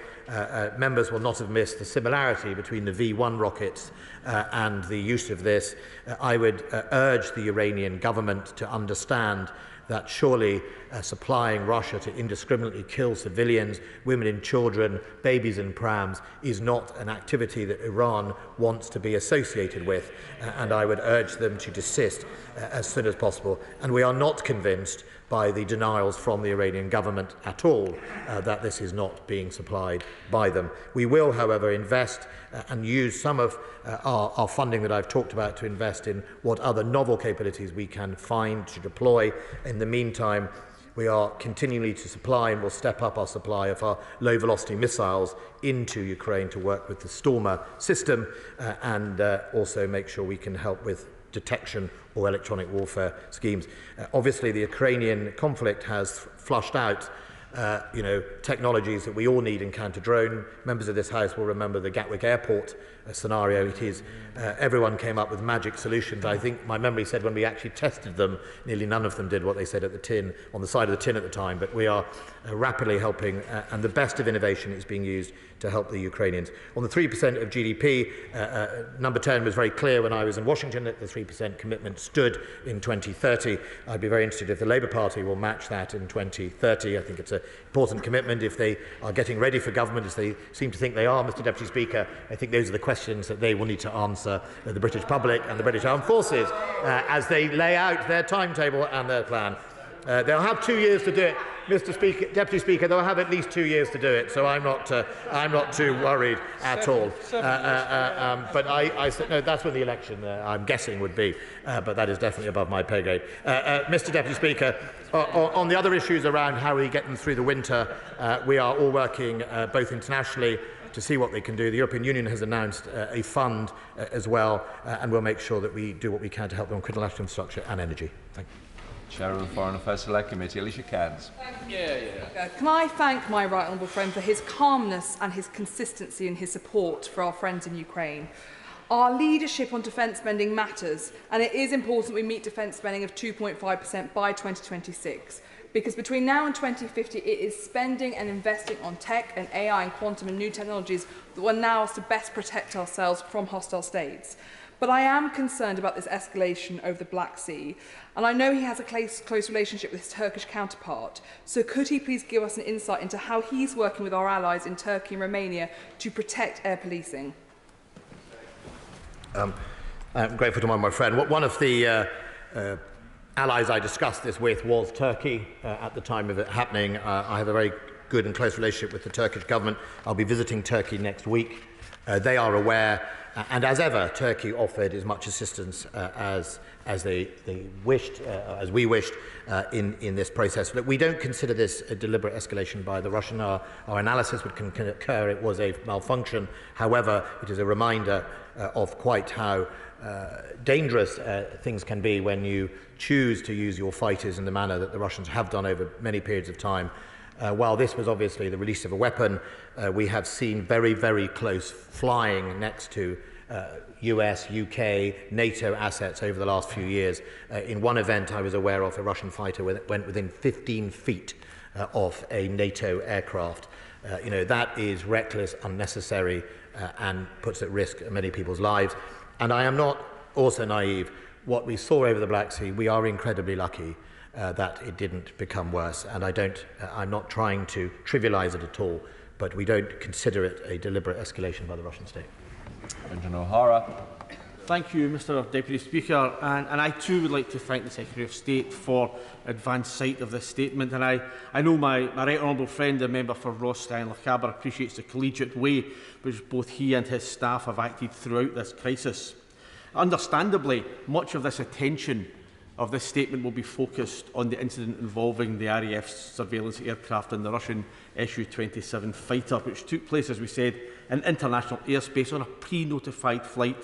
Members will not have missed the similarity between the V1 rockets and the use of this. I would urge the Iranian government to understand that surely supplying Russia to indiscriminately kill civilians, women and children, babies and prams, is not an activity that Iran wants to be associated with. And I would urge them to desist as soon as possible. And we are not convinced by the denials from the Iranian government at all that this is not being supplied by them. We will, however, invest and use some of our funding that I've talked about to invest in what other novel capabilities we can find to deploy. In the meantime, we are continually to supply and will step up our supply of our low-velocity missiles into Ukraine to work with the Stormer system and also make sure we can help with detection or electronic warfare schemes. Obviously, the Ukrainian conflict has flushed out technologies that we all need in counter-drone. Members of this House will remember the Gatwick Airport scenario. It is everyone came up with magic solutions. I think my memory said when we actually tested them, nearly none of them did what they said at the tin, on the side of the tin at the time. But we are rapidly helping, and the best of innovation is being used to help the Ukrainians. On the 3% of GDP, number 10 was very clear when I was in Washington that the 3% commitment stood in 2030. I'd be very interested if the Labour Party will match that in 2030. I think it's an important commitment. If they are getting ready for government, as they seem to think they are, Mr Deputy Speaker, I think those are the questions that they will need to answer the British public and the British Armed Forces as they lay out their timetable and their plan. They'll have 2 years to do it. Mr. Speaker, Deputy Speaker, they'll have at least 2 years to do it, so I'm not too worried at all. But I said no. That's when the election, I'm guessing, would be. But that is definitely above my pay grade. Mr. Deputy Speaker, on the other issues around how we get them through the winter, we are all working both internationally to see what they can do. The European Union has announced a fund as well, and we'll make sure that we do what we can to help them on critical national infrastructure and energy. Thank you. Chair of the Foreign Affairs Select Committee, Alicia Cairns. Can I thank my right honourable friend for his calmness and his consistency in his support for our friends in Ukraine. Our leadership on defence spending matters, and it is important we meet defence spending of 2.5% by 2026. Because between now and 2050, it is spending and investing on tech and AI and quantum and new technologies that will allow us to best protect ourselves from hostile states. But I am concerned about this escalation over the Black Sea, and I know he has a close relationship with his Turkish counterpart. So could he please give us an insight into how he's working with our allies in Turkey and Romania to protect air policing? I'm grateful to my friend. One of the allies I discussed this with was Turkey at the time of it happening. I have a very good and close relationship with the Turkish government. I'll be visiting Turkey next week. They are aware, and as ever, Turkey offered as much assistance as they wished, as we wished, in this process. But we don't consider this a deliberate escalation by the Russian. Our analysis would concur it was a malfunction. However, it is a reminder of quite how dangerous things can be when you choose to use your fighters in the manner that the Russians have done over many periods of time. While this was obviously the release of a weapon, we have seen very, very close flying next to US, UK, NATO assets over the last few years. In one event I was aware of, a Russian fighter went within 15 feet of a NATO aircraft. That is reckless, unnecessary, and puts at risk many people's lives. And I am not also naive. What we saw over the Black Sea, we are incredibly lucky that it didn't become worse. And I'm not trying to trivialise it at all, but we don't consider it a deliberate escalation by the Russian state. Benjamin O'Hara. Thank you, Mr Deputy Speaker, and I too would like to thank the Secretary of State for advance sight of this statement. And I know my right honourable friend, the member for Ross and Lochaber, appreciates the collegiate way which both he and his staff have acted throughout this crisis. Understandably, much of this attention of this statement will be focused on the incident involving the RAF's surveillance aircraft and the Russian Su-27 fighter, which took place, as we said, in international airspace on a pre-notified flight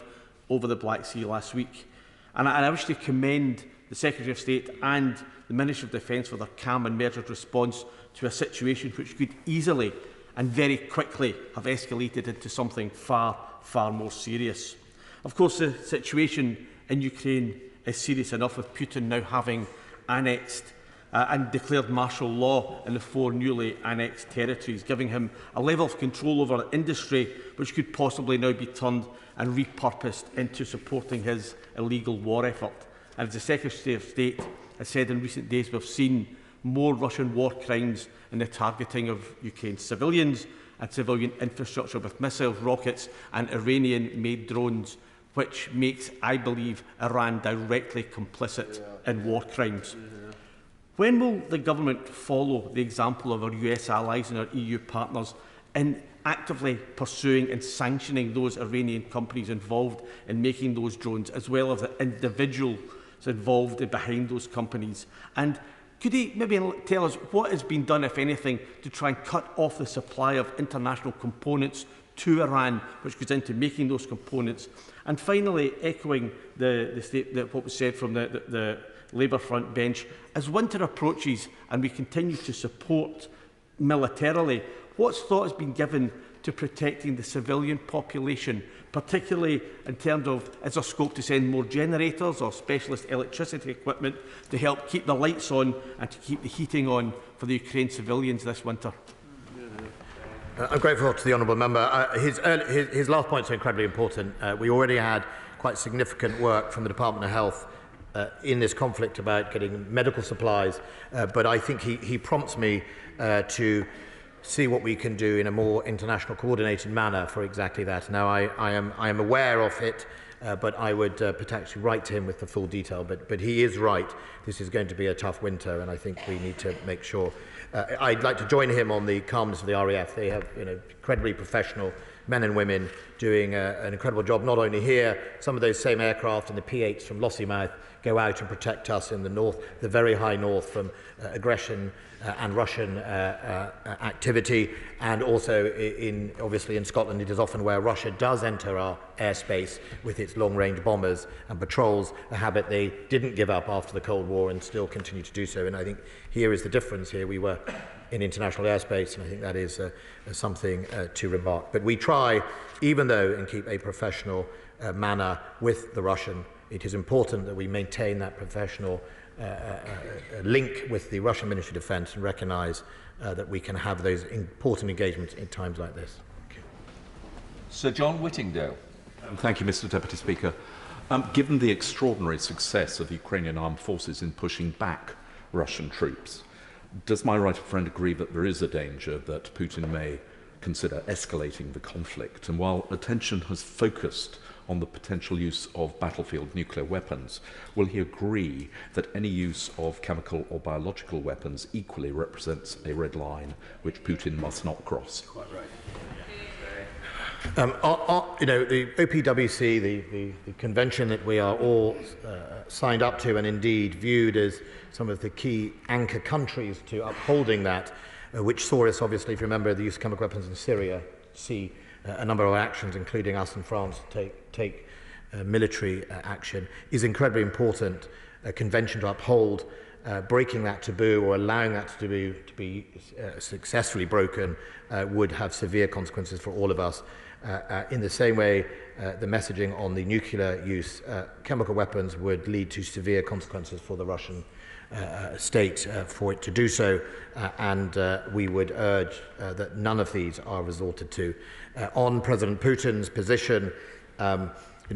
over the Black Sea last week. And I wish to commend the Secretary of State and the Ministry of Defence for their calm and measured response to a situation which could easily and very quickly have escalated into something far, far more serious. Of course, the situation in Ukraine is serious enough, with Putin now having annexed and declared martial law in the 4 newly annexed territories, giving him a level of control over industry which could possibly now be turned and repurposed into supporting his illegal war effort. And as the Secretary of State has said in recent days, we've seen more Russian war crimes in the targeting of Ukraine's civilians and civilian infrastructure with missiles, rockets and Iranian-made drones, which makes, I believe, Iran directly complicit in war crimes. When will the government follow the example of our US allies and our EU partners in actively pursuing and sanctioning those Iranian companies involved in making those drones, as well as the individuals involved behind those companies? And could he maybe tell us what has been done, if anything, to try and cut off the supply of international components to Iran, which goes into making those components? And finally, echoing what was said from the Labour front bench, as winter approaches and we continue to support militarily, what thought has been given to protecting the civilian population, particularly in terms of, is there scope to send more generators or specialist electricity equipment to help keep the lights on and to keep the heating on for the Ukraine civilians this winter? I'm grateful to the honourable member. His last point is incredibly important. We already had quite significant work from the Department of Health in this conflict about getting medical supplies, but I think he prompts me to see what we can do in a more international coordinated manner for exactly that. Now, I am aware of it, but I would potentially write to him with the full detail. But he is right. This is going to be a tough winter, and I think we need to make sure. I'd like to join him on the calmness of the RAF. They have incredibly professional men and women doing an incredible job, not only here. Some of those same aircraft and the P-8s from Lossiemouth go out and protect us in the north, the very high north, from aggression and Russian activity, and also obviously in Scotland it is often where Russia does enter our airspace with its long-range bombers and patrols, a habit they didn't give up after the Cold War and still continue to do so. And I think here is the difference. Here we were in international airspace, and I think that is something to remark. But we try, even though, and keep a professional manner with the Russian. It is important that we maintain that professional link with the Russian Ministry of Defence and recognise that we can have those important engagements in times like this. Sir John Whittingdale. Thank you, Mr. Deputy Speaker. Given the extraordinary success of the Ukrainian armed forces in pushing back Russian troops, does my right friend agree that there is a danger that Putin may consider escalating the conflict? And while attention has focused on the potential use of battlefield nuclear weapons, will he agree that any use of chemical or biological weapons equally represents a red line which Putin must not cross? Quite right. The OPWC, the convention that we are all signed up to and indeed viewed as some of the key anchor countries to upholding that, which saw us, obviously, if you remember, the use of chemical weapons in Syria, see a number of actions, including us and France, take military action, is incredibly important. A convention to uphold. Breaking that taboo or allowing that to be successfully broken would have severe consequences for all of us. In the same way, the messaging on the nuclear use, chemical weapons would lead to severe consequences for the Russian state for it to do so, and we would urge that none of these are resorted to. On President Putin's position,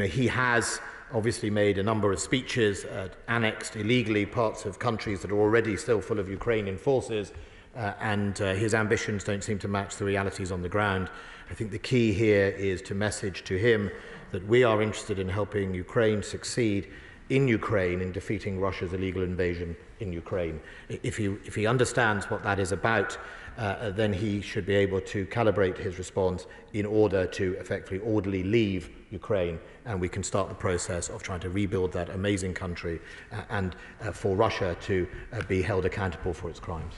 he has obviously made a number of speeches, annexed illegally parts of countries that are already still full of Ukrainian forces, and his ambitions don't seem to match the realities on the ground. I think the key here is to message to him that we are interested in helping Ukraine succeed in Ukraine in defeating Russia's illegal invasion in Ukraine. If he understands what that is about, then he should be able to calibrate his response in order to effectively orderly leave Ukraine, and we can start the process of trying to rebuild that amazing country and for Russia to be held accountable for its crimes.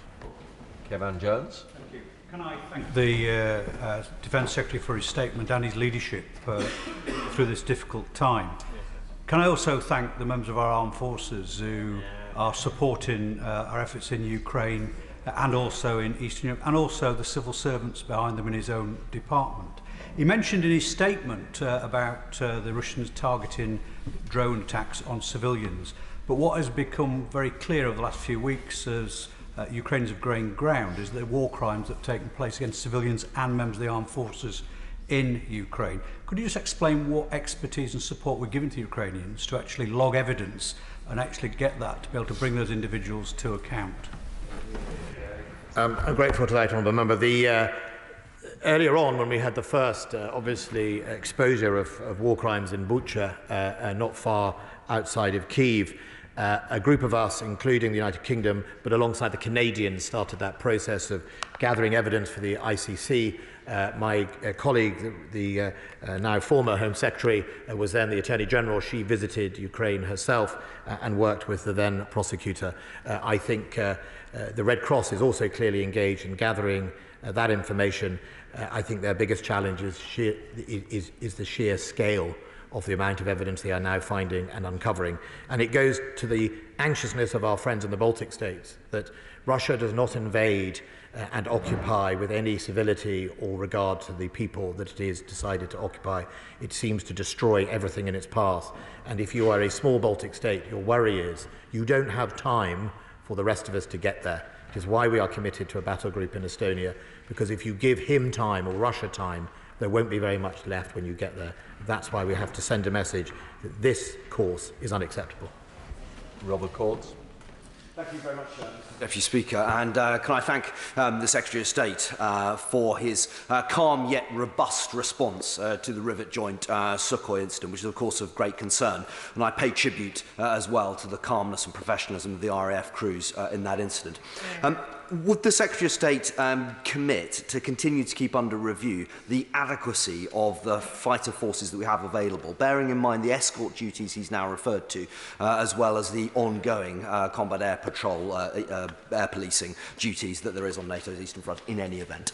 Kevin Jones. Thank you. Can I thank the Defence Secretary for his statement and his leadership through this difficult time. Can I also thank the members of our armed forces who are supporting our efforts in Ukraine and also in Eastern Europe, and also the civil servants behind them in his own department. He mentioned in his statement about the Russians targeting drone attacks on civilians, but what has become very clear over the last few weeks as Ukrainians have gained ground is the war crimes that have taken place against civilians and members of the armed forces in Ukraine. Could you just explain what expertise and support we're giving to Ukrainians to actually log evidence and actually get that to be able to bring those individuals to account? I'm grateful to that, honourable member. Earlier on, when we had the first, obviously, exposure of war crimes in Bucha, not far outside of Kyiv, a group of us, including the United Kingdom, but alongside the Canadians, started that process of gathering evidence for the ICC. My colleague, the now former Home Secretary, was then the Attorney General. She visited Ukraine herself and worked with the then prosecutor. I think the Red Cross is also clearly engaged in gathering that information. I think their biggest challenge is the sheer scale of the amount of evidence they are now finding and uncovering. And it goes to the anxiousness of our friends in the Baltic states that Russia does not invade and occupy with any civility or regard to the people that it is decided to occupy. It seems to destroy everything in its path. And if you are a small Baltic state, your worry is you don't have time for the rest of us to get there. It is why we are committed to a battle group in Estonia, because if you give him time or Russia time, there won't be very much left when you get there. That's why we have to send a message that this course is unacceptable. Robert Courts. Thank you very much, Mr. Deputy Speaker. And can I thank the Secretary of State for his calm yet robust response to the rivet joint Sukhoi incident, which is, of course, of great concern. And I pay tribute as well to the calmness and professionalism of the RAF crews in that incident. Would the Secretary of State commit to continue to keep under review the adequacy of the fighter forces that we have available, bearing in mind the escort duties he's now referred to, as well as the ongoing combat air patrol, air policing duties that there is on NATO's Eastern Front in any event?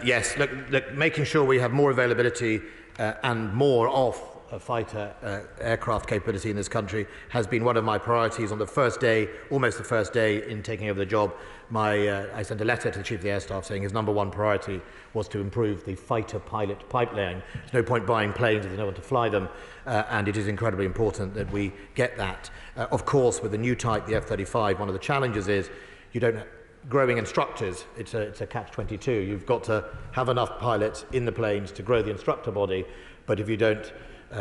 Yes, look, making sure we have more availability and more of fighter aircraft capability in this country has been one of my priorities on the first day, almost the first day in taking over the job. I sent a letter to the Chief of the Air Staff saying his number one priority was to improve the fighter pilot pipeline. There's no point buying planes if there's no one to fly them, and it is incredibly important that we get that. Of course, with the new type, the F-35, one of the challenges is you don't growing instructors, it's a catch-22. You've got to have enough pilots in the planes to grow the instructor body, but if you don't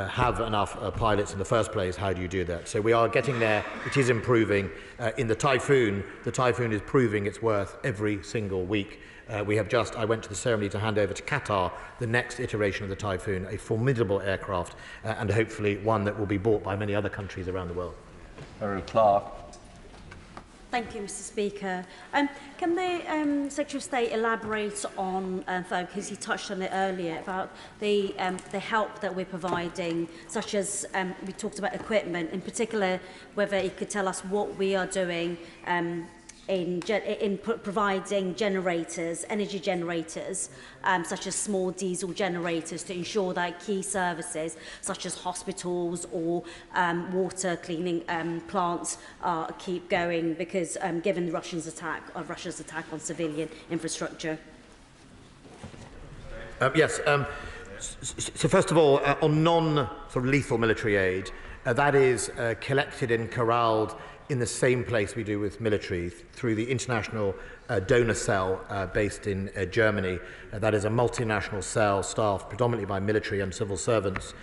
have enough pilots in the first place, how do you do that? So we are getting there. It is improving. In the Typhoon is proving its worth every single week. I went to the ceremony to hand over to Qatar the next iteration of the Typhoon, a formidable aircraft, and hopefully one that will be bought by many other countries around the world. Erin Clark. Thank you, Mr. Speaker. Can the Secretary of State elaborate on, because he touched on it earlier, about the help that we're providing, such as we talked about equipment, in particular, whether he could tell us what we are doing in providing generators, energy generators, such as small diesel generators, to ensure that key services such as hospitals or water cleaning plants keep going, because given Russia's attack on civilian infrastructure. Yes. So first of all, on non-lethal military aid, that is collected and corralled in the same place we do with military, through the international donor cell based in Germany. That is a multinational cell staffed predominantly by military and civil servants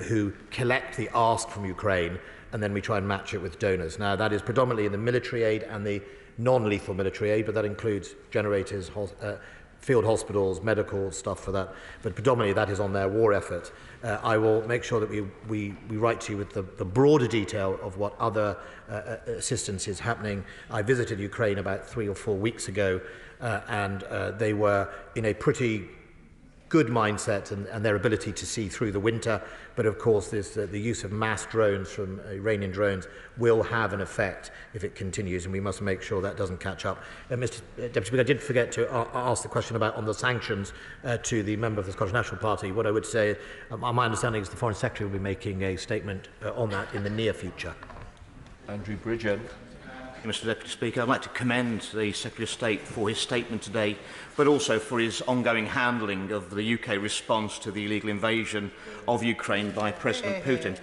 who collect the ask from Ukraine, and then we try and match it with donors. Now, that is predominantly in the military aid and the non-lethal military aid, but that includes generators, field hospitals, medical stuff for that, but predominantly that is on their war effort. I will make sure that we write to you with the broader detail of what other assistance is happening. I visited Ukraine about 3 or 4 weeks ago, and they were in a pretty good mindset and their ability to see through the winter. But of course, the use of mass drones from Iranian drones will have an effect if it continues, and we must make sure that doesn't catch up. Mr. Deputy Speaker, I did forget to ask the question on the sanctions to the member of the Scottish National Party. What I would say, my understanding is the Foreign Secretary will be making a statement on that in the near future. Andrew Bridgen. Mr. Deputy Speaker, I'd like to commend the Secretary of State for his statement today, but also for his ongoing handling of the UK response to the illegal invasion of Ukraine by President Putin.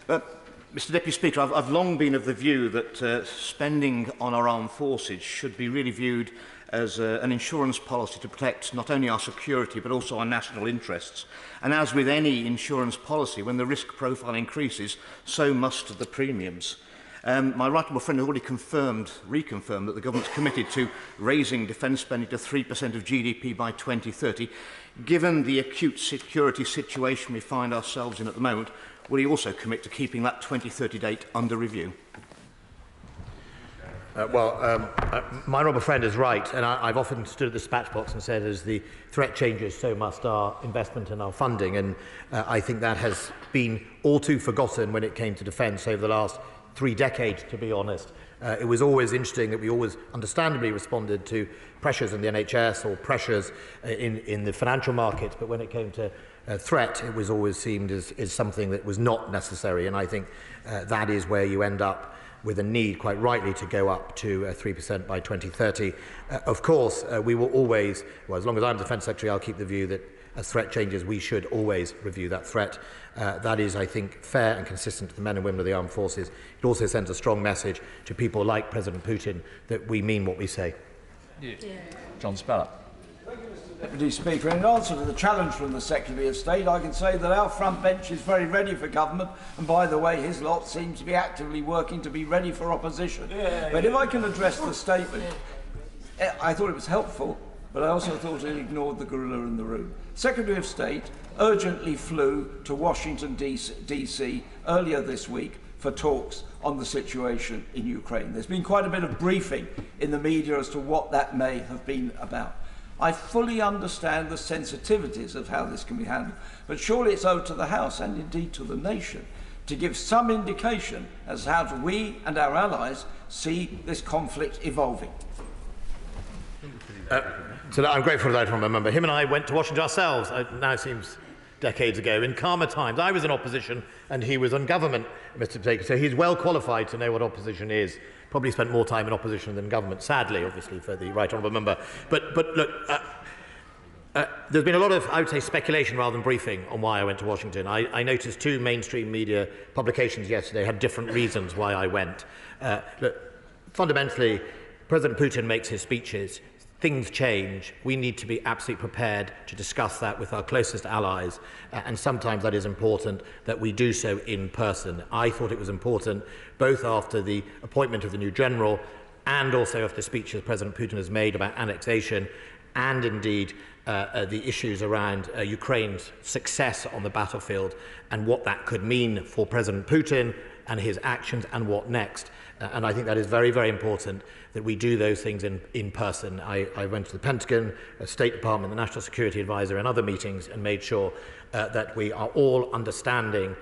Mr. Deputy Speaker, I've long been of the view that spending on our armed forces should be really viewed as an insurance policy to protect not only our security but also our national interests. And as with any insurance policy, when the risk profile increases, so must the premiums. My right honourable friend has already reconfirmed that the government is committed to raising defence spending to 3% of GDP by 2030. Given the acute security situation we find ourselves in at the moment, will he also commit to keeping that 2030 date under review? My honourable friend is right, and I've often stood at the dispatch box and said, as the threat changes, so must our investment and our funding, and I think that has been all too forgotten when it came to defence over the last 3 decades, to be honest. It was always interesting that we always understandably responded to pressures in the NHS or pressures in the financial markets, but when it came to threat, it was always seemed as something that was not necessary, and I think that is where you end up with a need, quite rightly, to go up to 3% by 2030. Of course, we will always, well, as long as I'm Defence Secretary, I'll keep the view that as threat changes, we should always review that threat. That is, I think, fair and consistent to the men and women of the armed forces. It also sends a strong message to people like President Putin that we mean what we say. Yeah. John Speller. Deputy Speaker, in answer to the challenge from the Secretary of State, I can say that our front bench is very ready for government, and by the way, his lot seems to be actively working to be ready for opposition. But if I can address the statement, I thought it was helpful, but I also thought it ignored the gorilla in the room. Secretary of State urgently flew to Washington, D.C. earlier this week for talks on the situation in Ukraine. There's been quite a bit of briefing in the media as to what that may have been about. I fully understand the sensitivities of how this can be handled, but surely it's owed to the House and indeed to the nation to give some indication as to how we and our allies see this conflict evolving. So I'm grateful for that from a member. Him and I went to Washington ourselves, now seems decades ago, in calmer times. I was in opposition and he was on government, Mr. Speaker, so he's well qualified to know what opposition is. Probably spent more time in opposition than government, sadly, obviously, for the right honourable member. But look, there's been a lot of, I would say, speculation rather than briefing on why I went to Washington. I noticed 2 mainstream media publications yesterday had different reasons why I went. Look, fundamentally, President Putin makes his speeches. Things change. We need to be absolutely prepared to discuss that with our closest allies, and sometimes that is important that we do so in person. I thought it was important, both after the appointment of the new general and also after the speeches President Putin has made about annexation and indeed the issues around Ukraine's success on the battlefield and what that could mean for President Putin and his actions and what next. And I think that is very, very important that we do those things in person. I went to the Pentagon, the State Department, the National Security Advisor and other meetings and made sure that we are all understanding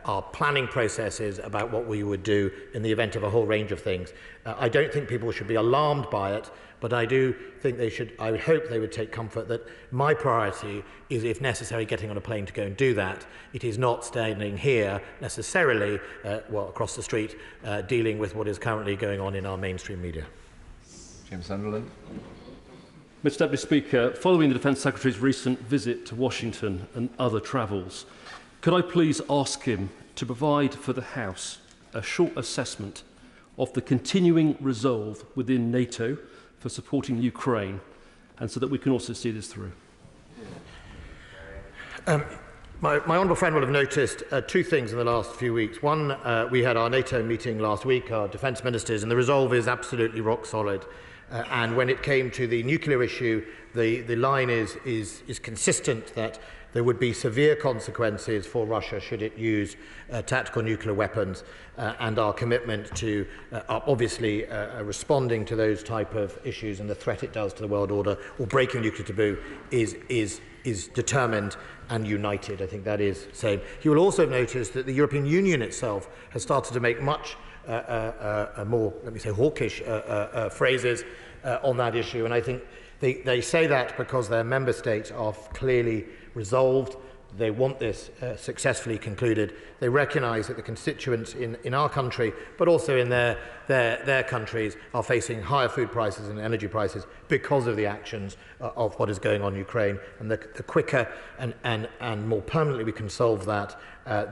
our planning processes about what we would do in the event of a whole range of things. I don't think people should be alarmed by it, but I do think they should, I would hope they would take comfort that my priority is, if necessary, getting on a plane to go and do that. It is not standing here necessarily, across the street, dealing with what is currently going on in our mainstream media. James Sunderland. Mr Deputy Speaker, following the Defence Secretary's recent visit to Washington and other travels, could I please ask him to provide for the House a short assessment of the continuing resolve within NATO for supporting Ukraine, and so that we can also see this through? My honourable friend will have noticed 2 things in the last few weeks. One, we had our NATO meeting last week, our defence ministers, and the resolve is absolutely rock solid. And when it came to the nuclear issue, the line is consistent that there would be severe consequences for Russia should it use tactical nuclear weapons, and our commitment to obviously responding to those type of issues and the threat it does to the world order or breaking nuclear taboo is determined and united. I think that is the same. You will also have noticed that the European Union itself has started to make much more, let me say, hawkish phrases on that issue, and I think they say that because their member states are clearly resolved. They want this successfully concluded. They recognise that the constituents in our country, but also in their countries, are facing higher food prices and energy prices because of the actions of what is going on in Ukraine. And the quicker and more permanently we can solve that,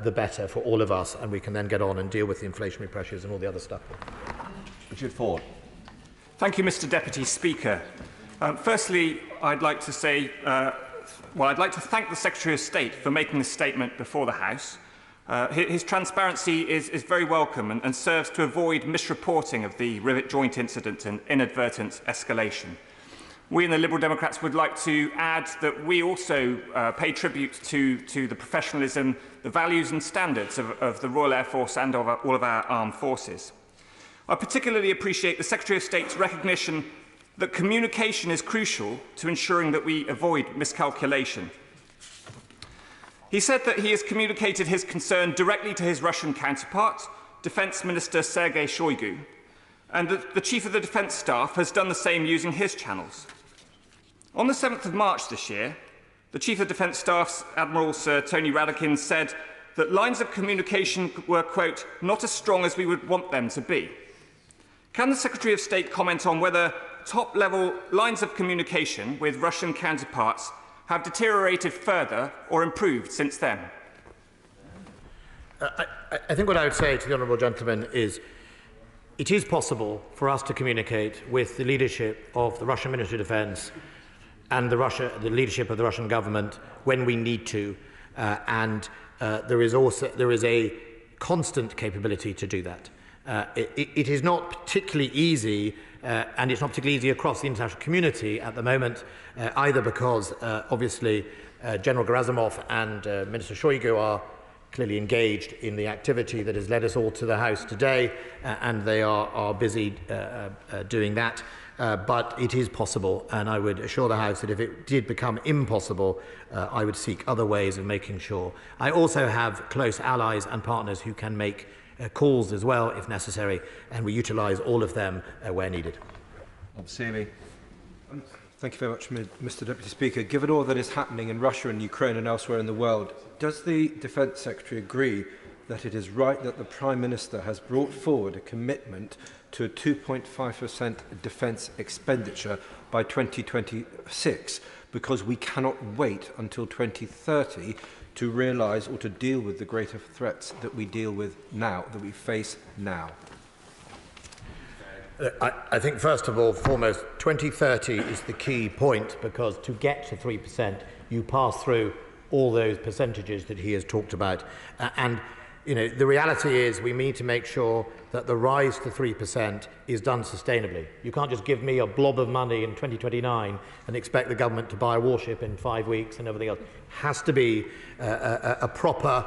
the better for all of us, and we can then get on and deal with the inflationary pressures and all the other stuff. Richard Ford. Thank you, Mr Deputy Speaker. Firstly, I'd like to say I'd like to thank the Secretary of State for making this statement before the House. His transparency is very welcome and serves to avoid misreporting of the Rivet Joint incident and inadvertent escalation. We in the Liberal Democrats would like to add that we also pay tribute to the professionalism, the values and standards of the Royal Air Force and of all of our armed forces. I particularly appreciate the Secretary of State's recognition that communication is crucial to ensuring that we avoid miscalculation. He said that he has communicated his concern directly to his Russian counterpart, Defence Minister Sergei Shoigu, and the Chief of the Defence Staff has done the same using his channels. On the 7th of March this year, the Chief of Defence Staff's Admiral Sir Tony Radakin said that lines of communication were, quote, not as strong as we would want them to be. Can the Secretary of State comment on whether top-level lines of communication with Russian counterparts have deteriorated further or improved since then? I think what I would say to the honourable gentleman is it is possible for us to communicate with the leadership of the Russian Ministry of Defence and the leadership of the Russian government when we need to, there is a constant capability to do that. It is not particularly easy, and it's not particularly easy across the international community at the moment, either because obviously General Gerasimov and Minister Shoigu are clearly engaged in the activity that has led us all to the House today, and they are busy doing that. But it is possible, and I would assure the House that if it did become impossible, I would seek other ways of making sure. I also have close allies and partners who can make calls as well, if necessary, and we utilise all of them where needed. Thank you very much, Mr. Deputy Speaker. Given all that is happening in Russia and Ukraine and elsewhere in the world, does the Defence Secretary agree that it is right that the Prime Minister has brought forward a commitment to a 2.5% defence expenditure by 2026, because we cannot wait until 2030 to realise or to deal with the greater threats that we deal with now, that we face now? I think, first of all, foremost, 2030 is the key point, because to get to 3%, you pass through all those percentages that he has talked about. The reality is we need to make sure that the rise to 3% is done sustainably. You can't just give me a blob of money in 2029 and expect the government to buy a warship in 5 weeks and everything else. It has to be a proper,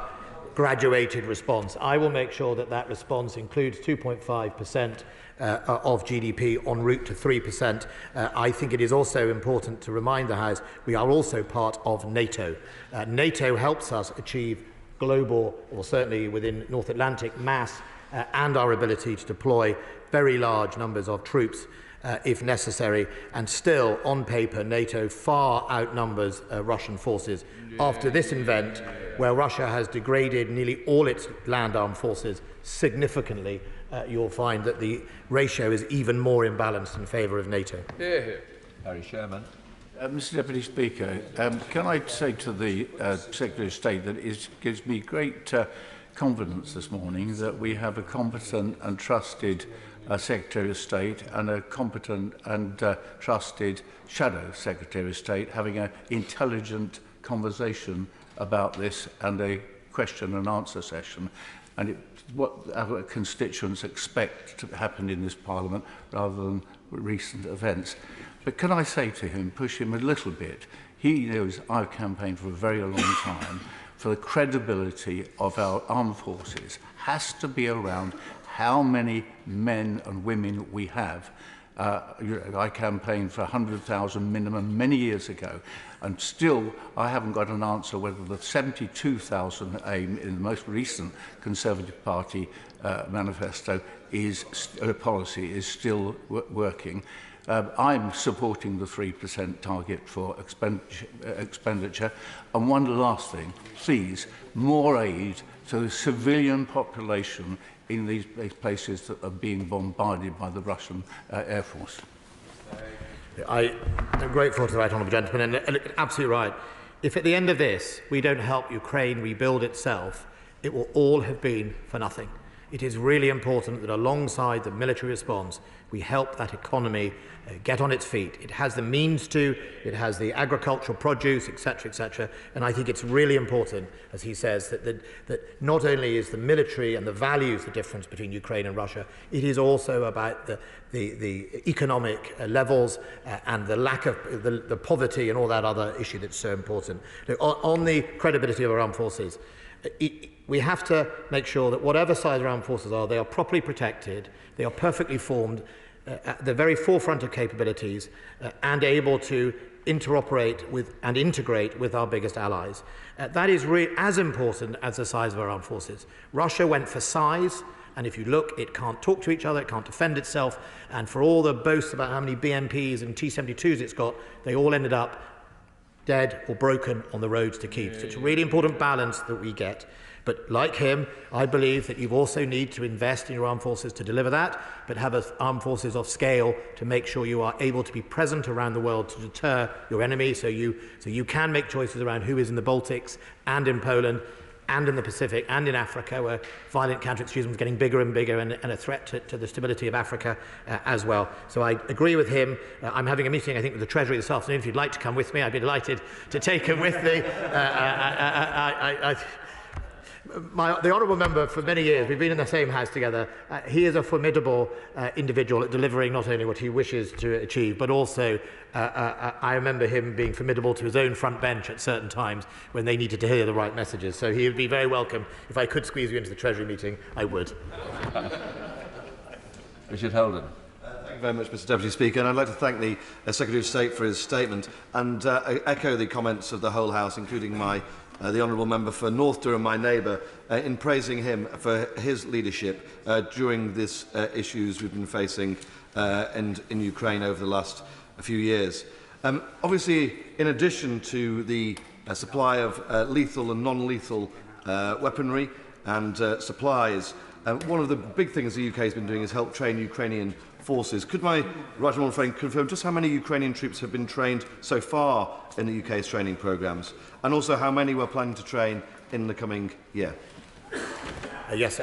graduated response. I will make sure that that response includes 2.5% of GDP en route to 3%. I think it is also important to remind the House we are also part of NATO. NATO helps us achieve global, or certainly within North Atlantic, mass and our ability to deploy very large numbers of troops if necessary, and still, on paper, NATO far outnumbers Russian forces. After this event, where Russia has degraded nearly all its land armed forces significantly, you'll find that the ratio is even more imbalanced in favour of NATO. Harry Sherman. Mr. Deputy Speaker, can I say to the Secretary of State that it gives me great confidence this morning that we have a competent and trusted Secretary of State and a competent and trusted Shadow Secretary of State having an intelligent conversation about this and a question and answer session. And it's what our constituents expect to happen in this Parliament rather than recent events. But can I say to him, push him a little bit, he knows I've campaigned for a very long time for the credibility of our armed forces has to be around how many men and women we have. I campaigned for 100,000 minimum many years ago, and still I haven't got an answer whether the 72,000 aim in the most recent Conservative Party manifesto policy is still working. I'm supporting the 3% target for expenditure. And one last thing, please, more aid to the civilian population in these places that are being bombarded by the Russian Air Force. I'm grateful to the right honourable gentleman, and absolutely right. If at the end of this we don't help Ukraine rebuild itself, it will all have been for nothing. It is really important that alongside the military response, we help that economy get on its feet. It has the means to, it has the agricultural produce, etc., and I think it's really important, as he says, that not only is the military and the values the difference between Ukraine and Russia, it is also about the economic levels and the lack of the poverty and all that other issue that's so important. Look, on the credibility of our armed forces, we have to make sure that whatever size our armed forces are, they are properly protected, they are perfectly formed, at the very forefront of capabilities, and able to interoperate with and integrate with our biggest allies. That is as important as the size of our armed forces. Russia went for size, And if you look, it can't talk to each other, it can't defend itself. And for all the boasts about how many BMPs and T-72s it's got, they all ended up dead or broken on the roads to Kyiv. So it's a really important balance that we get. But like him, I believe that you also need to invest in your armed forces to deliver that, but have armed forces of scale to make sure you are able to be present around the world to deter your enemy, so you can make choices around who is in the Baltics and in Poland and in the Pacific and in Africa, where violent counter-extremism is getting bigger and bigger and a threat to the stability of Africa as well. So I agree with him. I'm having a meeting, I think, with the Treasury this afternoon. If you'd like to come with me, I'd be delighted to take him with me. The honourable member, for many years, we've been in the same house together. He is a formidable individual at delivering not only what he wishes to achieve, but also I remember him being formidable to his own front bench at certain times when they needed to hear the right messages. So he would be very welcome. If I could squeeze you into the Treasury meeting, I would. Richard Holden. Thank you very much, Mr Deputy Speaker, and I'd like to thank the Secretary of State for his statement and echo the comments of the whole House, including the Honourable Member for North Durham, my neighbour, in praising him for his leadership during these issues we've been facing in Ukraine over the last few years. Obviously, in addition to the supply of lethal and non-lethal weaponry and supplies, one of the big things the UK has been doing is help train Ukrainian forces. Could my right honourable friend confirm just how many Ukrainian troops have been trained so far in the UK's training programmes, and also how many we're planning to train in the coming year? Yes,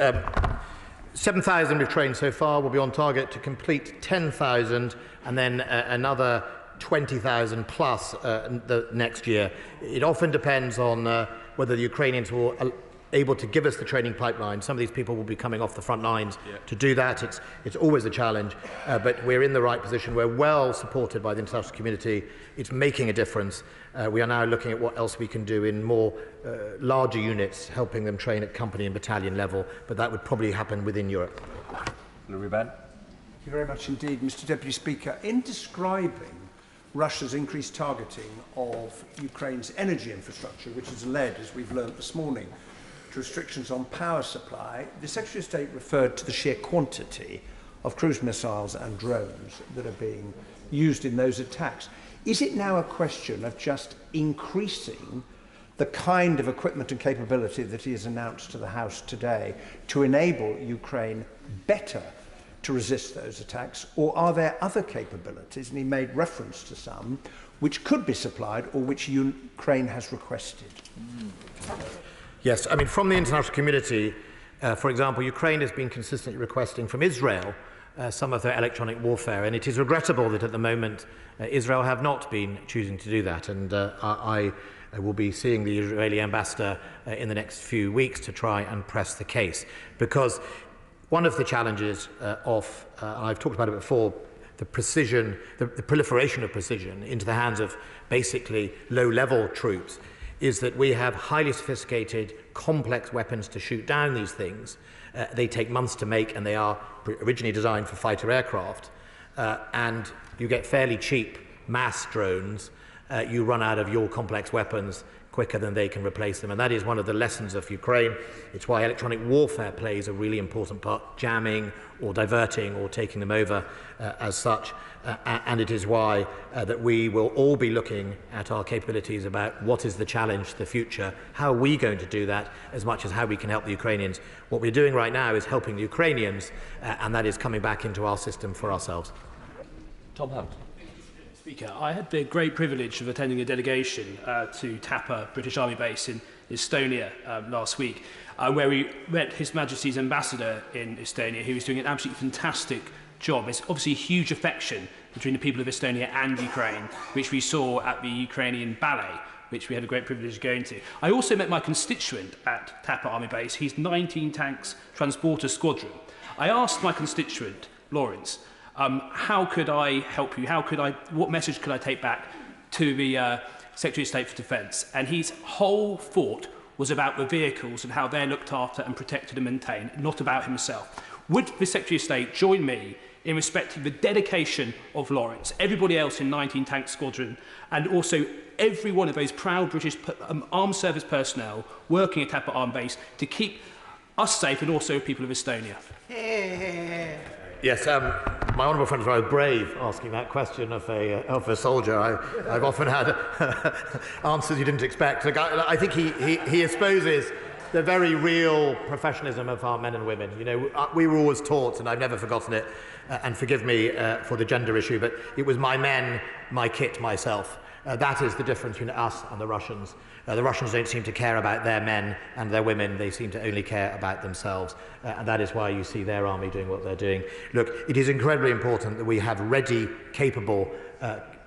7,000 we've trained so far. We'll be on target to complete 10,000 and then another 20,000 plus the next year. It often depends on whether the Ukrainians will able to give us the training pipeline. Some of these people will be coming off the front lines to do that. It's always a challenge, but we're in the right position. We're well supported by the international community. It's making a difference. We are now looking at what else we can do in more larger units, helping them train at company and battalion level, but that would probably happen within Europe. Ruben. Thank you very much indeed, Mr Deputy Speaker. In describing Russia's increased targeting of Ukraine's energy infrastructure, which has led, as we've learned this morning, to restrictions on power supply, the Secretary of State referred to the sheer quantity of cruise missiles and drones that are being used in those attacks. Is it now a question of just increasing the kind of equipment and capability that he has announced to the House today to enable Ukraine better to resist those attacks, or are there other capabilities, and he made reference to some, which could be supplied or which Ukraine has requested? Yes, I mean, from the international community, for example, Ukraine has been consistently requesting from Israel some of their electronic warfare, and it is regrettable that at the moment Israel have not been choosing to do that, and I will be seeing the Israeli ambassador in the next few weeks to try and press the case, because one of the challenges I've talked about it before, the precision, the proliferation of precision into the hands of basically low-level troops, is that we have highly sophisticated, complex weapons to shoot down these things. They take months to make, and they are originally designed for fighter aircraft. And you get fairly cheap mass drones. You run out of your complex weapons quicker than they can replace them. And that is one of the lessons of Ukraine. It's why electronic warfare plays a really important part, jamming or diverting or taking them over as such. And it is why that we will all be looking at our capabilities about what is the challenge, the future, how are we going to do that, as much as how we can help the Ukrainians. What we're doing right now is helping the Ukrainians, and that is coming back into our system for ourselves. Tom Hunt. Speaker, I had the great privilege of attending a delegation to Tapa, British Army base in Estonia last week, where we met His Majesty's ambassador in Estonia, who was doing an absolutely fantastic job. There's obviously a huge affection between the people of Estonia and Ukraine, which we saw at the Ukrainian ballet, which we had a great privilege of going to. I also met my constituent at Tapa Army Base. He's 19 Tanks Transporter Squadron. I asked my constituent, Lawrence, how could I help you? What message could I take back to the Secretary of State for Defence? And his whole thought was about the vehicles and how they're looked after and protected and maintained, not about himself. Would the Secretary of State join me in respecting the dedication of Lawrence, everybody else in 19 Tank Squadron, and also every one of those proud British armed service personnel working at Tapa Armed Base to keep us safe and also people of Estonia? Yes, my honourable friend is rather brave asking that question of a soldier. I've often had answers you didn't expect. I think he exposes the very real professionalism of our men and women. You know, we were always taught, and I've never forgotten it, and forgive me for the gender issue, but it was my men, my kit, myself. That is the difference between us and the Russians. The Russians don't seem to care about their men and their women. They seem to only care about themselves. And that is why you see their army doing what they're doing. Look, it is incredibly important that we have ready, capable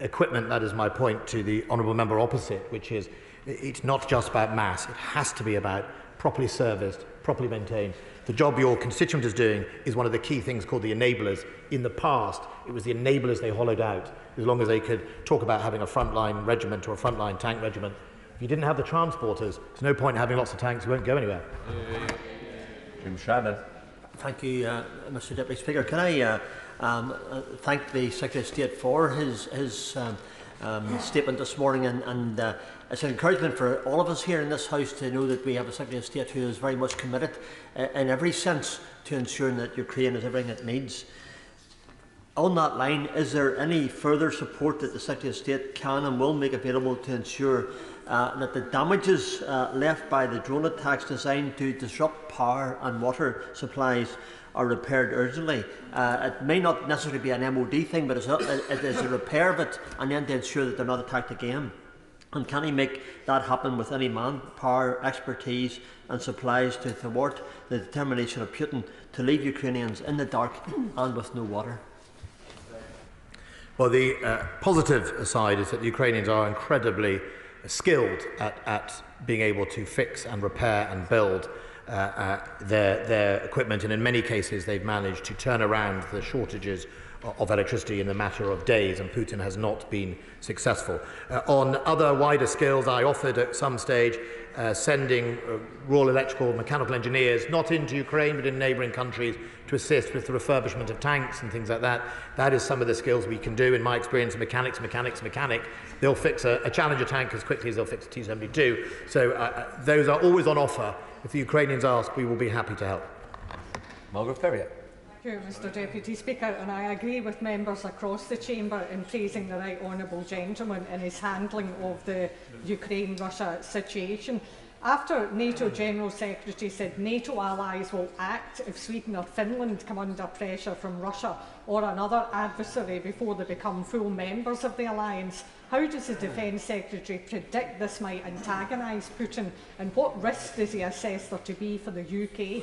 equipment. That is my point to the honourable member opposite, which is it's not just about mass. It has to be about properly serviced, properly maintained. The job your constituent is doing is one of the key things called the enablers. In the past, it was the enablers they hollowed out, as long as they could talk about having a frontline regiment or a frontline tank regiment. If you didn't have the transporters, there's no point in having lots of tanks, you won't go anywhere. Jim Shannon. Thank you, Mr Deputy Speaker. Can I thank the Secretary of State for his statement this morning, and it's an encouragement for all of us here in this House to know that we have a Secretary of State who is very much committed in every sense to ensuring that Ukraine has everything it needs. On that line, is there any further support that the Secretary of State can and will make available to ensure that the damages left by the drone attacks designed to disrupt power and water supplies are repaired urgently? It may not necessarily be an MOD thing, but it is a repair of it, and then to ensure that they're not attacked again. And can he make that happen with any manpower, expertise and supplies to thwart the determination of Putin to leave Ukrainians in the dark and with no water? Well, the positive side is that the Ukrainians are incredibly skilled at being able to fix and repair and build their equipment, and in many cases they've managed to turn around the shortages of electricity in a matter of days, and Putin has not been successful. On other wider scales, I offered at some stage sending Royal Electrical Mechanical Engineers, not into Ukraine but in neighbouring countries, to assist with the refurbishment of tanks and things like that. That is some of the skills we can do. In my experience, mechanic. They'll fix a Challenger tank as quickly as they'll fix a T-72. So those are always on offer. If the Ukrainians ask, we will be happy to help. Margaret Ferrier. Thank you, Mr Deputy Speaker, and I agree with members across the chamber in praising the right honourable gentleman in his handling of the Ukraine-Russia situation. After NATO General Secretary said NATO allies will act if Sweden or Finland come under pressure from Russia or another adversary before they become full members of the alliance, how does the Defence Secretary predict this might antagonise Putin, and what risk does he assess there to be for the UK?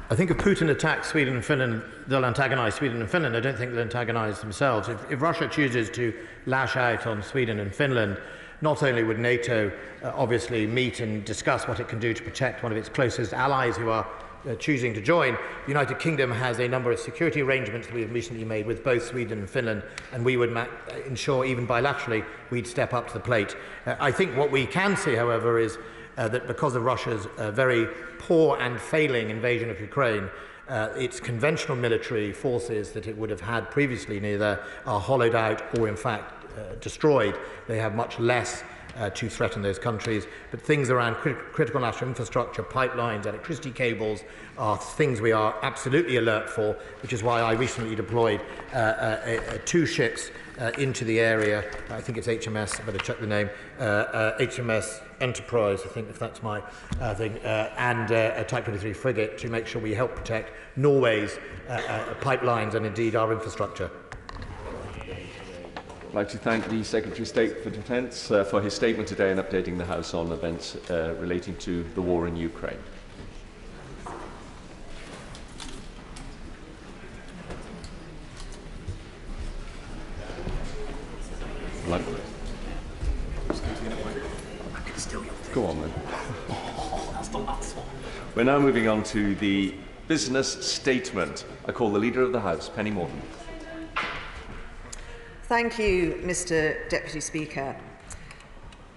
I think if Putin attacks Sweden and Finland, they'll antagonise Sweden and Finland. I don't think they'll antagonise themselves. If Russia chooses to lash out on Sweden and Finland, not only would NATO obviously meet and discuss what it can do to protect one of its closest allies who are choosing to join, the United Kingdom has a number of security arrangements that we have recently made with both Sweden and Finland, and we would ensure even bilaterally we'd step up to the plate. I think what we can see, however, is that because of Russia's very poor and failing invasion of Ukraine, its conventional military forces that it would have had previously neither are hollowed out or in fact destroyed. They have much less to threaten those countries, but things around critical national infrastructure, pipelines, electricity cables are things we are absolutely alert for, which is why I recently deployed 2 ships into the area. I think it's HMS, I better check the name, HMS Enterprise, I think, if that's my thing, and a Type 23 frigate to make sure we help protect Norway's pipelines and indeed our infrastructure. I'd like to thank the Secretary of State for Defence for his statement today and updating the House on events relating to the war in Ukraine. Go on then. We're now moving on to the business statement. I call the Leader of the House, Penny Morton. Thank you, Mr Deputy Speaker.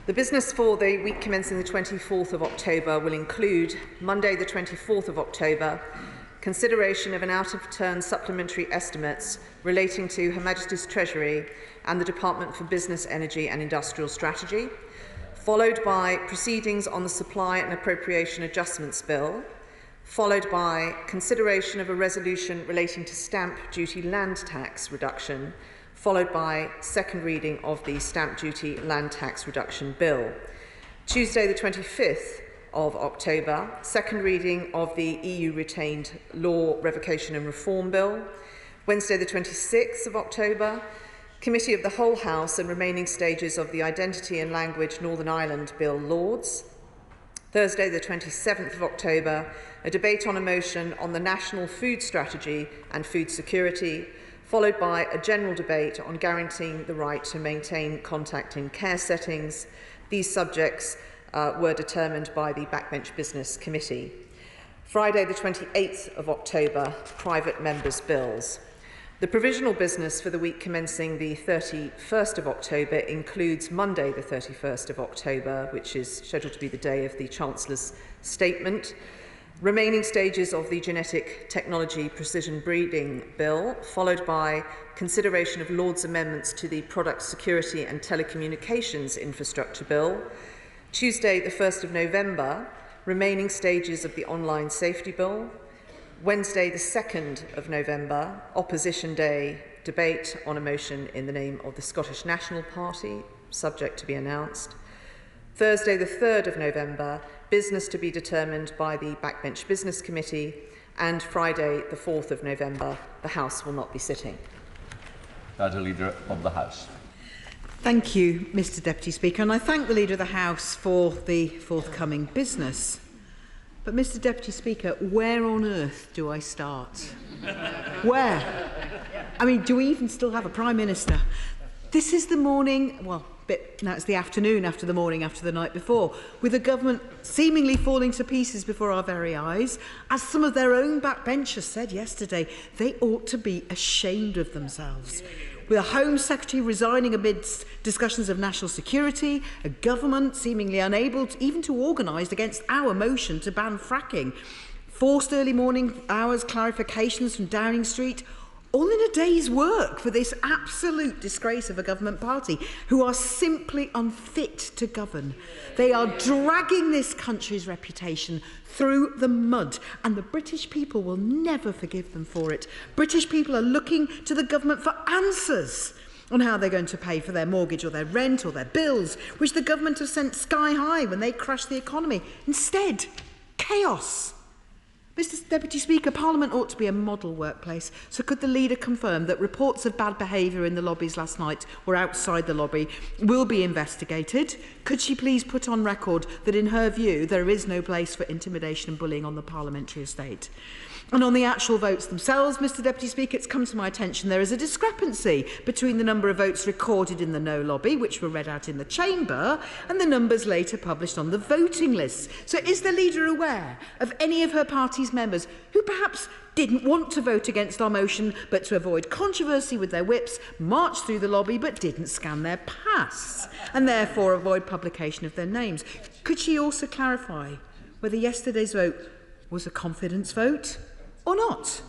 The business for the week commencing the 24th of October will include Monday the 24th of October, consideration of an out-of-turn supplementary estimates relating to Her Majesty's Treasury and the Department for Business, Energy and Industrial Strategy. followed by proceedings on the Supply and Appropriation Adjustments Bill, followed by consideration of a resolution relating to stamp duty land tax reduction, followed by second reading of the Stamp Duty Land Tax Reduction Bill. Tuesday the 25th of October, second reading of the EU Retained Law Revocation and Reform Bill. Wednesday the 26th of October, Committee of the Whole House and remaining stages of the Identity and Language Northern Ireland Bill Lords. Thursday the 27th of October, a debate on a motion on the National Food Strategy and food security, followed by a general debate on guaranteeing the right to maintain contact in care settings. These subjects were determined by the Backbench Business Committee. Friday the 28th of October, private members' bills. The provisional business for the week commencing the 31st of October includes Monday the 31st of October, which is scheduled to be the day of the Chancellor's statement, remaining stages of the Genetic Technology Precision Breeding Bill, followed by consideration of Lord's amendments to the Product Security and Telecommunications Infrastructure Bill. Tuesday the 1st of November, remaining stages of the Online Safety Bill. Wednesday the 2nd of November, Opposition Day, debate on a motion in the name of the Scottish National Party, subject to be announced. Thursday the 3rd of November, business to be determined by the Backbench Business Committee, and Friday the 4th of November, the House will not be sitting. Madam Leader of the House. Thank you, Mr Deputy Speaker, and I thank the Leader of the House for the forthcoming business. But, Mr Deputy Speaker, where on earth do I start? Where? I mean, do we even still have a Prime Minister? This is the morning, well, now it's the afternoon after the morning after the night before, with the government seemingly falling to pieces before our very eyes. As some of their own backbenchers said yesterday, they ought to be ashamed of themselves. With a Home Secretary resigning amidst discussions of national security, a government seemingly unable even to organise against our motion to ban fracking, forced early morning hours clarifications from Downing Street, all in a day's work for this absolute disgrace of a government party who are simply unfit to govern. They are dragging this country's reputation through the mud, and the British people will never forgive them for it. British people are looking to the government for answers on how they're going to pay for their mortgage or their rent or their bills, which the government have sent sky high when they crashed the economy. Instead, chaos. Mr Deputy Speaker, Parliament ought to be a model workplace, so could the Leader confirm that reports of bad behaviour in the lobbies last night or outside the lobby will be investigated? Could she please put on record that in her view there is no place for intimidation and bullying on the parliamentary estate? And on the actual votes themselves, Mr Deputy Speaker, it's come to my attention there is a discrepancy between the number of votes recorded in the no lobby, which were read out in the chamber, and the numbers later published on the voting lists. So is the Leader aware of any of her party's members who perhaps didn't want to vote against our motion, but to avoid controversy with their whips, marched through the lobby but didn't scan their pass, and therefore avoid publication of their names? Could she also clarify whether yesterday's vote was a confidence vote or not?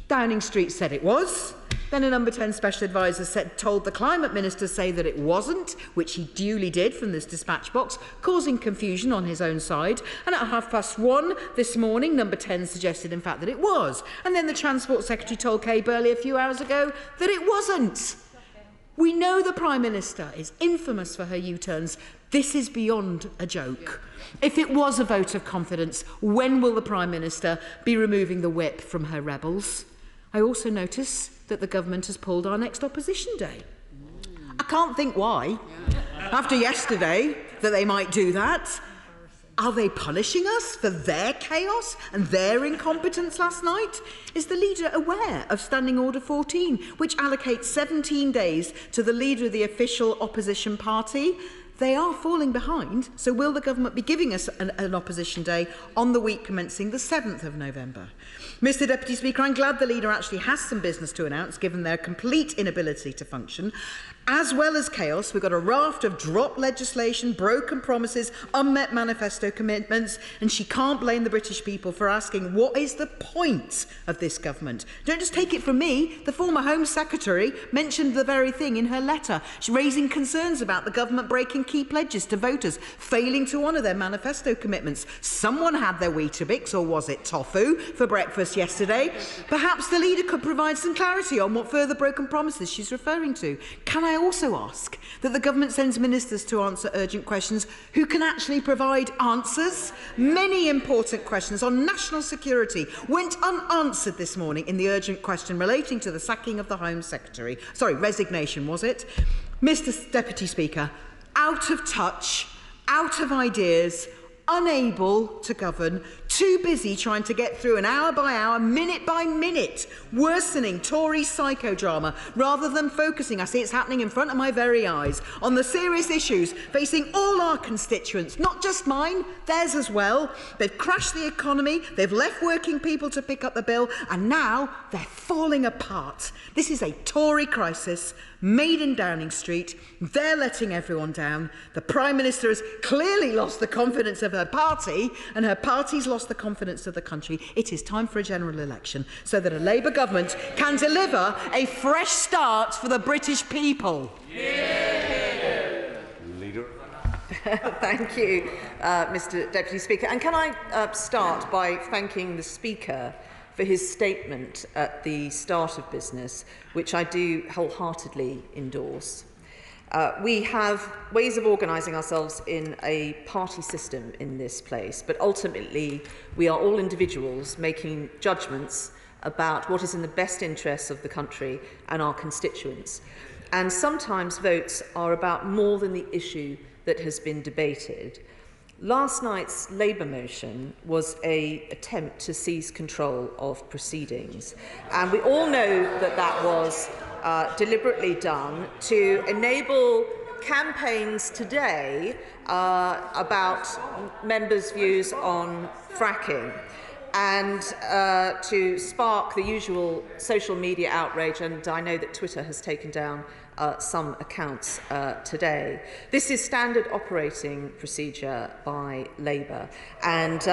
Downing Street said it was. Then a number 10 special advisor told the Climate Minister say that it wasn't, which he duly did from this dispatch box, causing confusion on his own side. And at 1:30 this morning, number 10 suggested in fact that it was. And then the Transport Secretary told Kay Burley a few hours ago that it wasn't. We know the Prime Minister is infamous for her U-turns. This is beyond a joke. If it was a vote of confidence, when will the Prime Minister be removing the whip from her rebels? I also notice that the government has pulled our next opposition day. I can't think why. After yesterday, that they might do that. Are they punishing us for their chaos and their incompetence last night? Is the Leader aware of Standing Order 14, which allocates 17 days to the Leader of the official opposition party? They are falling behind, so will the government be giving us an opposition day on the week commencing the 7th of November? Mr Deputy Speaker, I'm glad the Leader actually has some business to announce, given their complete inability to function. As well as chaos, we've got a raft of dropped legislation, broken promises, unmet manifesto commitments, and she can't blame the British people for asking what is the point of this government. Don't just take it from me. The former Home Secretary mentioned the very thing in her letter, raising concerns about the government breaking breaking key pledges to voters, failing to honour their manifesto commitments. Someone had their Weetabix, or was it tofu, for breakfast yesterday. Perhaps the leader could provide some clarity on what further broken promises she's referring to. Can I also ask that the government sends ministers to answer urgent questions who can actually provide answers? Many important questions on national security went unanswered this morning in the urgent question relating to the sacking of the Home Secretary. Sorry, resignation, was it? Mr. Deputy Speaker, out of touch, out of ideas, unable to govern, too busy trying to get through an hour by hour, minute by minute, worsening Tory psychodrama, rather than focusing, I see it's happening in front of my very eyes, on the serious issues facing all our constituents, not just mine, theirs as well. They've crashed the economy, they've left working people to pick up the bill, and now they're falling apart. This is a Tory crisis made in Downing Street. They're letting everyone down. The Prime Minister has clearly lost the confidence of her party, and her party's lost the confidence of the country. It is time for a general election so that a Labour government can deliver a fresh start for the British people. Yeah. Leader. Thank you, Mr. Deputy Speaker. And can I start by thanking the Speaker for his statement at the start of business, which I do wholeheartedly endorse. We have ways of organising ourselves in a party system in this place, but ultimately we are all individuals making judgments about what is in the best interests of the country and our constituents. And sometimes votes are about more than the issue that has been debated. Last night's Labour motion was an attempt to seize control of proceedings, and we all know that that was deliberately done to enable campaigns today about members' views on fracking, and to spark the usual social media outrage, and I know that Twitter has taken down some accounts today. This is standard operating procedure by Labour, and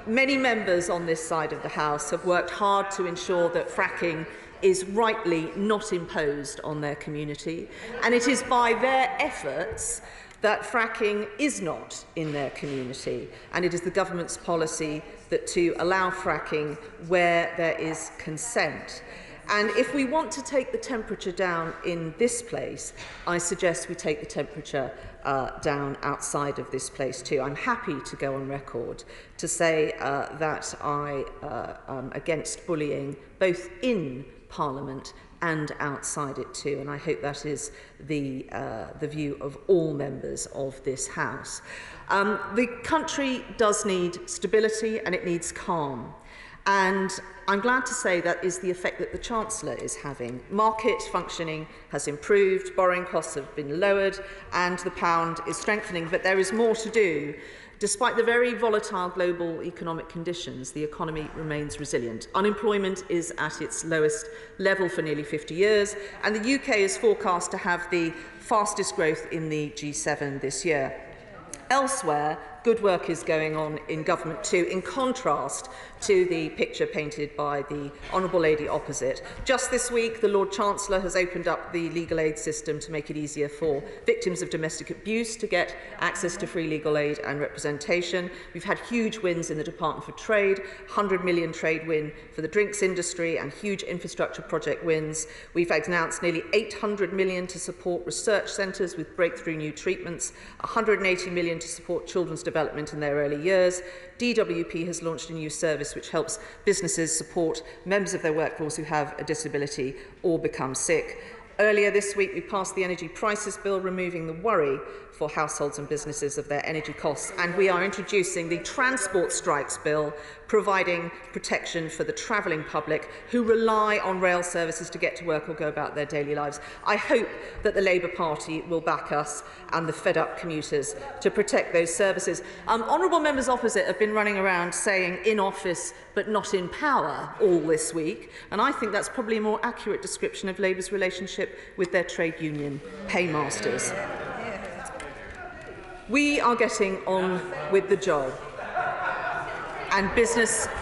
many members on this side of the House have worked hard to ensure that fracking is rightly not imposed on their community, and it is by their efforts that fracking is not in their community, and it is the government's policy that to allow fracking where there is consent. And if we want to take the temperature down in this place, I suggest we take the temperature down outside of this place too. I'm happy to go on record to say that I am against bullying both in Parliament and outside it too, and I hope that is the view of all members of this House. The country does need stability and it needs calm. And I'm glad to say that is the effect that the Chancellor is having. Market functioning has improved, borrowing costs have been lowered, and the pound is strengthening. But there is more to do. Despite the very volatile global economic conditions, the economy remains resilient. Unemployment is at its lowest level for nearly 50 years, and the UK is forecast to have the fastest growth in the G7 this year. Elsewhere, good work is going on in government too, in contrast to the picture painted by the Honourable Lady opposite. Just this week, the Lord Chancellor has opened up the legal aid system to make it easier for victims of domestic abuse to get access to free legal aid and representation. We've had huge wins in the Department for Trade, 100 million trade win for the drinks industry and huge infrastructure project wins. We've announced nearly 800 million to support research centres with breakthrough new treatments, 180 million to support children's development in their early years. DWP has launched a new service which helps businesses support members of their workforce who have a disability or become sick. Earlier this week, we passed the Energy Prices Bill, removing the worry for households and businesses of their energy costs. And we are introducing the Transport Strikes Bill, providing protection for the travelling public who rely on rail services to get to work or go about their daily lives. I hope that the Labour Party will back us and the fed-up commuters to protect those services. Honourable members opposite have been running around saying in office but not in power all this week, and I think that's probably a more accurate description of Labour's relationship with their trade union paymasters. We are getting on with the job, and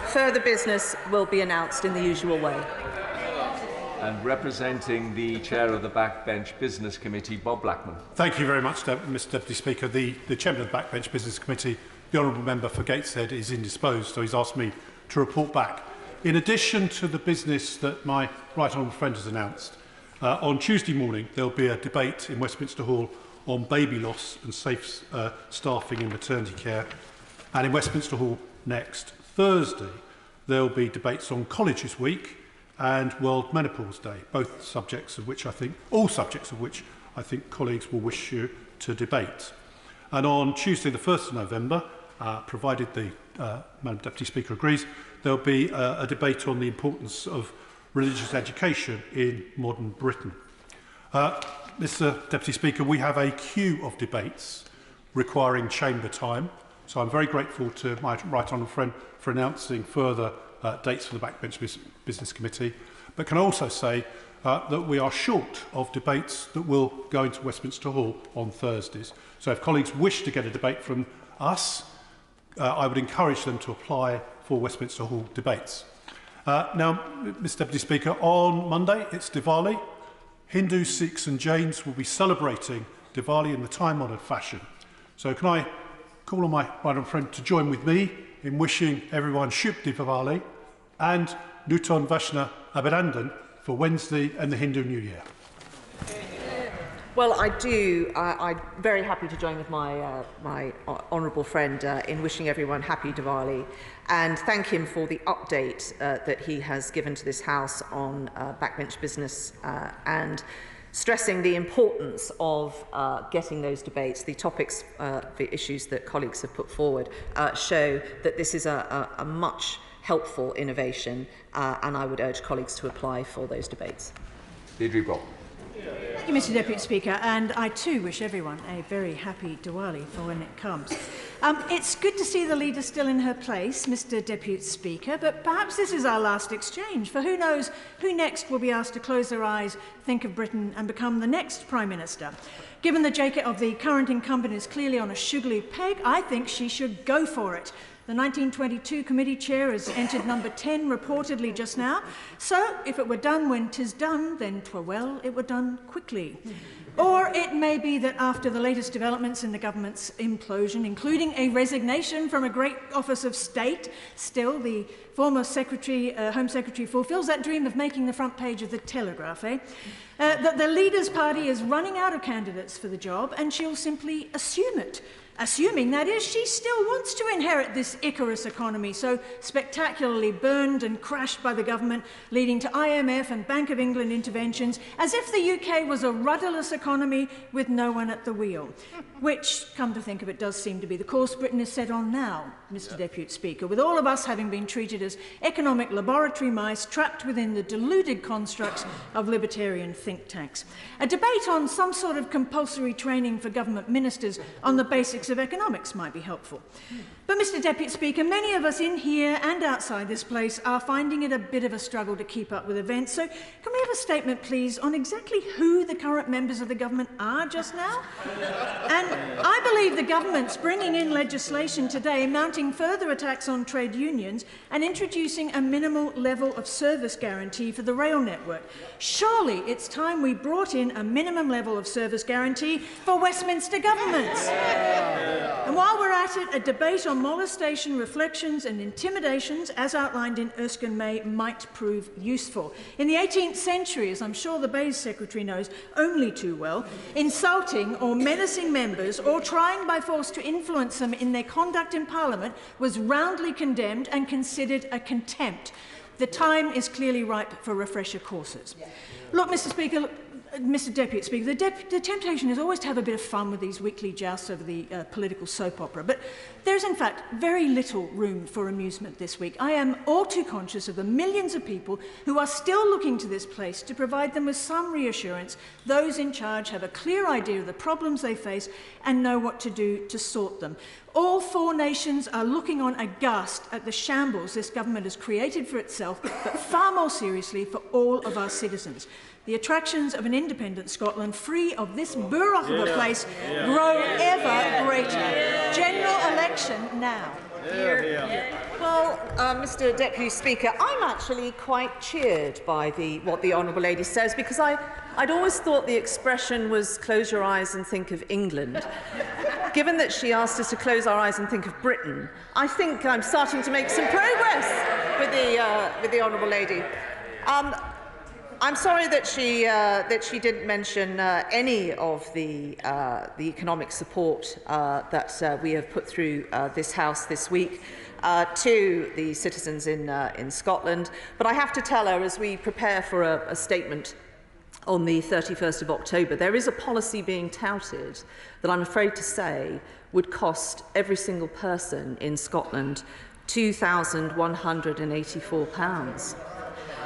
further business will be announced in the usual way. and representing the Chair of the Backbench Business Committee, Bob Blackman. Thank you very much, Mr Deputy Speaker. The Chairman of the Backbench Business Committee, the Honourable Member for Gateshead, is indisposed, so he's asked me to report back. In addition to the business that my right honourable friend has announced, on Tuesday morning there will be a debate in Westminster Hall on baby loss and safe staffing in maternity care, and in Westminster Hall next Thursday there will be debates on Colleges Week and World Menopause Day, all subjects of which I think colleagues will wish you to debate. And on Tuesday the 1st of November, provided the Madam Deputy Speaker agrees, there will be a debate on the importance of religious education in modern Britain. Mr Deputy Speaker, we have a queue of debates requiring chamber time, so I'm very grateful to my right honourable friend for announcing further dates for the Backbench Business Committee, but can I also say that we are short of debates that will go into Westminster Hall on Thursdays. So if colleagues wish to get a debate from us, I would encourage them to apply for Westminster Hall debates. Now, Mr Deputy Speaker, on Monday it's Diwali. Hindus, Sikhs and Jains will be celebrating Diwali in the time-honoured fashion. So can I call on my right friend to join with me in wishing everyone Shub Diwali and Nutan Vashna Abhinandan for Wednesday and the Hindu New Year. Well, I'm very happy to join with my honourable friend in wishing everyone happy Diwali and thank him for the update that he has given to this House on backbench business and stressing the importance of getting those debates. The topics, the issues that colleagues have put forward show that this is a much helpful innovation and I would urge colleagues to apply for those debates. Deirdre Brock. Thank you, Mr Deputy Speaker, and I too wish everyone a very happy Diwali for when it comes. It's good to see the leader still in her place, Mr Deputy Speaker, but perhaps this is our last exchange, for who knows who next will be asked to close their eyes, think of Britain and become the next Prime Minister. Given the jacket of the current incumbent is clearly on a sugary peg, I think she should go for it. The 1922 committee chair has entered number 10 reportedly just now, so if it were done when 'tis done, then 'twere well it were done quickly. Or it may be that after the latest developments in the government's implosion, including a resignation from a great office of state, still the former Home Secretary fulfills that dream of making the front page of the Telegraph, that the leader's party is running out of candidates for the job and she'll simply assume it. Assuming, that is, she still wants to inherit this Icarus economy, so spectacularly burned and crashed by the government, leading to IMF and Bank of England interventions, as if the UK was a rudderless economy with no one at the wheel. Which, come to think of it, does seem to be the course Britain is set on now, Mr Deputy Speaker, with all of us having been treated as economic laboratory mice trapped within the deluded constructs of libertarian think tanks. A debate on some sort of compulsory training for government ministers on the basics of economics might be helpful. But, Mr Deputy Speaker, many of us in here and outside this place are finding it a bit of a struggle to keep up with events, so can we have a statement, please, on exactly who the current members of the government are just now? And I believe the government's bringing in legislation today mounting further attacks on trade unions and introducing a minimal level of service guarantee for the rail network. Surely it's time we brought in a minimum level of service guarantee for Westminster governments. And while we're at it, a debate on molestation, reflections and intimidations, as outlined in Erskine May, might prove useful. In the 18th century, as I'm sure the Bayes Secretary knows only too well, insulting or menacing members or trying by force to influence them in their conduct in Parliament was roundly condemned and considered a contempt. The time is clearly ripe for refresher courses. Look, Mr Deputy Speaker, the temptation is always to have a bit of fun with these weekly jousts over the political soap opera, but there's in fact very little room for amusement this week. I am all too conscious of the millions of people who are still looking to this place to provide them with some reassurance. Those in charge have a clear idea of the problems they face and know what to do to sort them. All four nations are looking on aghast at the shambles this government has created for itself, but far more seriously for all of our citizens. The attractions of an independent Scotland, free of this burrock of a place, grow ever greater. General election now. Here. Well, Mr Deputy Speaker, I'm actually quite cheered by what the Honourable Lady says, because I'd always thought the expression was close your eyes and think of England. Given that she asked us to close our eyes and think of Britain, I think I'm starting to make some progress with the Honourable Lady. I'm sorry that she didn't mention any of the economic support that we have put through this House this week to the citizens in Scotland. But I have to tell her, as we prepare for a statement on the 31st of October, there is a policy being touted that I'm afraid to say would cost every single person in Scotland £2,184.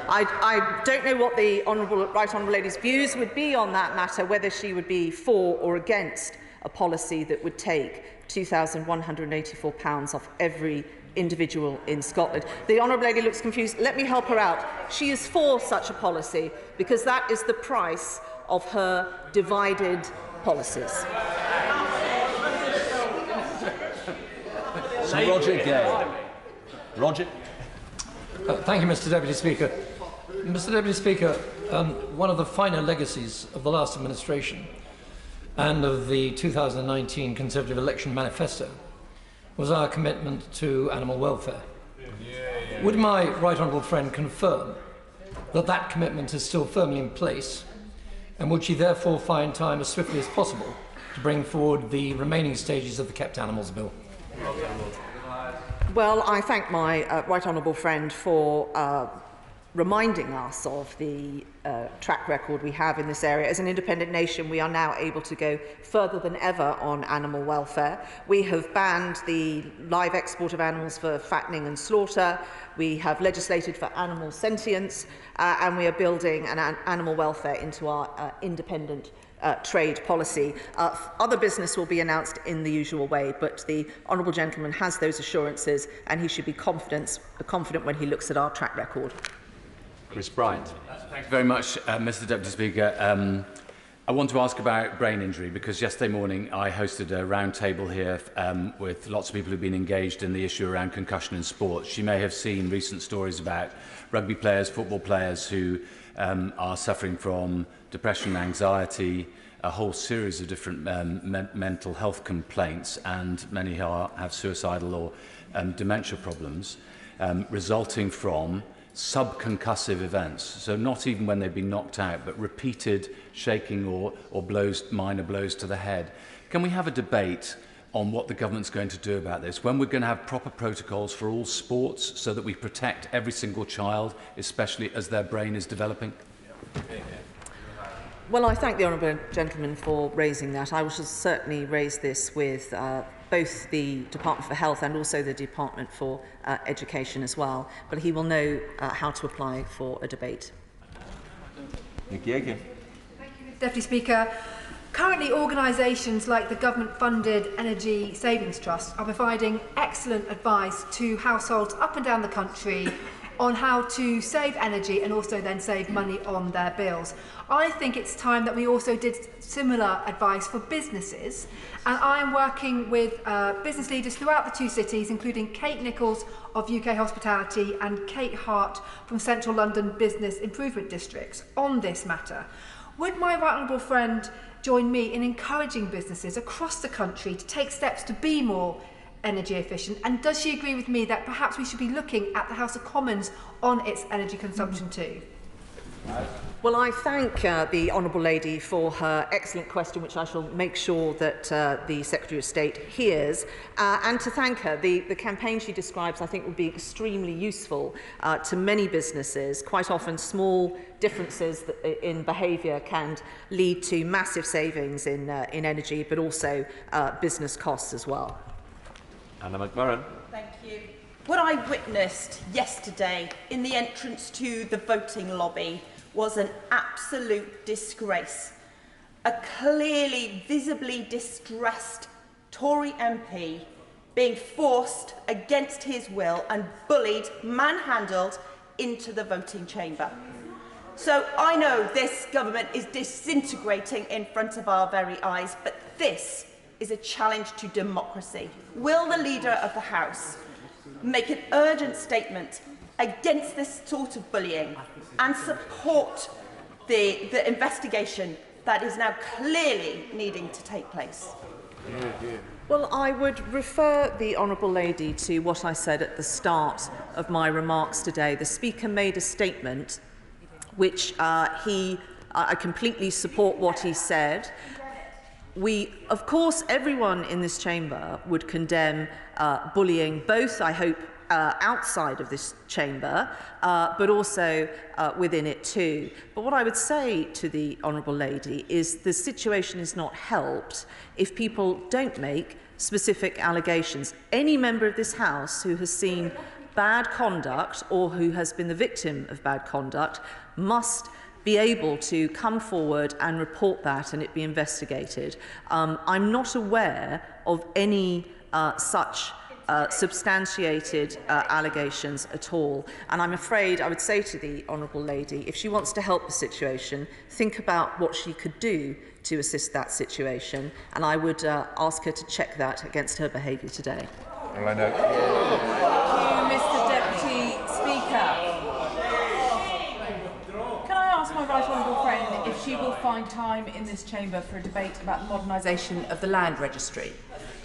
I don't know what the Right Honourable Lady's views would be on that matter, whether she would be for or against a policy that would take £2,184 off every individual in Scotland. The Honourable Lady looks confused. Let me help her out. She is for such a policy because that is the price of her divided policies. Roger Gay. Roger. Thank you, Mr Deputy Speaker. Mr Deputy Speaker, one of the finer legacies of the last administration and of the 2019 Conservative Election Manifesto was our commitment to animal welfare. Would my right honourable friend confirm that that commitment is still firmly in place, and would she therefore find time as swiftly as possible to bring forward the remaining stages of the Kept Animals Bill? Well, I thank my right honourable friend for reminding us of the track record we have in this area. As an independent nation, we are now able to go further than ever on animal welfare. We have banned the live export of animals for fattening and slaughter. We have legislated for animal sentience, and we are building an animal welfare into our independent trade policy. Other business will be announced in the usual way, but the honourable gentleman has those assurances, and he should be confident when he looks at our track record. Chris Bryant. Thank you very much, Mr Deputy Speaker. I want to ask about brain injury, because yesterday morning I hosted a round table here with lots of people who've been engaged in the issue around concussion in sports. You may have seen recent stories about rugby players, football players who are suffering from depression, anxiety, a whole series of different mental health complaints, and many have suicidal or dementia problems resulting from subconcussive events. So not even when they've been knocked out, but repeated shaking or minor blows to the head. Can we have a debate on what the government's going to do about this, when we're going to have proper protocols for all sports so that we protect every single child, especially as their brain is developing? Well, I thank the honourable gentleman for raising that. I will certainly raise this with both the Department for Health and also the Department for Education as well, but he will know how to apply for a debate. Thank you, Deputy Speaker. Currently, organisations like the government-funded Energy Savings Trust are providing excellent advice to households up and down the country on how to save energy and also then save money on their bills. I think it's time that we also did similar advice for businesses, and I am working with business leaders throughout the two cities, including Kate Nichols of UK Hospitality and Kate Hart from Central London Business Improvement Districts on this matter. Would my right honourable friend join me in encouraging businesses across the country to take steps to be more energy efficient, and does she agree with me that perhaps we should be looking at the House of Commons on its energy consumption too? Well, I thank the Honourable Lady for her excellent question, which I shall make sure that the Secretary of State hears, and to thank her. The campaign she describes, I think, would be extremely useful to many businesses. Quite often, small differences in behaviour can lead to massive savings in energy, but also business costs as well. Anna McMurran. Thank you. What I witnessed yesterday in the entrance to the voting lobby was an absolute disgrace. A clearly, visibly distressed Tory MP being forced against his will and bullied, manhandled into the voting chamber. So I know this government is disintegrating in front of our very eyes, but this is a challenge to democracy. Will the Leader of the House make an urgent statement against this sort of bullying and support the investigation that is now clearly needing to take place? Well, I would refer the Honourable Lady to what I said at the start of my remarks today. The Speaker made a statement which I completely support what he said. Of course, everyone in this chamber would condemn bullying, both, I hope, outside of this chamber, but also within it too. But what I would say to the Honourable Lady is the situation is not helped if people don't make specific allegations. Any member of this House who has seen bad conduct or who has been the victim of bad conduct must be able to come forward and report that and it be investigated. I'm not aware of any such substantiated allegations at all. And I'm afraid I would say to the Honourable Lady, if she wants to help the situation, think about what she could do to assist that situation. And I would ask her to check that against her behaviour today. Well, I know. Thank you, Mr. Deputy Speaker. Can I ask my right honourable friend if she will find time in this chamber for a debate about the modernisation of the land registry?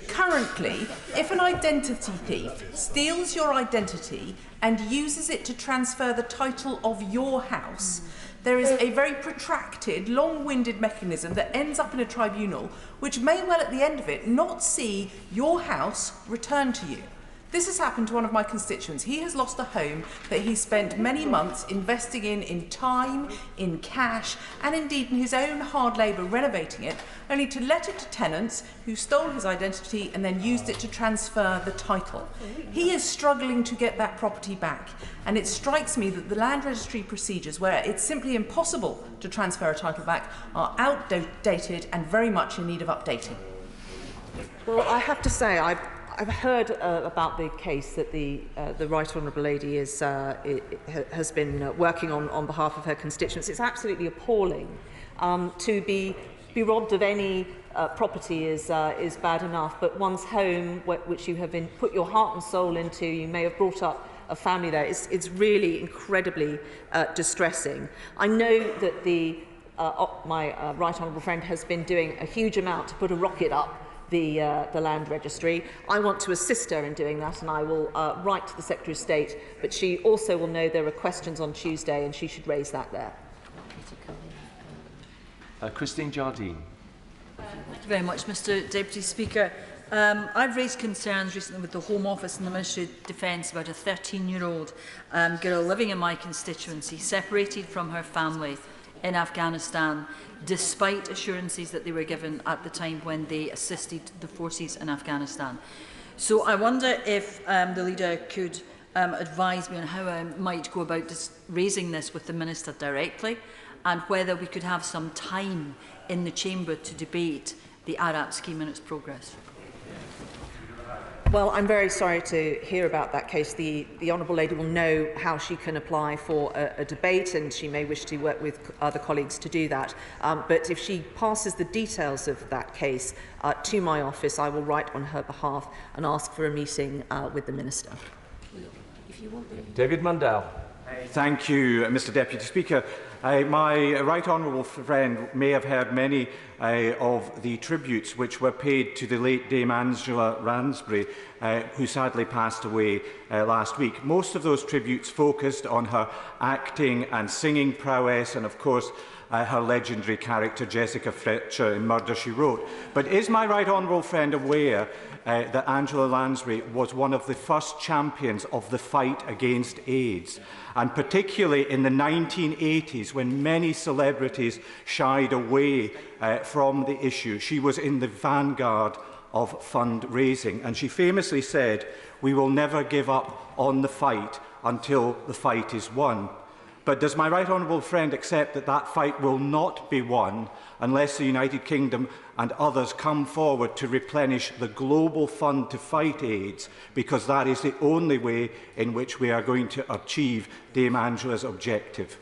Currently, if an identity thief steals your identity and uses it to transfer the title of your house, there is a very protracted, long-winded mechanism that ends up in a tribunal, which may well at the end of it not see your house returned to you. This has happened to one of my constituents. He has lost a home that he spent many months investing in time, in cash, and indeed in his own hard labour renovating it, only to let it to tenants who stole his identity and then used it to transfer the title. He is struggling to get that property back, and it strikes me that the land registry procedures, where it's simply impossible to transfer a title back, are outdated and very much in need of updating. Well, I have to say, I've heard about the case that the Right Honourable Lady has been working on behalf of her constituents. It's absolutely appalling. To be robbed of any property is bad enough, but one's home, which you have put your heart and soul into, you may have brought up a family there, it's really incredibly distressing. I know that my Right Honourable friend has been doing a huge amount to put a rocket up the land registry. I want to assist her in doing that, and I will write to the Secretary of State, but she also will know there are questions on Tuesday and she should raise that there. Christine Jardine. Thank you very much, Mr. Deputy Speaker. I've raised concerns recently with the Home Office and the Ministry of Defence about a 13-year-old girl living in my constituency, separated from her family in Afghanistan, despite assurances that they were given at the time when they assisted the forces in Afghanistan. So I wonder if the leader could advise me on how I might go about raising this with the Minister directly, and whether we could have some time in the chamber to debate the ARAP scheme and its progress. Well, I'm very sorry to hear about that case. The Honourable Lady will know how she can apply for a debate, and she may wish to work with other colleagues to do that. But if she passes the details of that case to my office, I will write on her behalf and ask for a meeting with the Minister. David Mundell. Thank you, Mr. Deputy Speaker. My right honourable friend may have heard many of the tributes which were paid to the late Dame Angela Lansbury, who sadly passed away last week. Most of those tributes focused on her acting and singing prowess, and of course her legendary character Jessica Fletcher in Murder, She Wrote. But is my right honourable friend aware that Angela Lansbury was one of the first champions of the fight against AIDS? And particularly in the 1980s, when many celebrities shied away from the issue, she was in the vanguard of fundraising. And she famously said, "We will never give up on the fight until the fight is won." But does my right honourable friend accept that that fight will not be won unless the United Kingdom and others come forward to replenish the global fund to fight AIDS, because that is the only way in which we are going to achieve Dame Angela's objective?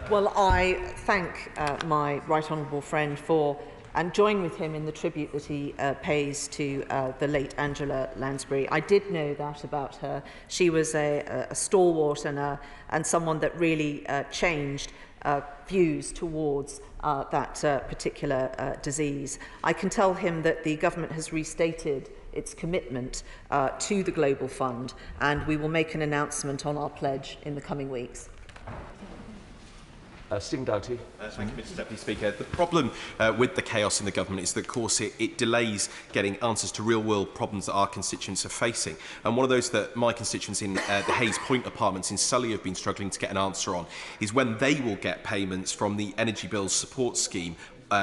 Well, I thank my right honourable friend for and join with him in the tribute that he pays to the late Angela Lansbury. I did know that about her. She was a stalwart and someone that really changed views towards that particular disease. I can tell him that the government has restated its commitment to the Global Fund, and we will make an announcement on our pledge in the coming weeks. Stephen Doughty. Thank you, Mr Deputy Speaker. The problem with the chaos in the government is that, of course, it delays getting answers to real-world problems that our constituents are facing. And one of those that my constituents in the Hayes Point apartments in Surrey have been struggling to get an answer on is when they will get payments from the Energy Bills Support Scheme,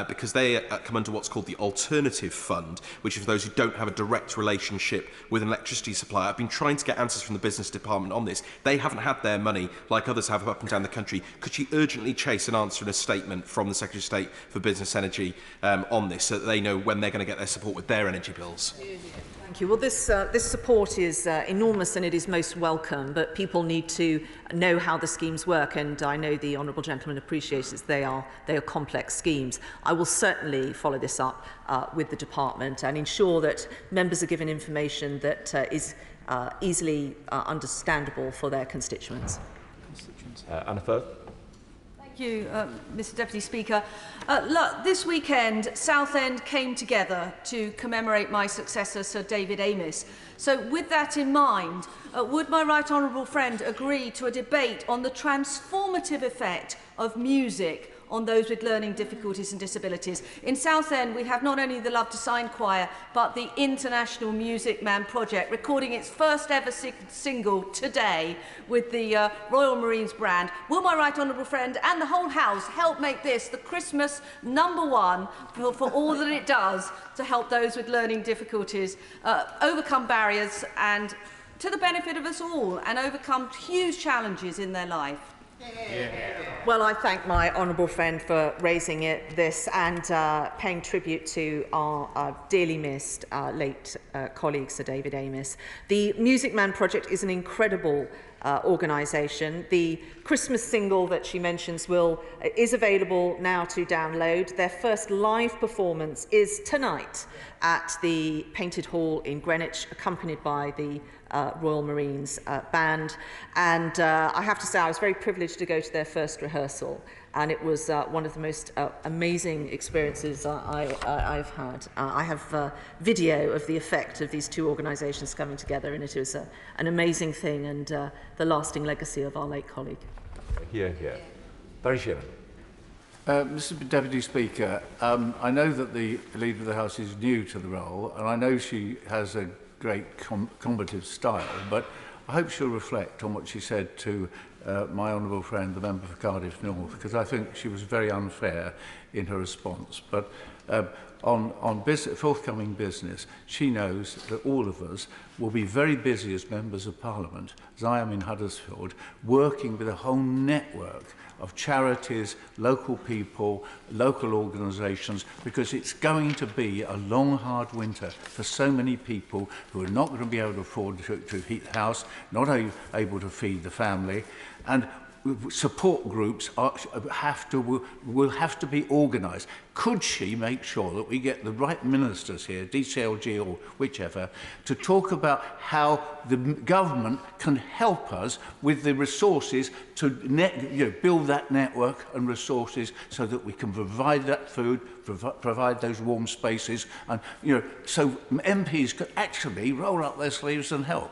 because they come under what's called the Alternative Fund, which is for those who don't have a direct relationship with an electricity supplier. I've been trying to get answers from the Business Department on this. They haven't had their money like others have up and down the country. Could she urgently chase an answer and a statement from the Secretary of State for Business Energy on this, so that they know when they're going to get their support with their energy bills? Thank you. Well, this support is enormous and it is most welcome, but people need to know how the schemes work, and I know the Honourable Gentleman appreciates they are complex schemes. I will certainly follow this up with the Department and ensure that members are given information that is easily understandable for their constituents. Anna Firth. Thank you, Mr Deputy Speaker. Look, this weekend, Southend came together to commemorate my successor, Sir David Amess. So with that in mind, would my right honourable friend agree to a debate on the transformative effect of music on those with learning difficulties and disabilities? In Southend, we have not only the Love to Sign Choir, but the International Music Man Project, recording its first ever single today with the Royal Marines brand. Will my right honourable friend and the whole House help make this the Christmas #1 for all that it does to help those with learning difficulties overcome barriers and to the benefit of us all, and overcome huge challenges in their life? Well, I thank my honourable friend for raising this and paying tribute to our dearly missed late colleague, Sir David Amess. The Music Man Project is an incredible organisation. The Christmas single that she mentions is available now to download. Their first live performance is tonight at the Painted Hall in Greenwich, accompanied by the Royal Marines band. And I have to say, I was very privileged to go to their first rehearsal, and it was one of the most amazing experiences I've had. I have video of the effect of these two organisations coming together, and it was an amazing thing and the lasting legacy of our late colleague. Yeah. Barry Sheeran. Mr Deputy Speaker, I know that the Leader of the House is new to the role, and I know she has a great combative style, but I hope she'll reflect on what she said to my honourable friend, the member for Cardiff North, because I think she was very unfair in her response. But on forthcoming business, she knows that all of us will be very busy as members of Parliament, as I am in Huddersfield, working with a whole network of charities, local people, local organisations, because it's going to be a long, hard winter for so many people who are not going to be able to afford to heat the house, not able to feed the family, and support groups will have to be organised. Could she make sure that we get the right ministers here, DCLG or whichever, to talk about how the government can help us with the resources to build that network and resources so that we can provide that food, provide those warm spaces, and so MPs can actually roll up their sleeves and help.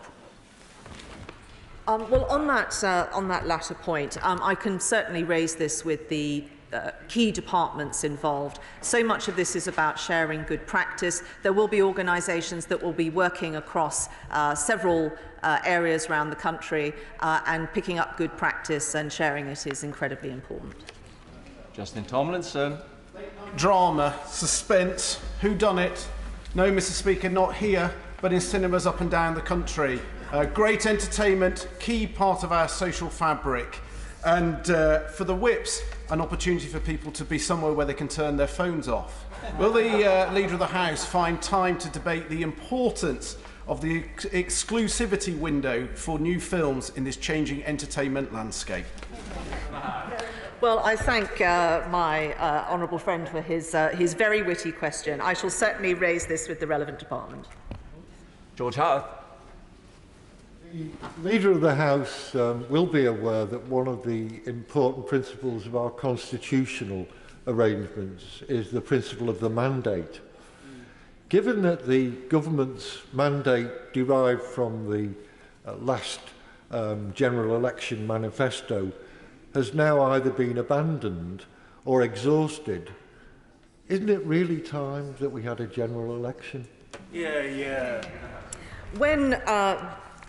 Well, on that latter point, I can certainly raise this with the key departments involved. So much of this is about sharing good practice. There will be organisations that will be working across several areas around the country, and picking up good practice and sharing it is incredibly important. Justin Tomlinson. Drama, suspense, whodunit. No, Mr Speaker, not here, but in cinemas up and down the country. Great entertainment, key part of our social fabric. And for the whips, an opportunity for people to be somewhere where they can turn their phones off. Will the Leader of the House find time to debate the importance of the exclusivity window for new films in this changing entertainment landscape? Well, I thank my honourable friend for his very witty question. I shall certainly raise this with the relevant department. George Howard. The Leader of the House will be aware that one of the important principles of our constitutional arrangements is the principle of the mandate. Given that the government's mandate derived from the last general election manifesto has now either been abandoned or exhausted, isn't it really time that we had a general election? Yeah. When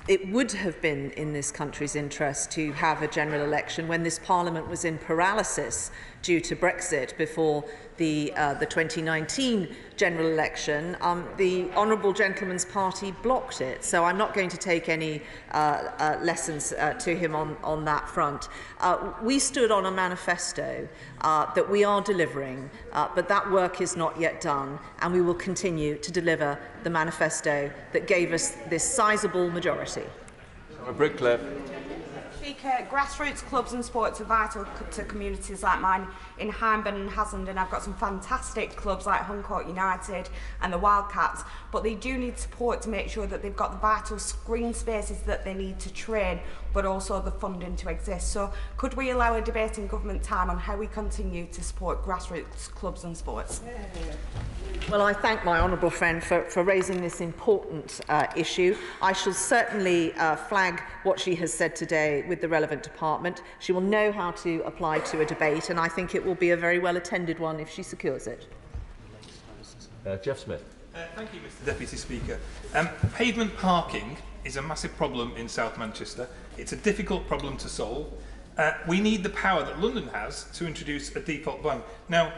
it would have been in this country's interest to have a general election, when this Parliament was in paralysis due to Brexit before the 2019 general election, the Honourable Gentleman's Party blocked it. So I'm not going to take any lessons to him on that front. We stood on a manifesto that we are delivering, but that work is not yet done, and we will continue to deliver the manifesto that gave us this sizable majority. Brickcliffe. Speaker, grassroots clubs and sports are vital to communities like mine in Hyndburn and Hassenden. I've got some fantastic clubs like Huncourt United and the Wildcats, but they do need support to make sure that they've got the vital screen spaces that they need to train, but also the funding to exist. So could we allow a debate in government time on how we continue to support grassroots clubs and sports? Well, I thank my honourable friend for raising this important issue. I shall certainly flag what she has said today with the relevant department. She will know how to apply to a debate, and I think it will be a very well attended one if she secures it. Jeff Smith. Thank you, Mr Deputy Speaker. Pavement parking is a massive problem in South Manchester. It's a difficult problem to solve. We need the power that London has to introduce a default ban. Now,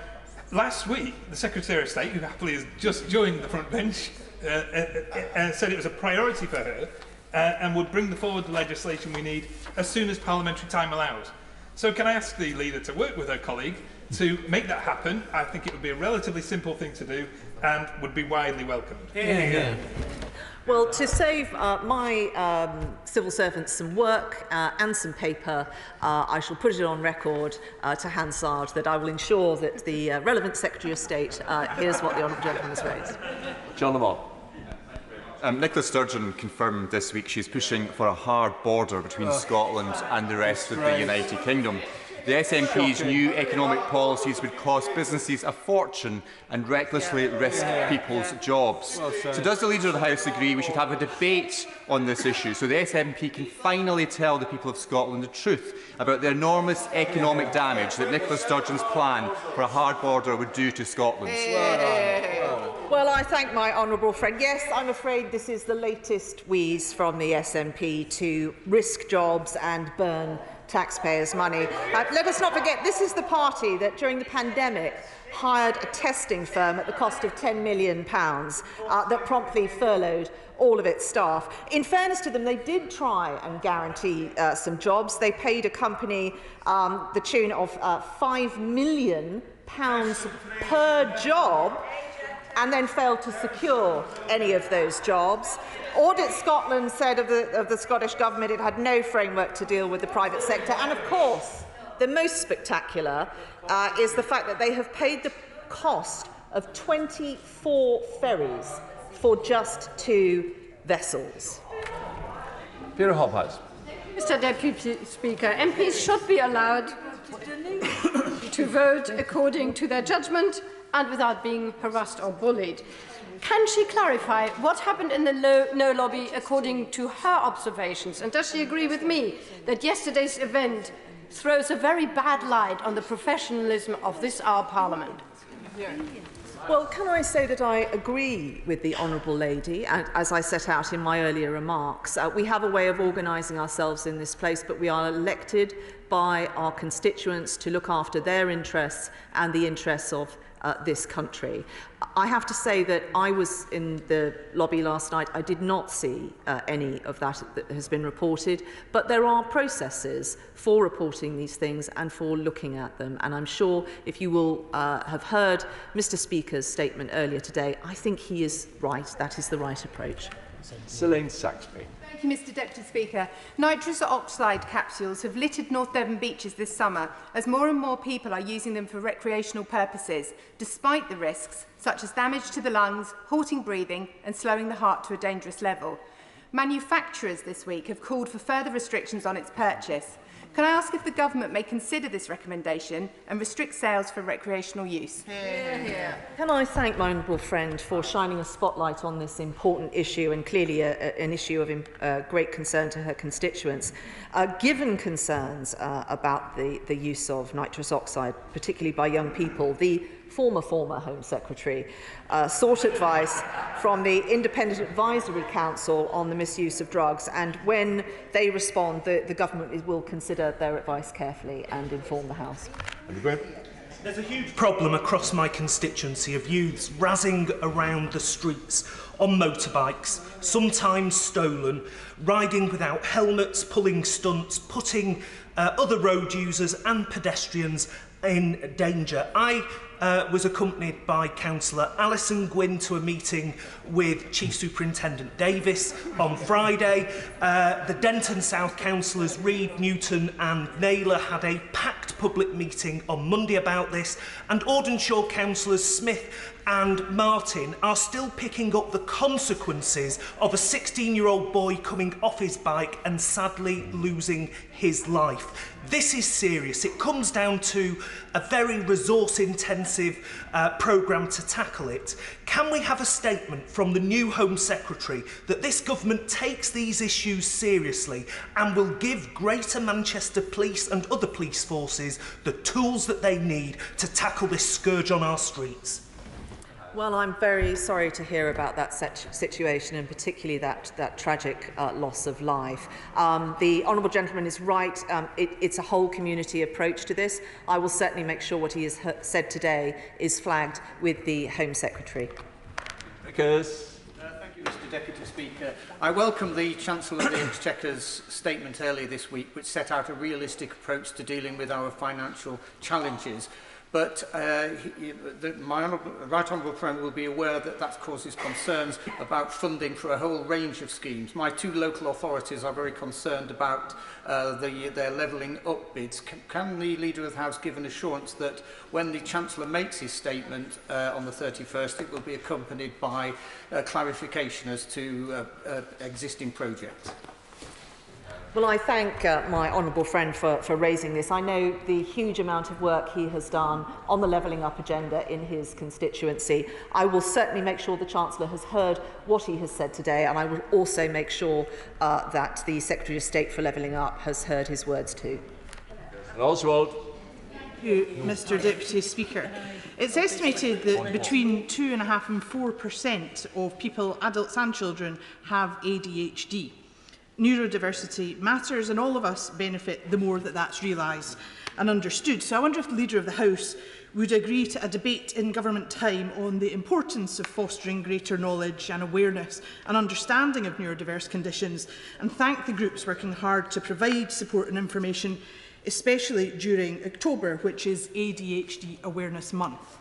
last week, the Secretary of State, who happily has just joined the front bench, said it was a priority for her and would bring forward the legislation we need as soon as parliamentary time allows. So can I ask the leader to work with her colleague to make that happen? I think it would be a relatively simple thing to do and would be widely welcomed. Well, to save my civil servants some work and some paper, I shall put it on record to Hansard that I will ensure that the relevant Secretary of State hears what the honourable gentleman has raised. John Lamont. Nicola Sturgeon confirmed this week she's pushing for a hard border between Scotland and the rest of the United Kingdom. The SNP's new economic policies would cost businesses a fortune and recklessly risk people's jobs. So does the Leader of the House agree we should have a debate on this issue so the SNP can finally tell the people of Scotland the truth about the enormous economic damage that Nicola Sturgeon's plan for a hard border would do to Scotland? Well, I thank my honourable friend. Yes, I'm afraid this is the latest wheeze from the SNP to risk jobs and burn taxpayers' money. Let us not forget, this is the party that during the pandemic hired a testing firm at the cost of £10 million that promptly furloughed all of its staff. In fairness to them, they did try and guarantee some jobs. They paid a company the tune of £5 million per job and then failed to secure any of those jobs. Audit Scotland said of the Scottish Government it had no framework to deal with the private sector. And of course, the most spectacular is the fact that they have paid the cost of 24 ferries for just 2 vessels. Peter Hobhouse. Mr Deputy Speaker, MPs should be allowed to vote according to their judgment and without being harassed or bullied. Can she clarify what happened in the No Lobby according to her observations? And does she agree with me that yesterday's event throws a very bad light on the professionalism of this our Parliament? Well, can I say that I agree with the Honourable Lady, and as I set out in my earlier remarks, we have a way of organising ourselves in this place, but we are elected by our constituents to look after their interests and the interests of this country. I have to say that I was in the lobby last night. I did not see any of that has been reported, but there are processes for reporting these things and for looking at them. And I'm sure if you will have heard Mr. Speaker's statement earlier today, I think he is right. That is the right approach. Selene Saxby. Thank you, Mr Deputy Speaker. Nitrous oxide capsules have littered North Devon beaches this summer as more and more people are using them for recreational purposes, despite the risks such as damage to the lungs, halting breathing and slowing the heart to a dangerous level. Manufacturers this week have called for further restrictions on its purchase. Can I ask if the government may consider this recommendation and restrict sales for recreational use? Can I thank my honourable friend for shining a spotlight on this important issue and clearly an issue of great concern to her constituents. Given concerns about the use of nitrous oxide, particularly by young people, the former Home Secretary sought advice from the Independent Advisory Council on the misuse of drugs, and when they respond, the government will consider their advice carefully and inform the House. There's a huge problem across my constituency of youths razzing around the streets on motorbikes, sometimes stolen, riding without helmets, pulling stunts, putting other road users and pedestrians in danger. I was accompanied by Councillor Alison Gwynn to a meeting with Chief Superintendent Davis on Friday. The Denton South councillors Reid, Newton and Naylor had a packed public meeting on Monday about this, and Audenshaw councillors Smith and Martin are still picking up the consequences of a 16-year-old boy coming off his bike and sadly losing his life. This is serious. It comes down to a very resource-intensive programme to tackle it. Can we have a statement from the new Home Secretary that this government takes these issues seriously and will give Greater Manchester Police and other police forces the tools that they need to tackle this scourge on our streets? Well, I'm very sorry to hear about that situation, and particularly that tragic loss of life. The honourable gentleman is right. It's a whole community approach to this. I will certainly make sure what he has said today is flagged with the Home Secretary. Thank you, Mr Deputy Speaker. I welcome the Chancellor of the Exchequer's statement earlier this week, which set out a realistic approach to dealing with our financial challenges. But my right honourable friend will be aware that that causes concerns about funding for a whole range of schemes. My two local authorities are very concerned about their levelling up bids. Can the Leader of the House give an assurance that when the Chancellor makes his statement on the 31st, it will be accompanied by clarification as to existing projects? Well, I thank my honourable friend for raising this. I know the huge amount of work he has done on the levelling up agenda in his constituency. I will certainly make sure the Chancellor has heard what he has said today, and I will also make sure that the Secretary of State for Levelling Up has heard his words too. Oswald. Thank you, Mr Deputy Speaker. It's estimated that between 2.5% and 4% of people, adults and children, have ADHD. Neurodiversity matters, and all of us benefit the more that that's realised and understood. So I wonder if the Leader of the House would agree to a debate in government time on the importance of fostering greater knowledge and awareness and understanding of neurodiverse conditions, and thank the groups working hard to provide support and information, especially during October, which is ADHD Awareness Month.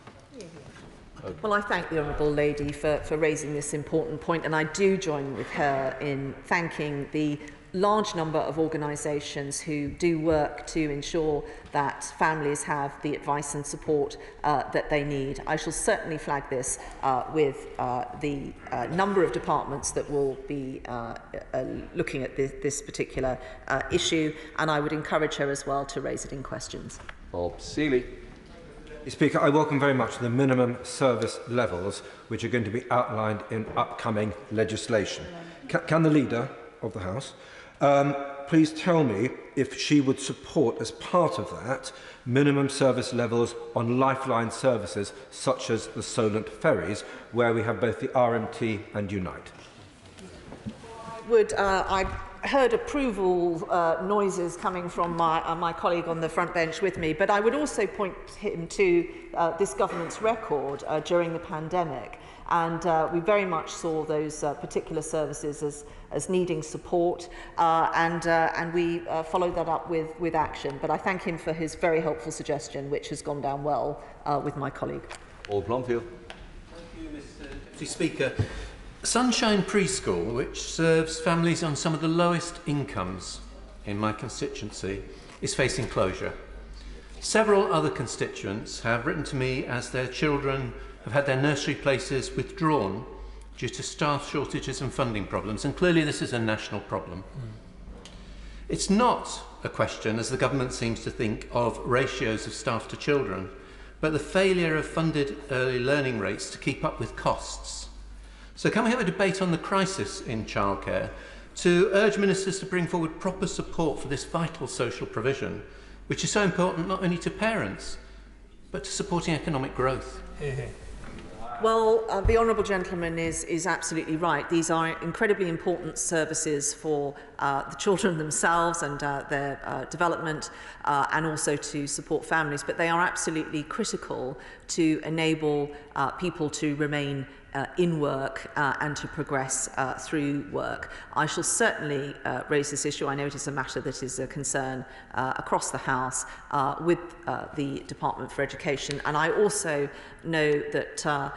Well, I thank the Honourable Lady for raising this important point, and I do join with her in thanking the large number of organisations who do work to ensure that families have the advice and support that they need. I shall certainly flag this with the number of departments that will be looking at this particular issue, and I would encourage her as well to raise it in questions. Bob Seeley. Speaker, I welcome very much the minimum service levels which are going to be outlined in upcoming legislation. Can the Leader of the House please tell me if she would support, as part of that, minimum service levels on lifeline services such as the Solent ferries, where we have both the RMT and Unite? I heard approval noises coming from my colleague on the front bench with me, but I would also point him to this government's record during the pandemic, and we very much saw those particular services as needing support, and we followed that up with action. But I thank him for his very helpful suggestion, which has gone down well with my colleague. Paul Blomfield. Thank you, Mr Deputy Speaker. Sunshine Preschool, which serves families on some of the lowest incomes in my constituency, is facing closure. Several other constituents have written to me as their children have had their nursery places withdrawn due to staff shortages and funding problems, and clearly this is a national problem. It's not a question, as the government seems to think, of ratios of staff to children, but the failure of funded early learning rates to keep up with costs. So can we have a debate on the crisis in childcare to urge ministers to bring forward proper support for this vital social provision, which is so important not only to parents, but to supporting economic growth? Well, the Honourable Gentleman is absolutely right. These are incredibly important services for the children themselves and their development, and also to support families, but they are absolutely critical to enable people to remain in work and to progress through work. I shall certainly raise this issue. I know it is a matter that is a concern across the House with the Department for Education, and I also know that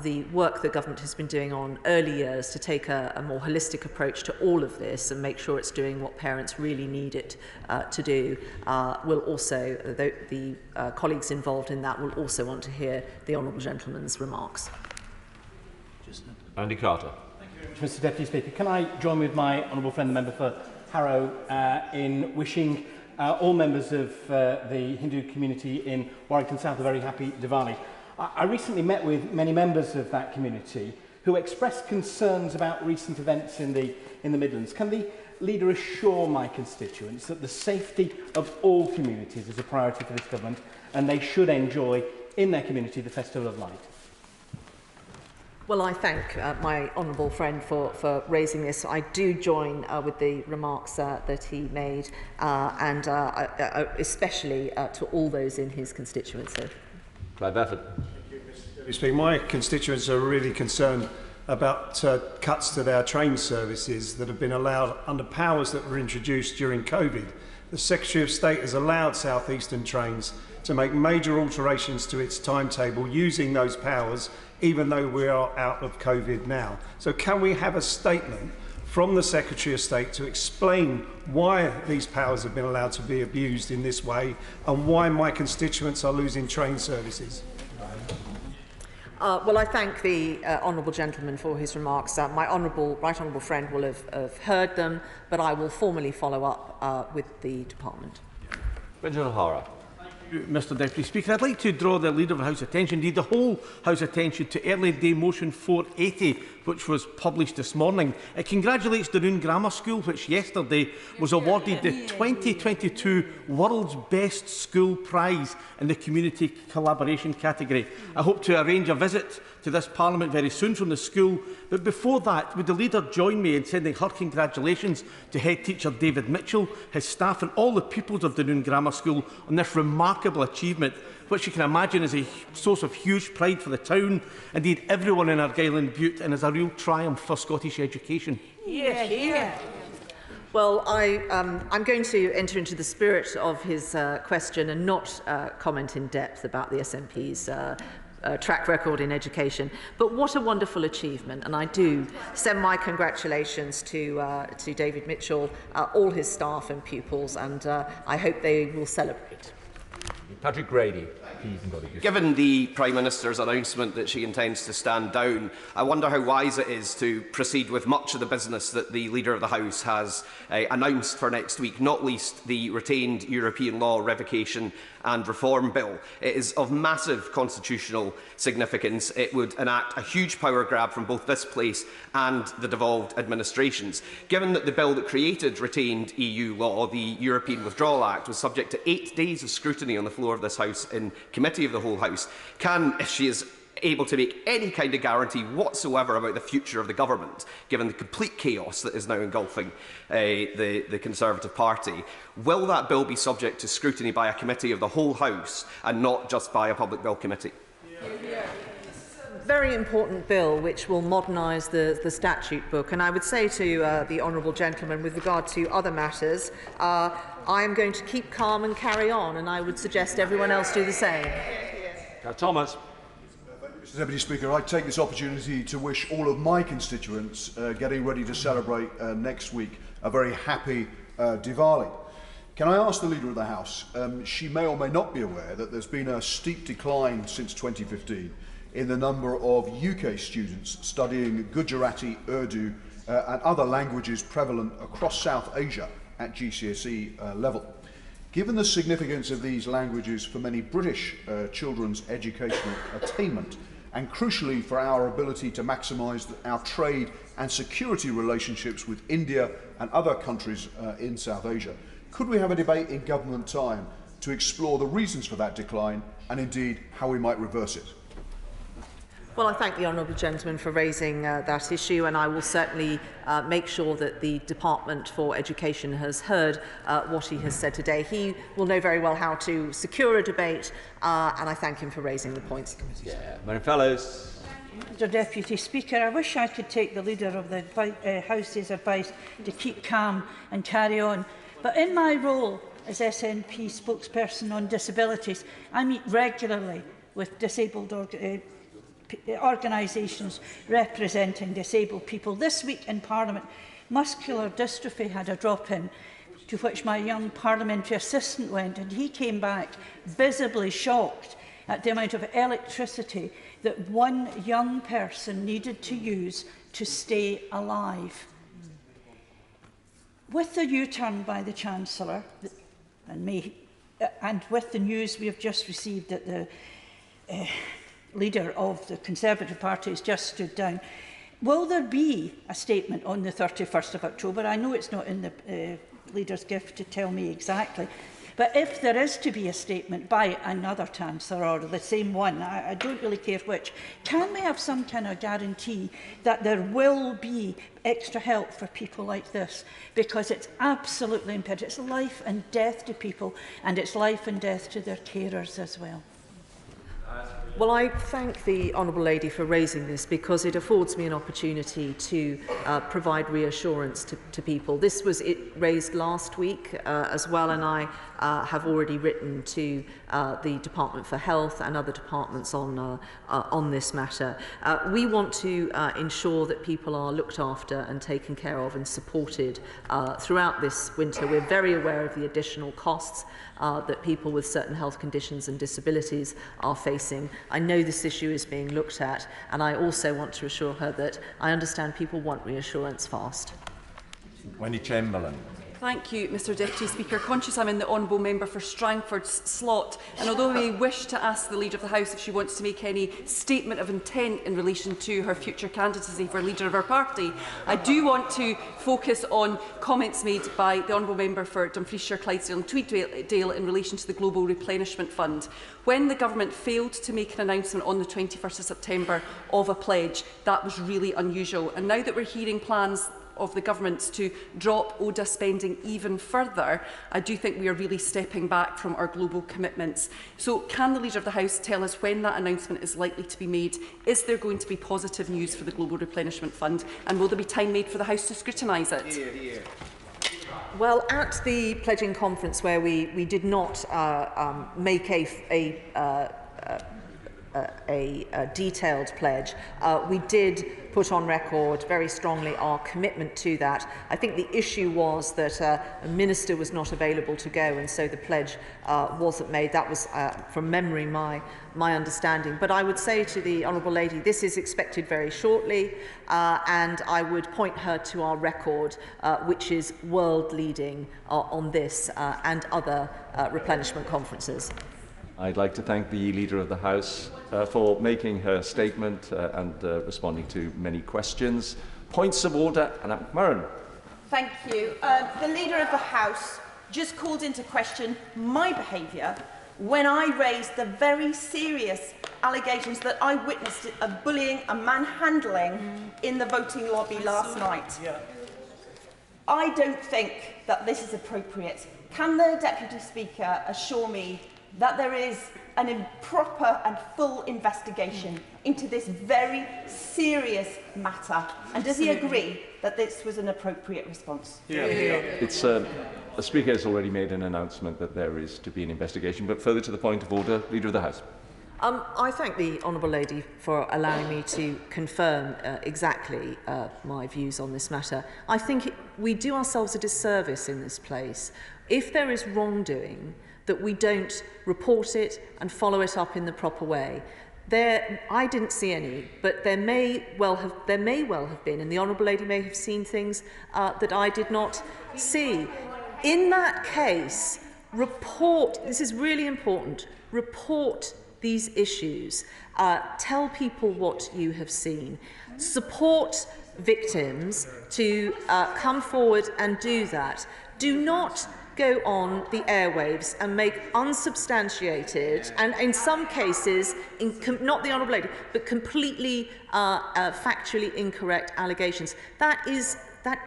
the work the government has been doing on early years to take a more holistic approach to all of this and make sure it's doing what parents really need it to do will also, the colleagues involved in that will also want to hear the Honourable Gentleman's remarks. Andy Carter. Thank you very much, Mr Deputy Speaker. Can I join with my honourable friend, the member for Harrow, in wishing all members of the Hindu community in Warrington South a very happy Diwali. I recently met with many members of that community who expressed concerns about recent events in the Midlands. Can the leader assure my constituents that the safety of all communities is a priority for this government and they should enjoy in their community the Festival of Light? Well, I thank my honourable friend for raising this. I do join with the remarks that he made, and especially to all those in his constituency. Clive Efford. My constituents are really concerned about cuts to their train services that have been allowed under powers that were introduced during COVID. The Secretary of State has allowed South Eastern trains to make major alterations to its timetable using those powers, even though we are out of COVID now. So can we have a statement from the Secretary of State to explain why these powers have been allowed to be abused in this way and why my constituents are losing train services? Well, I thank the honourable gentleman for his remarks. My right honourable friend will have heard them, but I will formally follow up with the department. Benjamin O'Hara. Mr Deputy Speaker, I'd like to draw the Leader of the House attention, indeed the whole House attention, to Early Day Motion 480, which was published this morning. It congratulates Dunoon Grammar School, which yesterday was awarded the 2022 World's Best School Prize in the Community Collaboration category. I hope to arrange a visit to this Parliament very soon from the school, but before that, would the Leader join me in sending her congratulations to Head Teacher David Mitchell, his staff and all the pupils of Dunoon Grammar School on this remarkable achievement, which you can imagine is a source of huge pride for the town, indeed everyone in Argyll and Bute, and is a real triumph for Scottish education. Yeah, yeah. Well, I'm going to enter into the spirit of his question and not comment in depth about the SNP's track record in education, but what a wonderful achievement, and I do send my congratulations to David Mitchell, all his staff and pupils, and I hope they will celebrate. Patrick Grady. Given the Prime Minister's announcement that she intends to stand down, I wonder how wise it is to proceed with much of the business that the Leader of the House has announced for next week, not least the retained European Law Revocation and Reform Bill. It is of massive constitutional significance. It would enact a huge power grab from both this place and the devolved administrations. Given that the bill that created retained EU law, the European Withdrawal Act, was subject to 8 days of scrutiny on the floor of this House in committee of the whole House, can, if she is able to make any kind of guarantee whatsoever about the future of the government, given the complete chaos that is now engulfing the Conservative Party, will that bill be subject to scrutiny by a committee of the whole House and not just by a public bill committee? Very important bill which will modernise the statute book, and I would say to the honourable gentleman with regard to other matters, I am going to keep calm and carry on, and I would suggest everyone else do the same. Thomas. Mr Deputy Speaker, I take this opportunity to wish all of my constituents getting ready to celebrate next week a very happy Diwali. Can I ask the Leader of the House, she may or may not be aware that there's been a steep decline since 2015 in the number of UK students studying Gujarati, Urdu and other languages prevalent across South Asia at GCSE level. Given the significance of these languages for many British children's educational attainment, and crucially for our ability to maximise our trade and security relationships with India and other countries in South Asia, could we have a debate in government time to explore the reasons for that decline and indeed how we might reverse it? Well, I thank the honourable gentleman for raising that issue, and I will certainly make sure that the Department for Education has heard what he has said today. He will know very well how to secure a debate, and I thank him for raising the points. Madam Fellows. Mr Deputy Speaker, I wish I could take the Leader of the House's advice to keep calm and carry on. But in my role as SNP spokesperson on disabilities, I meet regularly with disabled organisations representing disabled people. This week in Parliament, muscular dystrophy had a drop-in to which my young parliamentary assistant went, and he came back visibly shocked at the amount of electricity that one young person needed to use to stay alive. With the U-turn by the Chancellor, and with the news we have just received that the Leader of the Conservative Party has just stood down, will there be a statement on the 31st of October? I know it's not in the Leader's gift to tell me exactly, but if there is to be a statement by another Chancellor or the same one, I don't really care which, can we have some kind of guarantee that there will be extra help for people like this? Because it's absolutely imperative. It's life and death to people, and it's life and death to their carers as well. Well, I thank the Honourable Lady for raising this because it affords me an opportunity to provide reassurance to people. This was raised last week as well, and I have already written to the Department for Health and other departments on this matter. We want to ensure that people are looked after and taken care of and supported throughout this winter. We're very aware of the additional costs that people with certain health conditions and disabilities are facing. I know this issue is being looked at, and I also want to assure her that I understand people want reassurance fast. Wendy Chamberlain. Thank you, Mr Deputy Speaker. Conscious I'm in the honourable member for Strangford's slot, and although I may wish to ask the Leader of the House if she wants to make any statement of intent in relation to her future candidacy for Leader of her party, I do want to focus on comments made by the honourable member for Dumfriesshire, Clydesdale and Tweeddale in relation to the Global Replenishment Fund. When the government failed to make an announcement on the 21st of September of a pledge, that was really unusual. And now that we're hearing plans of the government to drop ODA spending even further, I do think we are really stepping back from our global commitments. So can the Leader of the House tell us when that announcement is likely to be made? Is there going to be positive news for the Global Replenishment Fund, and will there be time made for the House to scrutinise it? Well, at the pledging conference where we did not make a detailed pledge, we did put on record very strongly our commitment to that. I think the issue was that a minister was not available to go, and so the pledge wasn't made. That was, from memory, my understanding. But I would say to the Honourable Lady, this is expected very shortly, and I would point her to our record, which is world-leading on this and other replenishment conferences. I'd like to thank the Leader of the House for making her statement and responding to many questions. Points of order, Anna McMurran. Thank you. The Leader of the House just called into question my behaviour when I raised the very serious allegations that I witnessed of bullying and manhandling in the voting lobby last night. I don't think that this is appropriate. Can the Deputy Speaker assure me that there is an improper and full investigation into this very serious matter? And does he agree that this was an appropriate response? It's the Speaker has already made an announcement that there is to be an investigation, but further to the point of order, Leader of the House. I thank the Honourable Lady for allowing me to confirm exactly my views on this matter. I think we do ourselves a disservice in this place if there is wrongdoing that we don't report it and follow it up in the proper way. I didn't see any, but there may well have been, and the Honourable Lady may have seen things that I did not see. In that case, report. This is really important. Report these issues. Tell people what you have seen. Support victims to come forward and do that. Do not go on the airwaves and make unsubstantiated and in some cases, not the Honourable Lady, but completely factually incorrect allegations. That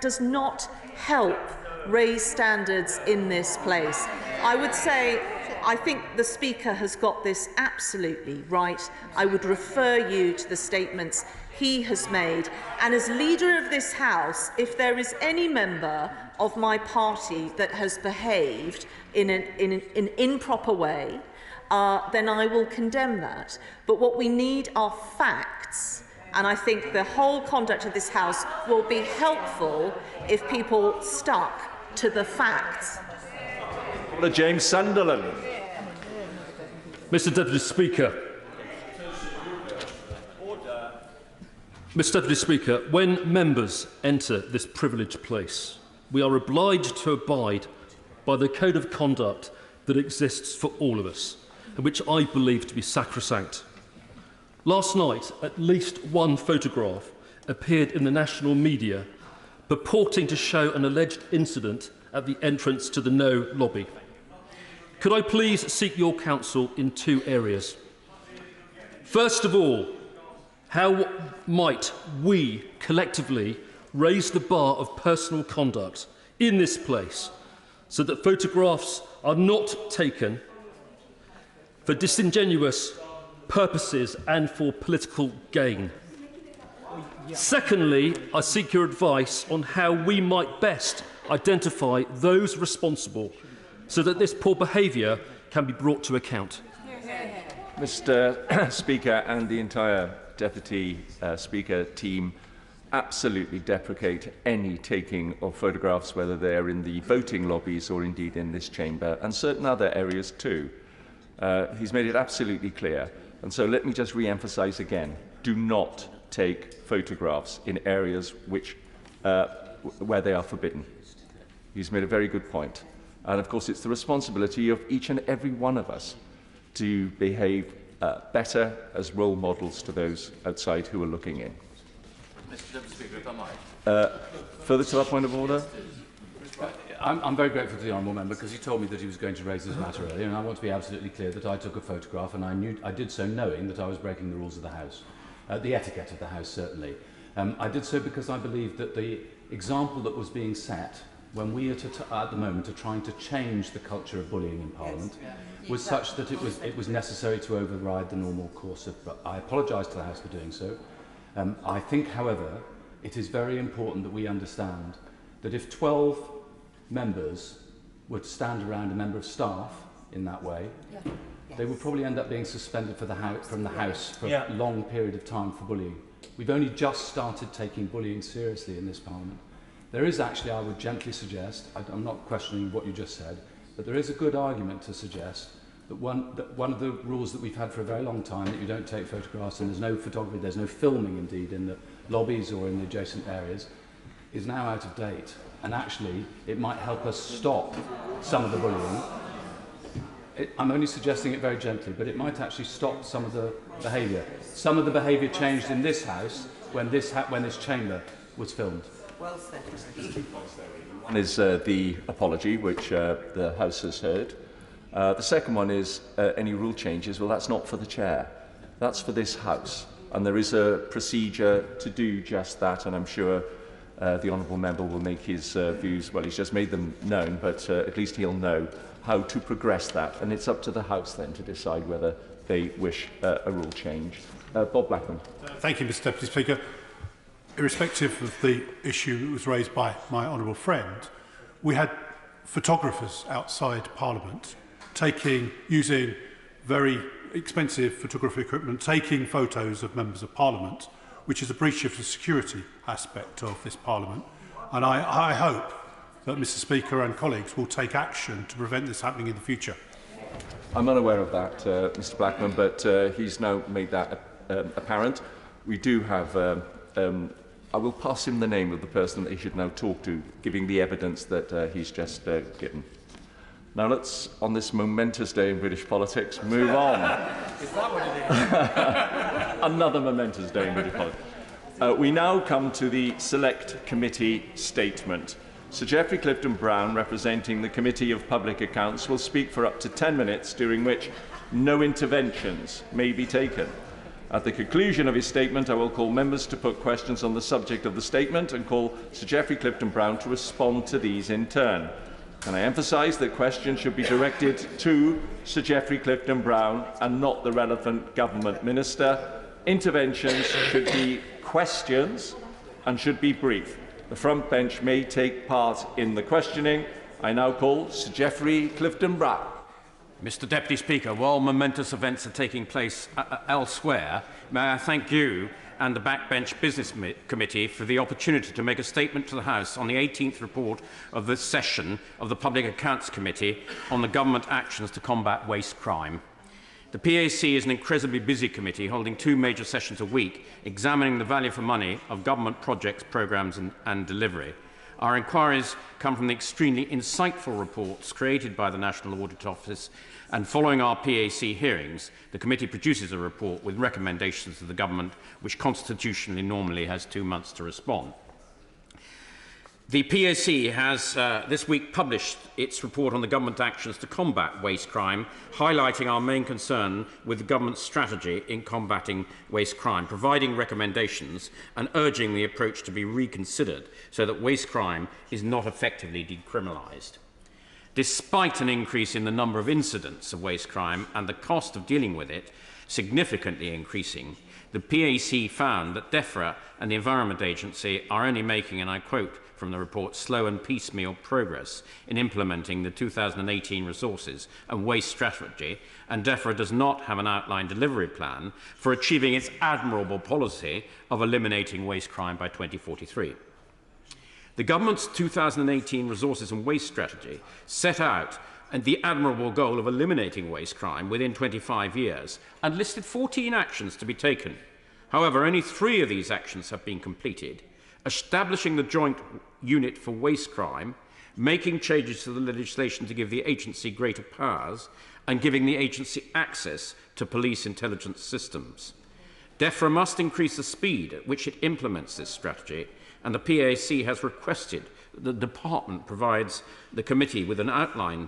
does not help raise standards in this place. I would say I think the Speaker has got this absolutely right. I would refer you to the statements he has made. And as Leader of this House, if there is any member of my party that has behaved in an improper way, then I will condemn that. But what we need are facts. And I think the whole conduct of this House will be helpful if people stuck to the facts. James Sunderland. Mr Deputy Speaker. Mr Deputy Speaker, when members enter this privileged place, we are obliged to abide by the code of conduct that exists for all of us, and which I believe to be sacrosanct. Last night, at least one photograph appeared in the national media purporting to show an alleged incident at the entrance to the No lobby. Could I please seek your counsel in two areas? First of all, how might we collectively raise the bar of personal conduct in this place so that photographs are not taken for disingenuous purposes and for political gain? Secondly, I seek your advice on how we might best identify those responsible so that this poor behaviour can be brought to account. Mr Speaker and the entire Deputy Speaker team absolutely deprecate any taking of photographs, whether they're in the voting lobbies or indeed in this chamber, and certain other areas too. He's made it absolutely clear. And so let me just re-emphasise again, do not take photographs in areas where they are forbidden. He's made a very good point. And of course, it's the responsibility of each and every one of us to behave better as role models to those outside who are looking in. Mr Deputy Speaker, if I might. Further to that point of order? I'm very grateful to the Honourable Member because he told me that he was going to raise this matter earlier, and I want to be absolutely clear that I took a photograph and I did so knowing that I was breaking the rules of the House, the etiquette of the House certainly. I did so because I believed that the example that was being set when we at the moment are trying to change the culture of bullying in Parliament was such that it was necessary to override the normal course of... I apologise to the House for doing so. I think, however, it is very important that we understand that if 12 members were to stand around a member of staff in that way, they would probably end up being suspended from the House for a long period of time for bullying. We've only just started taking bullying seriously in this Parliament. There is actually, I would gently suggest, I'm not questioning what you just said, but there is a good argument to suggest that one of the rules that we've had for a very long time, that you don't take photographs and there's no photography, there's no filming indeed in the lobbies or in the adjacent areas, is now out of date. And actually, it might help us stop some of the bullying. I'm only suggesting it very gently, but it might actually stop some of the behaviour. Some of the behaviour changed in this House when this chamber was filmed. Well said. One is the apology, which the House has heard. The second one is any rule changes. Well, that's not for the Chair. That's for this House. And there is a procedure to do just that, and I'm sure the Honourable Member will make his views, well, he's just made them known, but at least he'll know how to progress that. And it's up to the House then to decide whether they wish a rule change. Bob Blackman. Thank you, Mr Deputy Speaker. Irrespective of the issue that was raised by my honourable friend, we had photographers outside Parliament using very expensive photography equipment taking photos of members of Parliament, which is a breach of the security aspect of this Parliament. And I hope that Mr. Speaker and colleagues will take action to prevent this happening in the future. I'm unaware of that, Mr. Blackman, but he's now made that apparent. We do have, I will pass him the name of the person that he should now talk to, giving the evidence that he's just given. Now let's, on this momentous day in British politics, move on. Is that what it is? Another momentous day in British politics. We now come to the Select Committee statement. Sir Geoffrey Clifton-Brown, representing the Committee of Public Accounts, will speak for up to 10 minutes, during which no interventions may be taken. At the conclusion of his statement, I will call members to put questions on the subject of the statement and call Sir Geoffrey Clifton-Brown to respond to these in turn. And I emphasise that questions should be directed to Sir Geoffrey Clifton-Brown and not the relevant government minister. Interventions should be questions and should be brief. The front bench may take part in the questioning. I now call Sir Geoffrey Clifton-Brown. Mr Deputy Speaker, while momentous events are taking place elsewhere, may I thank you and the Backbench Business Committee for the opportunity to make a statement to the House on the 18th report of this session of the Public Accounts Committee on the government actions to combat waste crime. The PAC is an incredibly busy committee holding 2 major sessions a week, examining the value for money of government projects, programmes and delivery. Our inquiries come from the extremely insightful reports created by the National Audit Office, and following our PAC hearings, the committee produces a report with recommendations to the government, which constitutionally normally has 2 months to respond. The PAC has this week published its report on the government actions to combat waste crime, highlighting our main concern with the government's strategy in combating waste crime, providing recommendations and urging the approach to be reconsidered so that waste crime is not effectively decriminalised. Despite an increase in the number of incidents of waste crime and the cost of dealing with it significantly increasing, the PAC found that DEFRA and the Environment Agency are only making, and I quote from the report, slow and piecemeal progress in implementing the 2018 resources and waste strategy, and DEFRA does not have an outlined delivery plan for achieving its admirable policy of eliminating waste crime by 2043. The government's 2018 resources and waste strategy set out the admirable goal of eliminating waste crime within 25 years and listed 14 actions to be taken. However, only 3 of these actions have been completed: establishing the Joint Unit for Waste Crime, making changes to the legislation to give the agency greater powers, and giving the agency access to police intelligence systems. DEFRA must increase the speed at which it implements this strategy, and the PAC has requested that the department provides the committee with an outline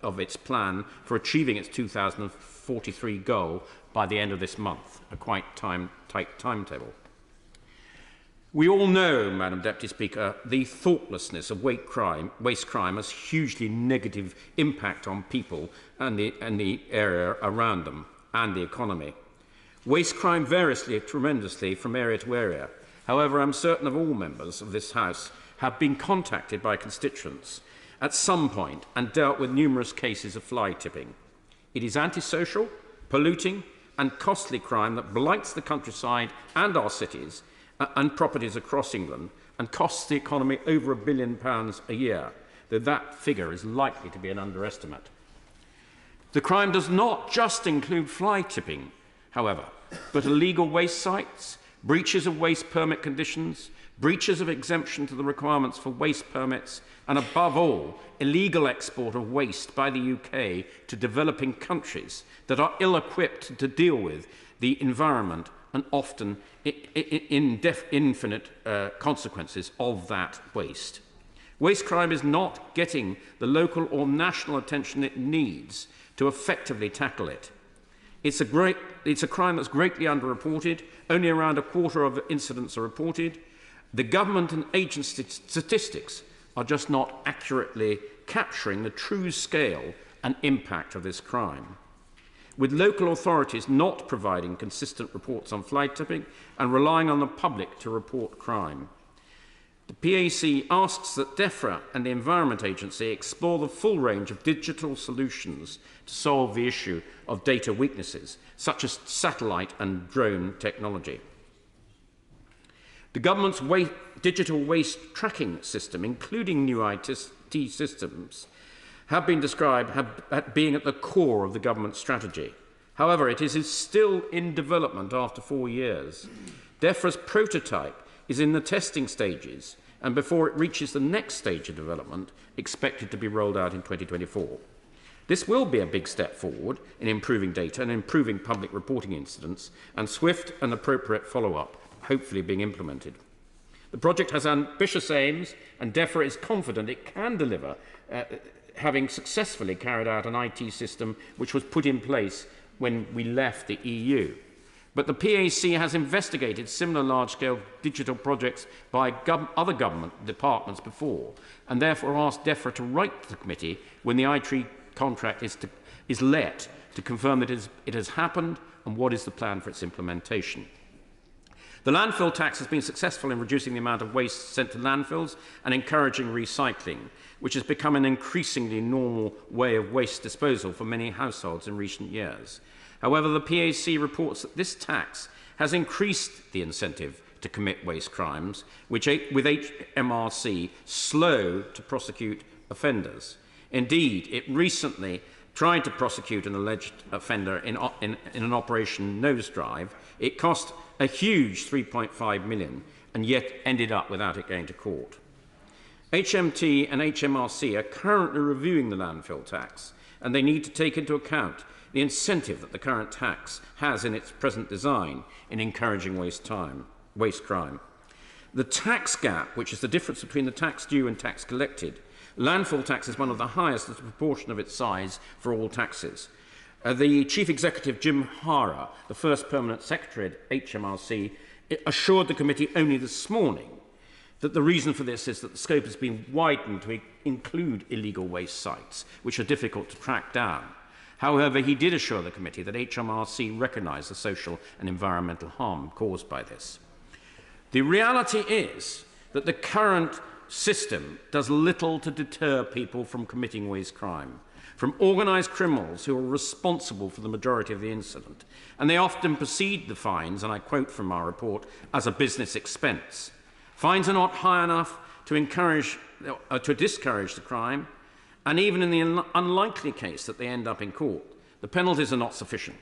of its plan for achieving its 2043 goal by the end of this month, a quite tight timetable. We all know, Madam Deputy Speaker, the thoughtlessness of waste crime has hugely negative impact on people and the area around them and the economy. Waste crime varies tremendously from area to area. However, I'm certain of all members of this House have been contacted by constituents at some point and dealt with numerous cases of fly tipping. It is antisocial, polluting and costly crime that blights the countryside and our cities and properties across England and costs the economy over £1 billion a year, though that figure is likely to be an underestimate. The crime does not just include fly tipping, however, but illegal waste sites, breaches of waste permit conditions, breaches of exemption to the requirements for waste permits, and above all, illegal export of waste by the UK to developing countries that are ill-equipped to deal with the environment and often infinite consequences of that waste. Waste crime is not getting the local or national attention it needs to effectively tackle it. It's a crime that's greatly underreported. Only around a quarter of incidents are reported. The government and agency statistics are just not accurately capturing the true scale and impact of this crime, with local authorities not providing consistent reports on fly tipping and relying on the public to report crime. The PAC asks that DEFRA and the Environment Agency explore the full range of digital solutions to solve the issue of data weaknesses, such as satellite and drone technology. The government's digital waste tracking system, including new IT systems, have been described as being at the core of the government's strategy. However, it is still in development after 4 years. DEFRA's prototype is in the testing stages, and before it reaches the next stage of development, expected to be rolled out in 2024. This will be a big step forward in improving data and improving public reporting incidents, and swift and appropriate follow-up hopefully being implemented. The project has ambitious aims, and DEFRA is confident it can deliver, having successfully carried out an IT system which was put in place when we left the EU. But the PAC has investigated similar large-scale digital projects by other government departments before, and therefore asked DEFRA to write to the committee when the IT contract is let to confirm that it has happened and what is the plan for its implementation. The landfill tax has been successful in reducing the amount of waste sent to landfills and encouraging recycling, which has become an increasingly normal way of waste disposal for many households in recent years. However, the PAC reports that this tax has increased the incentive to commit waste crimes, which with HMRC slow to prosecute offenders. Indeed, it recently tried to prosecute an alleged offender in an Operation Nosedive. It cost a huge £3.5 million and yet ended up without it going to court. HMT and HMRC are currently reviewing the landfill tax, and they need to take into account the incentive that the current tax has in its present design in encouraging waste crime. The tax gap, which is the difference between the tax due and tax collected, landfill tax is one of the highest as a proportion of its size for all taxes. The Chief Executive, Jim Hara, the first permanent secretary at HMRC, assured the committee only this morning that the reason for this is that the scope has been widened to include illegal waste sites, which are difficult to track down. However, he did assure the committee that HMRC recognised the social and environmental harm caused by this. The reality is that the current system does little to deter people from committing waste crime, from organised criminals who are responsible for the majority of the incident, and they often perceive the fines, and I quote from our report, as a business expense. Fines are not high enough to discourage the crime, and even in the unlikely case that they end up in court, the penalties are not sufficient.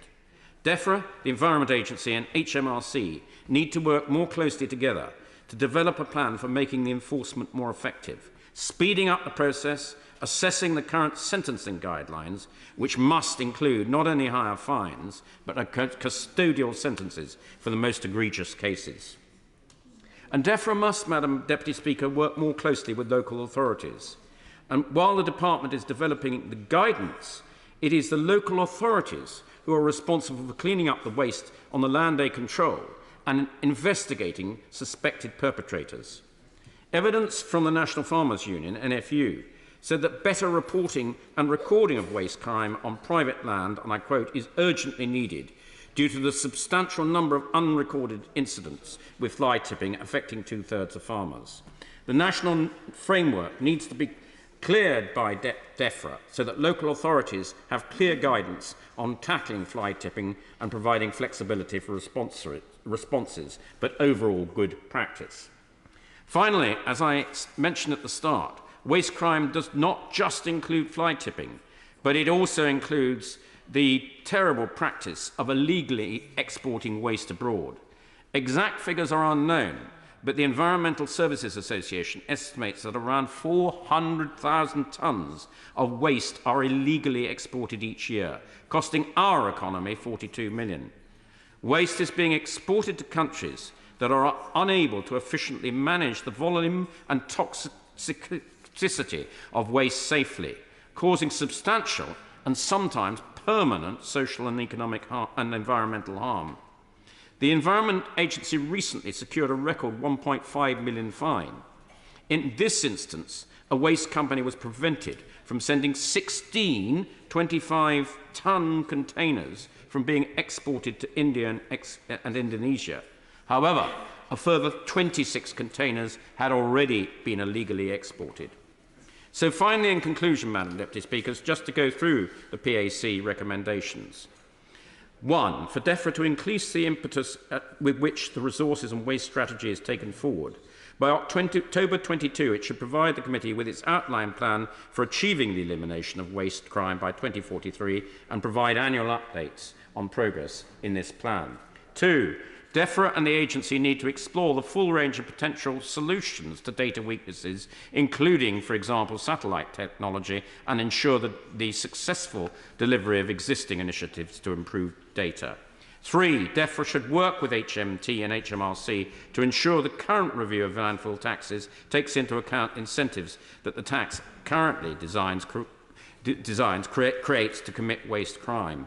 DEFRA, the Environment Agency and HMRC need to work more closely together to develop a plan for making the enforcement more effective, speeding up the process, assessing the current sentencing guidelines, which must include not only higher fines, but custodial sentences for the most egregious cases. And DEFRA must, Madam Deputy Speaker, work more closely with local authorities. And while the department is developing the guidance, it is the local authorities who are responsible for cleaning up the waste on the land they control and investigating suspected perpetrators. Evidence from the National Farmers Union, NFU, said that better reporting and recording of waste crime on private land, and I quote, is urgently needed due to the substantial number of unrecorded incidents with fly tipping affecting 2/3 of farmers. The national framework needs to be cleared by DEFRA so that local authorities have clear guidance on tackling fly tipping and providing flexibility for responses, but overall good practice. Finally, as I mentioned at the start, waste crime does not just include fly tipping, but it also includes the terrible practice of illegally exporting waste abroad. Exact figures are unknown, but the Environmental Services Association estimates that around 400,000 tonnes of waste are illegally exported each year, costing our economy £42 million. Waste is being exported to countries that are unable to efficiently manage the volume and toxicity of waste safely, causing substantial and sometimes permanent social and economic and environmental harm. The Environment Agency recently secured a record £1.5 million fine. In this instance, a waste company was prevented from sending 16 25-tonne containers from being exported to India and Indonesia. However, a further 26 containers had already been illegally exported. So finally, in conclusion, Madam Deputy Speaker, just to go through the PAC recommendations. 1. For DEFRA to increase the impetus with which the resources and waste strategy is taken forward. By October 22, it should provide the committee with its outline plan for achieving the elimination of waste crime by 2043 and provide annual updates on progress in this plan. 2. DEFRA and the agency need to explore the full range of potential solutions to data weaknesses, including, for example, satellite technology, and ensure the successful delivery of existing initiatives to improve data. 3. DEFRA should work with HMT and HMRC to ensure the current review of landfill taxes takes into account incentives that the tax currently creates to commit waste crime.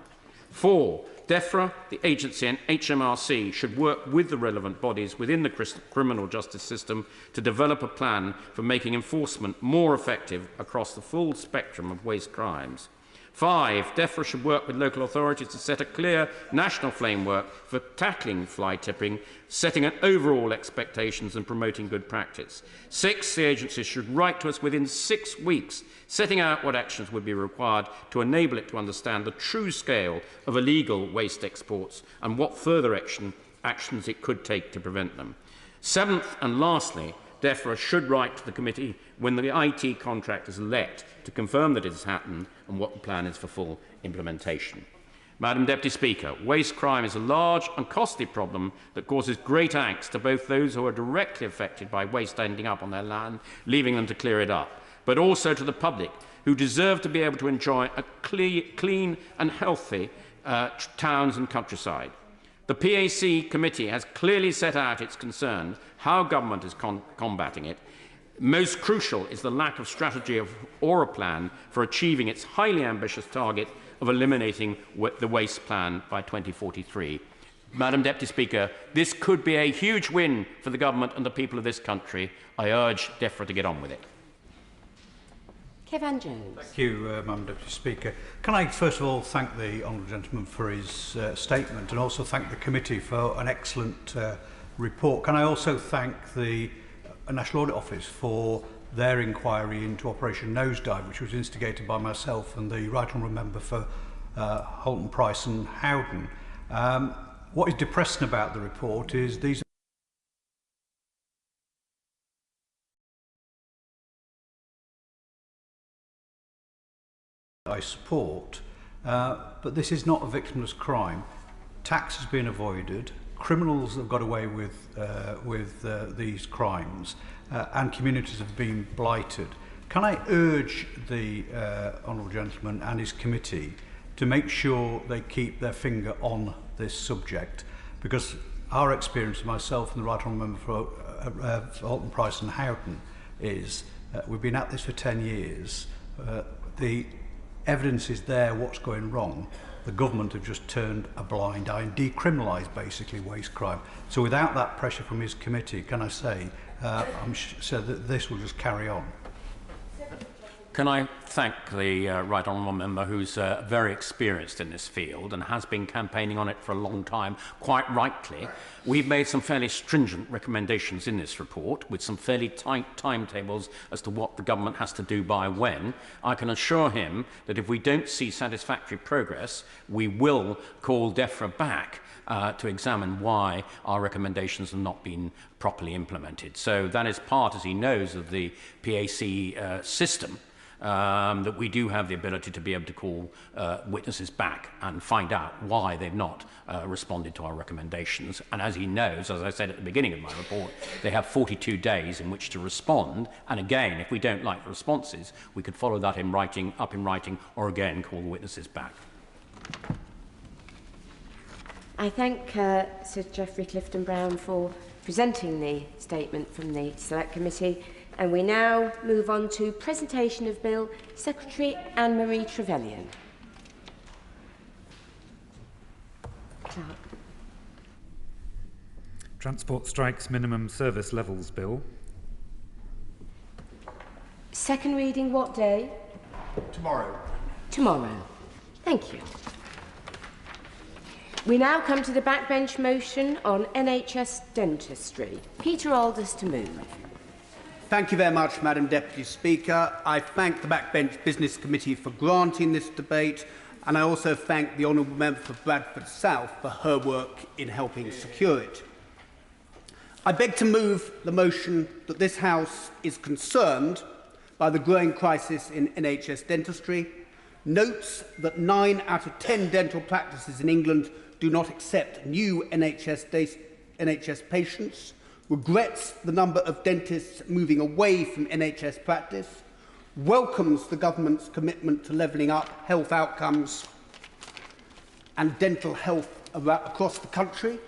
4. DEFRA, the agency and HMRC should work with the relevant bodies within the criminal justice system to develop a plan for making enforcement more effective across the full spectrum of waste crimes. 5. DEFRA should work with local authorities to set a clear national framework for tackling fly tipping, setting an overall expectations and promoting good practice. 6. The agency should write to us within 6 weeks, setting out what actions would be required to enable it to understand the true scale of illegal waste exports and what further actions it could take to prevent them. 7th and lastly, DEFRA should write to the committee when the IT contract is let to confirm that it has happened and what the plan is for full implementation. Madam Deputy Speaker, waste crime is a large and costly problem that causes great angst to both those who are directly affected by waste ending up on their land, leaving them to clear it up, but also to the public, who deserve to be able to enjoy a clean and healthy towns and countryside. The PAC committee has clearly set out its concerns, how government is combating it. Most crucial is the lack of strategy or a plan for achieving its highly ambitious target of eliminating the waste plan by 2043. Madam Deputy Speaker, this could be a huge win for the government and the people of this country. I urge DEFRA to get on with it. Kevin Jones. Thank you, Madam Deputy Speaker. Can I first of all thank the honourable gentleman for his statement and also thank the committee for an excellent report. Can I also thank the National Audit Office for their inquiry into Operation Nosedive, which was instigated by myself and the Right Honourable Member for Halton Price and Howden. What is depressing about the report is these I support, but this is not a victimless crime. Tax has been avoided, criminals have got away with these crimes, and communities have been blighted. Can I urge the honourable gentleman and his committee to make sure they keep their finger on this subject, because our experience, myself and the Right Honourable Member for Halton Price and Howden, is we've been at this for 10 years. The evidence is there what's going wrong. The government have just turned a blind eye and decriminalised basically waste crime. So without that pressure from his committee, can I say, I'm sure that this will just carry on. Can I thank the Right Honourable Member, who's very experienced in this field and has been campaigning on it for a long time, quite rightly. We've made some fairly stringent recommendations in this report with some fairly tight timetables as to what the government has to do by when. I can assure him that if we don't see satisfactory progress, we will call DEFRA back to examine why our recommendations have not been properly implemented. So that is part, as he knows, of the PAC system. That we do have the ability to be able to call witnesses back and find out why they've not responded to our recommendations. And as he knows, as I said at the beginning of my report, they have 42 days in which to respond. And again, if we don't like the responses, we could follow that in writing, or again call the witnesses back. I thank Sir Geoffrey Clifton-Brown for presenting the statement from the Select Committee. And we now move on to presentation of Bill, Secretary Anne-Marie Trevelyan. Clark. Transport Strikes Minimum Service Levels Bill. Second reading what day? Tomorrow. Tomorrow. Thank you. We now come to the backbench motion on NHS dentistry. Peter Alders to move. Thank you very much, Madam Deputy Speaker. I thank the Backbench Business Committee for granting this debate, and I also thank the Honourable Member for Bradford South for her work in helping secure it. I beg to move the motion that this House is concerned by the growing crisis in NHS dentistry, notes that 9 out of 10 dental practices in England do not accept new NHS patients, regrets the number of dentists moving away from NHS practice, welcomes the government's commitment to levelling up health outcomes and dental health across the country,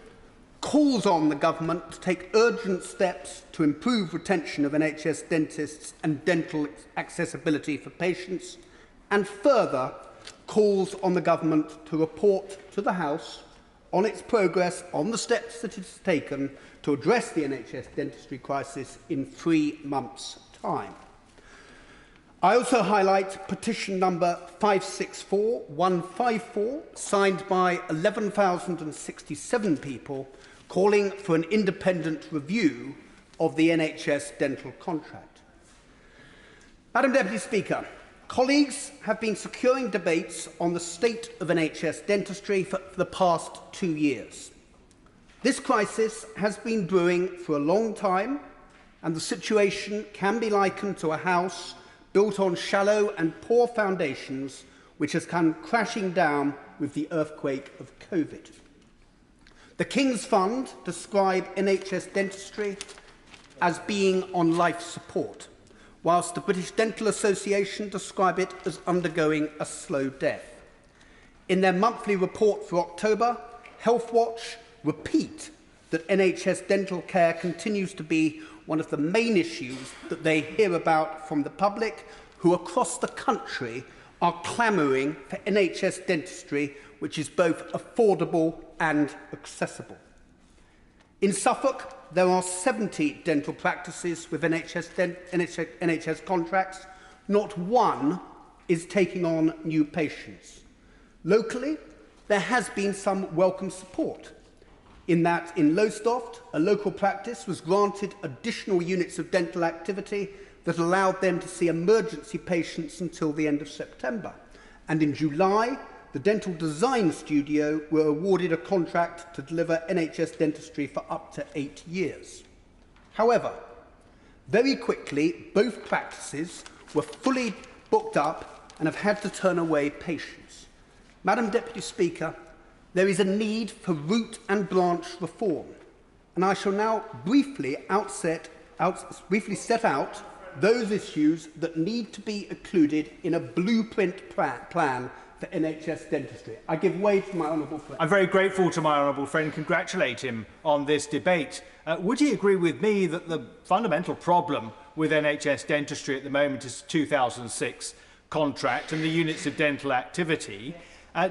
calls on the government to take urgent steps to improve retention of NHS dentists and dental accessibility for patients, and further calls on the government to report to the House on its progress on the steps that it has taken to address the NHS dentistry crisis in 3 months' time. I also highlight petition number 564154, signed by 11,067 people, calling for an independent review of the NHS dental contract. Madam Deputy Speaker, colleagues have been securing debates on the state of NHS dentistry for the past 2 years. This crisis has been brewing for a long time, and the situation can be likened to a house built on shallow and poor foundations, which has come crashing down with the earthquake of COVID. The King's Fund describe NHS dentistry as being on life support, whilst the British Dental Association describe it as undergoing a slow death. In their monthly report for October, Healthwatch repeat that NHS dental care continues to be one of the main issues that they hear about from the public, who across the country are clamouring for NHS dentistry which is both affordable and accessible. In Suffolk, there are 70 dental practices with NHS contracts. Not one is taking on new patients. Locally, there has been some welcome support, in that in Lowestoft, a local practice was granted additional units of dental activity that allowed them to see emergency patients until the end of September. And in July, the Dental Design Studio were awarded a contract to deliver NHS dentistry for up to 8 years. However, very quickly, both practices were fully booked up and have had to turn away patients. Madam Deputy Speaker, there is a need for root and branch reform, and I shall now briefly set out those issues that need to be included in a blueprint plan for NHS dentistry. I give way to my honourable friend. I'm very grateful to my honourable friend, congratulate him on this debate. Would he agree with me that the fundamental problem with NHS dentistry at the moment is the 2006 contract and the units of dental activity?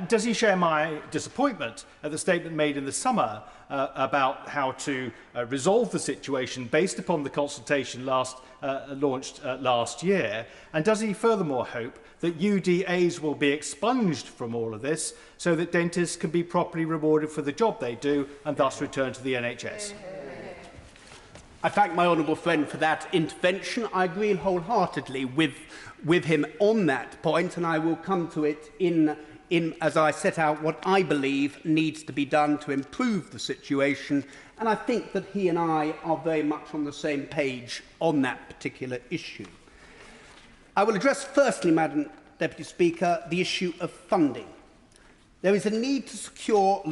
Does he share my disappointment at the statement made in the summer about how to resolve the situation based upon the consultation launched last year? And does he furthermore hope that UDAs will be expunged from all of this so that dentists can be properly rewarded for the job they do and thus return to the NHS? I thank my honourable friend for that intervention. I agree wholeheartedly with him on that point, and I will come to it as I set out what I believe needs to be done to improve the situation, and I think that he and I are very much on the same page on that particular issue. I will address firstly, Madam Deputy Speaker, the issue of funding. There is a need to secure a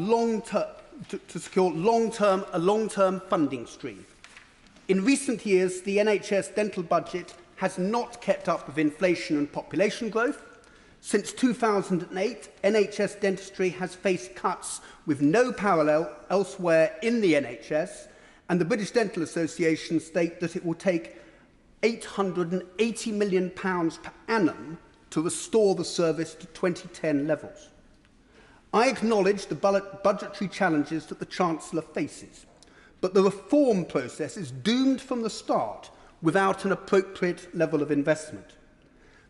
long-term funding stream. In recent years, the NHS dental budget has not kept up with inflation and population growth. Since 2008, NHS dentistry has faced cuts with no parallel elsewhere in the NHS, and the British Dental Association state that it will take £880 million per annum to restore the service to 2010 levels. I acknowledge the budgetary challenges that the Chancellor faces, but the reform process is doomed from the start without an appropriate level of investment.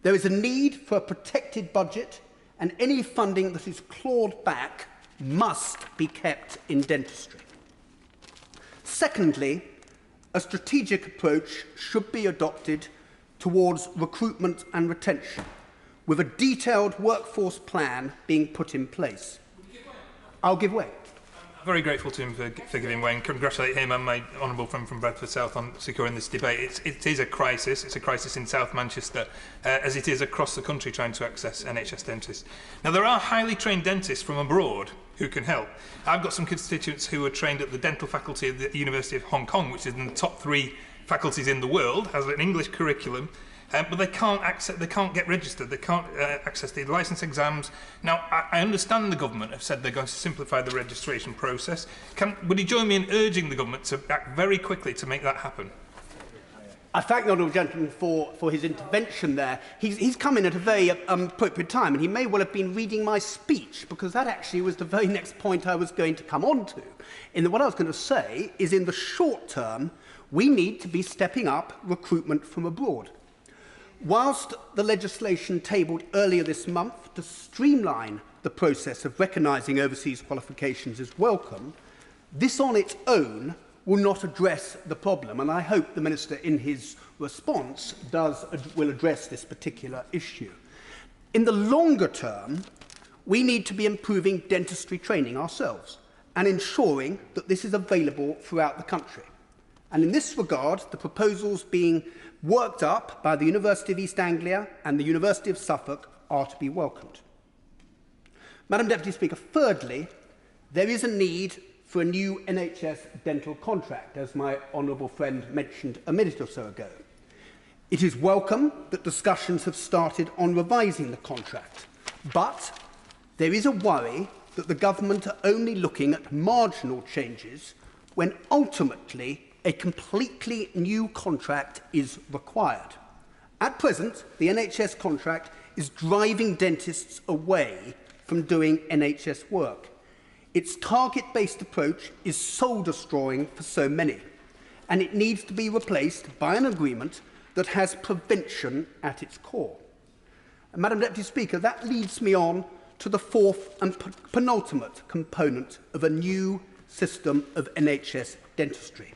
There is a need for a protected budget, and any funding that is clawed back must be kept in dentistry. Secondly, a strategic approach should be adopted towards recruitment and retention, with a detailed workforce plan being put in place. I'll give way. Very grateful to him for giving way and congratulate him and my honourable friend from Bradford South on securing this debate. It is a crisis. It's a crisis in South Manchester, as it is across the country trying to access NHS dentists. Now, there are highly trained dentists from abroad who can help. I've got some constituents who are trained at the dental faculty of the University of Hong Kong, which is in the top 3 faculties in the world, has an English curriculum, but they can't get registered, they can't access the licence exams. Now, I understand the government have said they're going to simplify the registration process. Would you join me in urging the government to act very quickly to make that happen? I thank the honourable gentleman for his intervention there. He's come in at a very appropriate time, and he may well have been reading my speech, because that actually was the very next point I was going to come on to. What I was going to say is, in the short term, we need to be stepping up recruitment from abroad. Whilst the legislation tabled earlier this month to streamline the process of recognising overseas qualifications is welcome, this on its own will not address the problem, and I hope the Minister in his response will address this particular issue. In the longer term, we need to be improving dentistry training ourselves and ensuring that this is available throughout the country. And in this regard, the proposals being worked up by the University of East Anglia and the University of Suffolk are to be welcomed. Madam Deputy Speaker, thirdly, there is a need for a new NHS dental contract, as my honourable friend mentioned a minute or so ago. It is welcome that discussions have started on revising the contract, but there is a worry that the government are only looking at marginal changes when ultimately a completely new contract is required. At present, the NHS contract is driving dentists away from doing NHS work. Its target-based approach is soul-destroying for so many, and it needs to be replaced by an agreement that has prevention at its core. And Madam Deputy Speaker, that leads me on to the fourth and penultimate component of a new system of NHS dentistry.